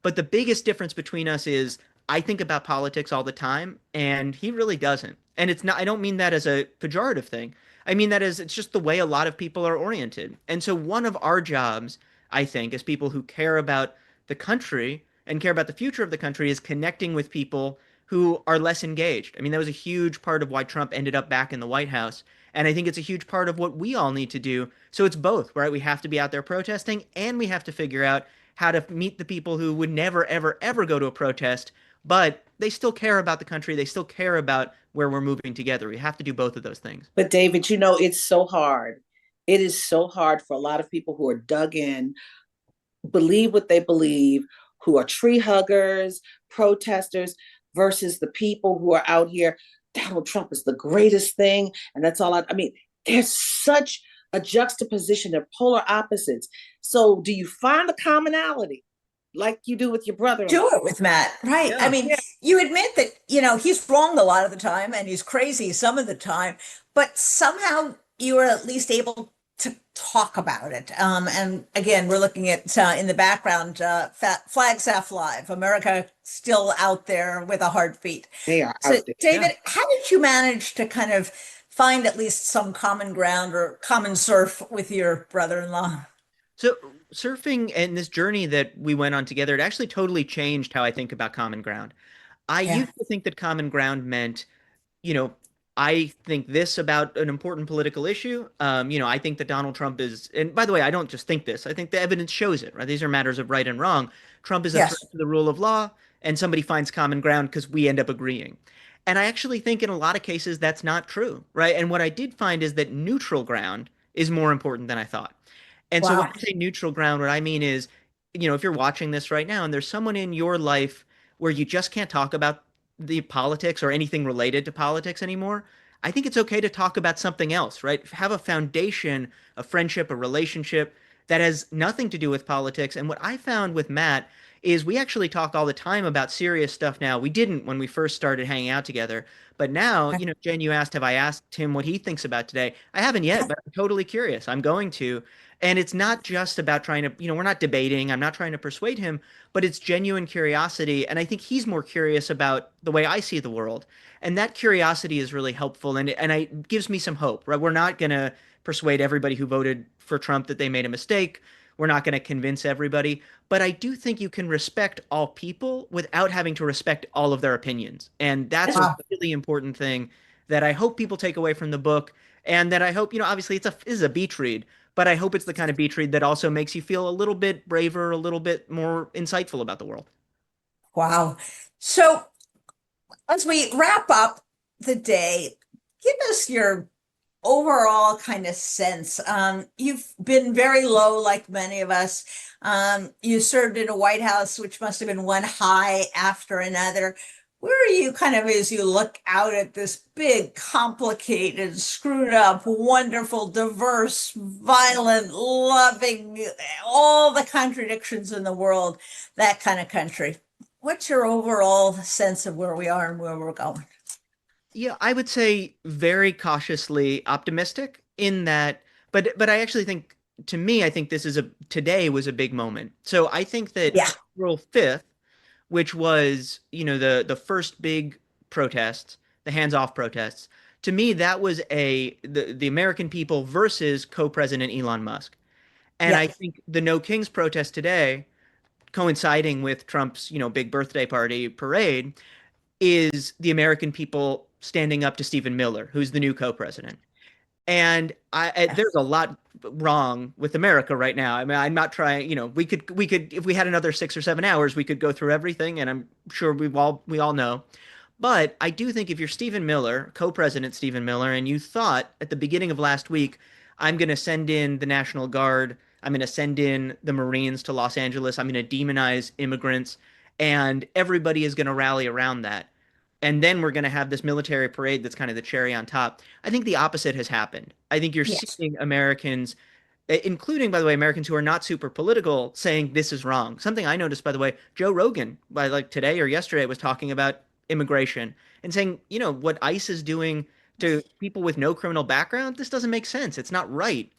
But the biggest difference between us is I think about politics all the time, and he really doesn't. And it's not, I don't mean that as a pejorative thing. I mean that as it's just the way a lot of people are oriented. And so one of our jobs, I think, as people who care about the country and care about the future of the country is connecting with people who are less engaged. I mean, that was a huge part of why Trump ended up back in the White House. And I think it's a huge part of what we all need to do. So it's both, right? We have to be out there protesting, and we have to figure out how to meet the people who would never, ever, ever go to a protest, but they still care about the country. They still care about where we're moving together. We have to do both of those things. But David, it's so hard. It is so hard for a lot of people who are dug in, believe what they believe, who are tree huggers, protesters, versus the people who are out here. Donald Trump is the greatest thing. And that's all I mean, there's such a juxtaposition of polar opposites. So do you find a commonality like you do with your brother? Do it with Matt, right? Yeah. I mean, you admit that, he's wrong a lot of the time and he's crazy some of the time, but somehow you are at least able to talk about it. And again, we're looking at in the background, Flagstaff Live, America still out there with a heartbeat. They are So, out there. David, Yeah. how did you manage to kind of find at least some common ground or common surf with your brother-in-law? So surfing and this journey that we went on together, it actually totally changed how I think about common ground. I Yeah. used to think that common ground meant, you know, I think this about an important political issue. I think that Donald Trump is, and by the way, I don't just think this. I think the evidence shows it, right? These are matters of right and wrong. Trump is a Yes. threat to the rule of law, and somebody finds common ground because we end up agreeing. And I actually think in a lot of cases that's not true, right? And what I did find is that neutral ground is more important than I thought. And so when Wow. I say neutral ground, what I mean is, if you're watching this right now and there's someone in your life where you just can't talk about the politics or anything related to politics anymore, I think it's okay to talk about something else, right? Have a foundation, a friendship, a relationship that has nothing to do with politics. And what I found with Matt is we actually talk all the time about serious stuff now. We didn't when we first started hanging out together. But now, Jen, you asked, have I asked him what he thinks about today? I haven't yet, but I'm totally curious. I'm going to. And it's not just about trying to, we're not debating. I'm not trying to persuade him, but it's genuine curiosity. And I think he's more curious about the way I see the world. And that curiosity is really helpful. And it gives me some hope, right? We're not going to persuade everybody who voted for Trump that they made a mistake. We're not going to convince everybody. But I do think you can respect all people without having to respect all of their opinions. And that's a really important thing that I hope people take away from the book. And that I hope, obviously this is a beach read, but I hope it's the kind of beach read that also makes you feel a little bit braver, a little bit more insightful about the world. Wow. So as we wrap up the day, give us your overall kind of sense. You've been very low, like many of us. You served in a White House, which must have been one high after another. Where are you kind of as you look out at this big, complicated, screwed up, wonderful, diverse, violent, loving, all the contradictions in the world, that kind of country? What's your overall sense of where we are and where we're going? Yeah, I would say very cautiously optimistic in that, but I actually think to me, I think today was a big moment. So I think that April 5th, which was, the first big protest, the hands-off protests, to me, that was the American people versus co-president Elon Musk. And I think the No Kings protest today, coinciding with Trump's, big birthday party parade, is the American people standing up to Stephen Miller, who's the new co-president. And there's a lot wrong with America right now. I mean, I'm not trying, we could, if we had another 6 or 7 hours, we could go through everything, and I'm sure we all know. But I do think if you're Stephen Miller, co-president Stephen Miller, and you thought at the beginning of last week, I'm going to send in the National Guard, I'm going to send in the Marines to Los Angeles, I'm going to demonize immigrants, and everybody is going to rally around that. And then we're going to have this military parade that's kind of the cherry on top. I think the opposite has happened. I think you're Yes. seeing Americans, including, by the way, Americans who are not super political, saying this is wrong. Something I noticed, by the way, Joe Rogan, by like today or yesterday, was talking about immigration and saying, you know, what ICE is doing to people with no criminal background, this doesn't make sense. It's not right.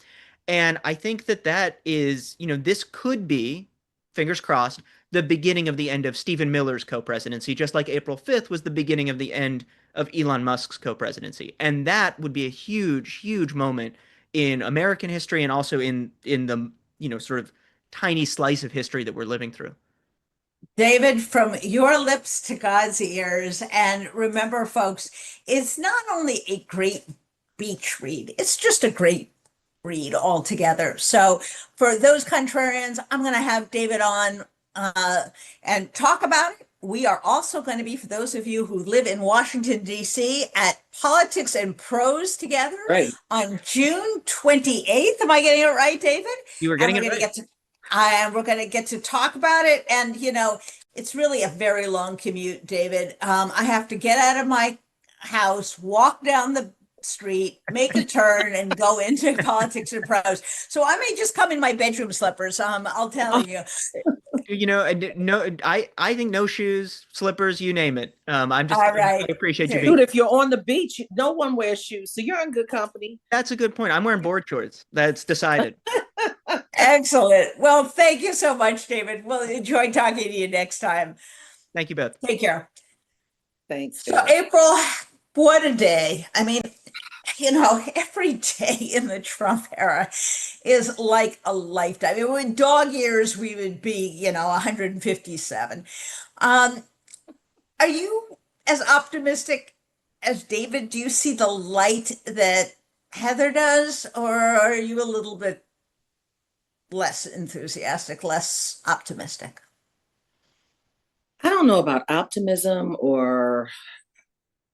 And I think that that is, you know, this could be, fingers crossed, the beginning of the end of Stephen Miller's co-presidency, just like April 5th was the beginning of the end of Elon Musk's co-presidency. And that would be a huge, huge moment in American history and also in the, you know, sort of tiny slice of history that we're living through. David, from your lips to God's ears. And remember, folks, it's not only a great beach read, it's just a great read altogether. So for those contrarians, I'm going to have David on and talk about it. We are also going to be, for those of you who live in Washington, D.C., at Politics and Prose together on June 28th. Am I getting it right, David? You were getting it right. We're going to get to talk about it. And, you know, it's really a very long commute, David. I have to get out of my house, walk down the street, make a turn, and go into Politics and Prose. So I may just come in my bedroom slippers. I'll tell you. You know, no, I think no shoes, slippers, you name it. I'm just, all right. I appreciate you Dude, if you're on the beach, no one wears shoes, so you're in good company. That's a good point. I'm wearing board shorts. That's decided. Excellent. Well, thank you so much, David. We'll enjoy talking to you next time. Thank you both. Take care. Thanks. So, April, what a day. I mean, you know, every day in the Trump era is like a lifetime. I mean, with dog years, we would be, you know, 157. Are you as optimistic as David? Do you see the light that Heather does, or are you a little bit less enthusiastic, less optimistic? I don't know about optimism, or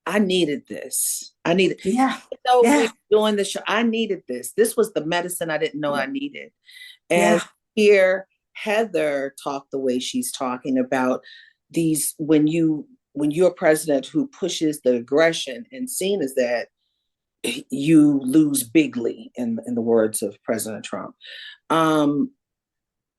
I needed this. Yeah. We're doing the show. I needed this. This was the medicine I didn't know I needed. And hear Heather talk the way she's talking about these, when you're a president who pushes the aggression and seen as that, you lose bigly, in the words of President Trump. And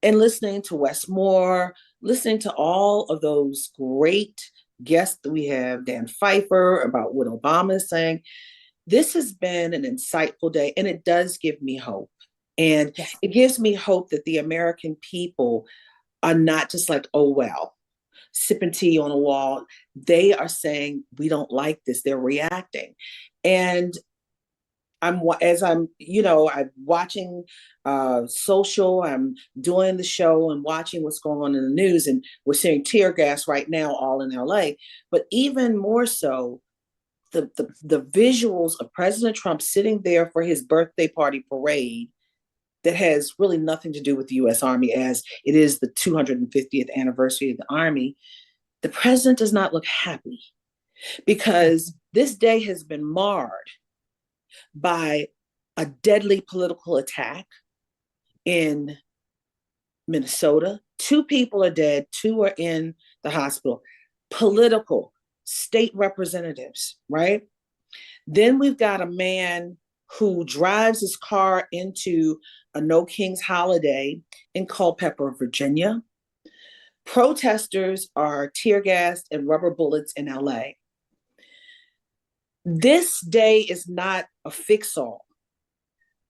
listening to Wes Moore, listening to all of those great guests that we have, Dan Pfeiffer, about what Obama is saying, this has been an insightful day, and it does give me hope. And it gives me hope that the American people are not just like, oh, well, sipping tea on a wall. They are saying, we don't like this. They're reacting. And I'm watching social, I'm doing the show and watching what's going on in the news, and we're seeing tear gas right now all in LA. But even more so, the visuals of President Trump sitting there for his birthday party parade that has really nothing to do with the U.S. Army, as it is the 250th anniversary of the Army. The president does not look happy, because this day has been marred by a deadly political attack in Minnesota. 2 people are dead, 2 are in the hospital. Political state representatives, right? Then we've got a man who drives his car into a No King's holiday in Culpeper, Virginia. Protesters are tear gassed and rubber bullets in LA. This day is not a fix-all,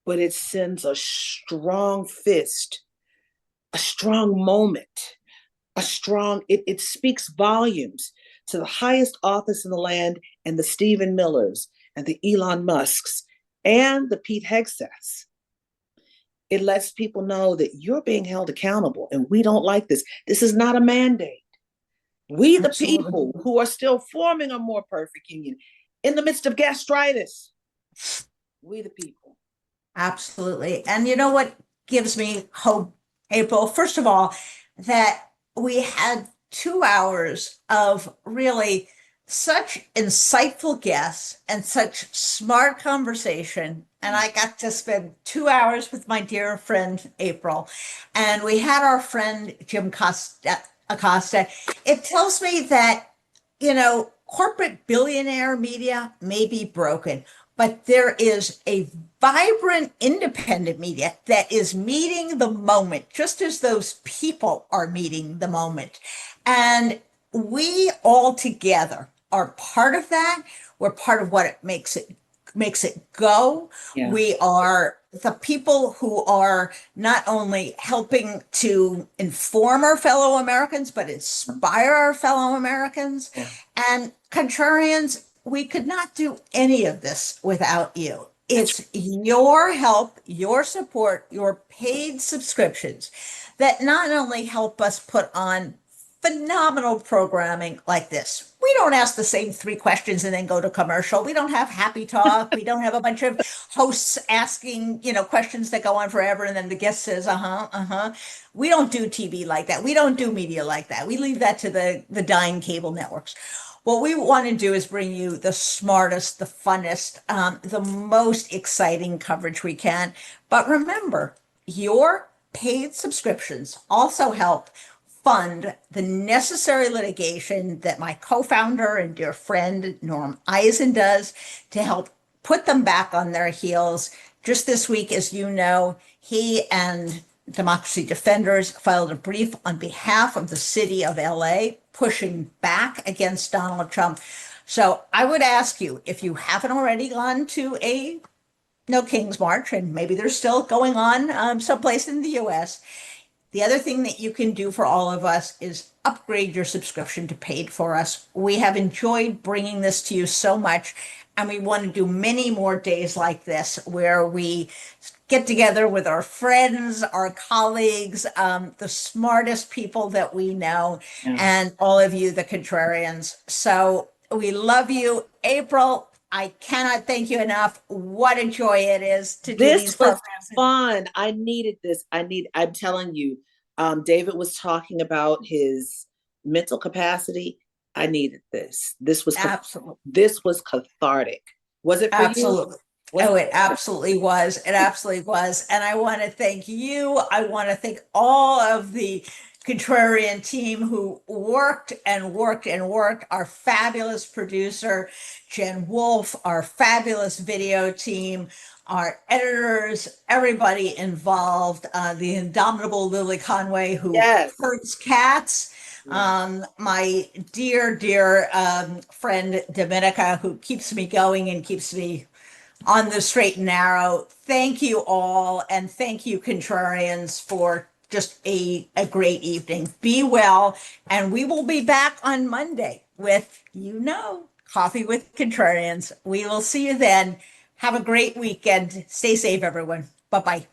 but it sends a strong fist, a strong moment, it speaks volumes to the highest office in the land, and the Stephen Millers and the Elon Musks and the Pete Hegseths. It lets people know that you're being held accountable, and we don't like this. This is not a mandate. We, the people who are still forming a more perfect union in the midst of gastritis, we the people. Absolutely. And you know what gives me hope, April? First of all, that we had 2 hours of really such insightful guests and such smart conversation. And I got to spend 2 hours with my dear friend April. And we had our friend Jim Acosta. It tells me that, corporate billionaire media may be broken, but there is a vibrant independent media that is meeting the moment, just as those people are meeting the moment. And we all together are part of that. We're part of what it makes it go. Yeah. We are the people who are not only helping to inform our fellow Americans, but inspire our fellow Americans. Yeah. And contrarians, we could not do any of this without you. It's your help, your support, your paid subscriptions that not only help us put on phenomenal programming like this. We don't ask the same 3 questions and then go to commercial. We don't have happy talk. We don't have a bunch of hosts asking, questions that go on forever and then the guest says, We don't do TV like that. We don't do media like that. We leave that to the dying cable networks. What we want to do is bring you the smartest, the funnest, the most exciting coverage we can. But remember, your paid subscriptions also help fund the necessary litigation that my co-founder and dear friend Norm Eisen does to help put them back on their heels. Just this week, as you know, he and Democracy Defenders filed a brief on behalf of the city of LA, pushing back against Donald Trump. So I would ask you, if you haven't already gone to a No Kings March, and maybe they're still going on someplace in the US, the other thing that you can do for all of us is upgrade your subscription to paid for us. We have enjoyed bringing this to you so much, and we want to do many more days like this where we get together with our friends, our colleagues, the smartest people that we know, and all of you, the contrarians. So we love you. April, I cannot thank you enough. What a joy it is to do these programs. This was fun. I needed this. I'm telling you, David was talking about his mental capacity. I needed this. This was cathartic. Was it for Absolutely. you? Oh, it absolutely was. It absolutely was. And I want to thank you. I want to thank all of the contrarian team who worked and worked and worked. Our fabulous producer, Jen Wolfe, our fabulous video team, our editors, everybody involved, the indomitable Lily Conway, who hurts cats. My dear friend Dominica, who keeps me going and keeps me on the straight and narrow. Thank you all, and thank you, contrarians, for just a great evening. Be well, and we will be back on Monday with, Coffee with Contrarians. We will see you then. Have a great weekend. Stay safe, everyone. Bye-bye.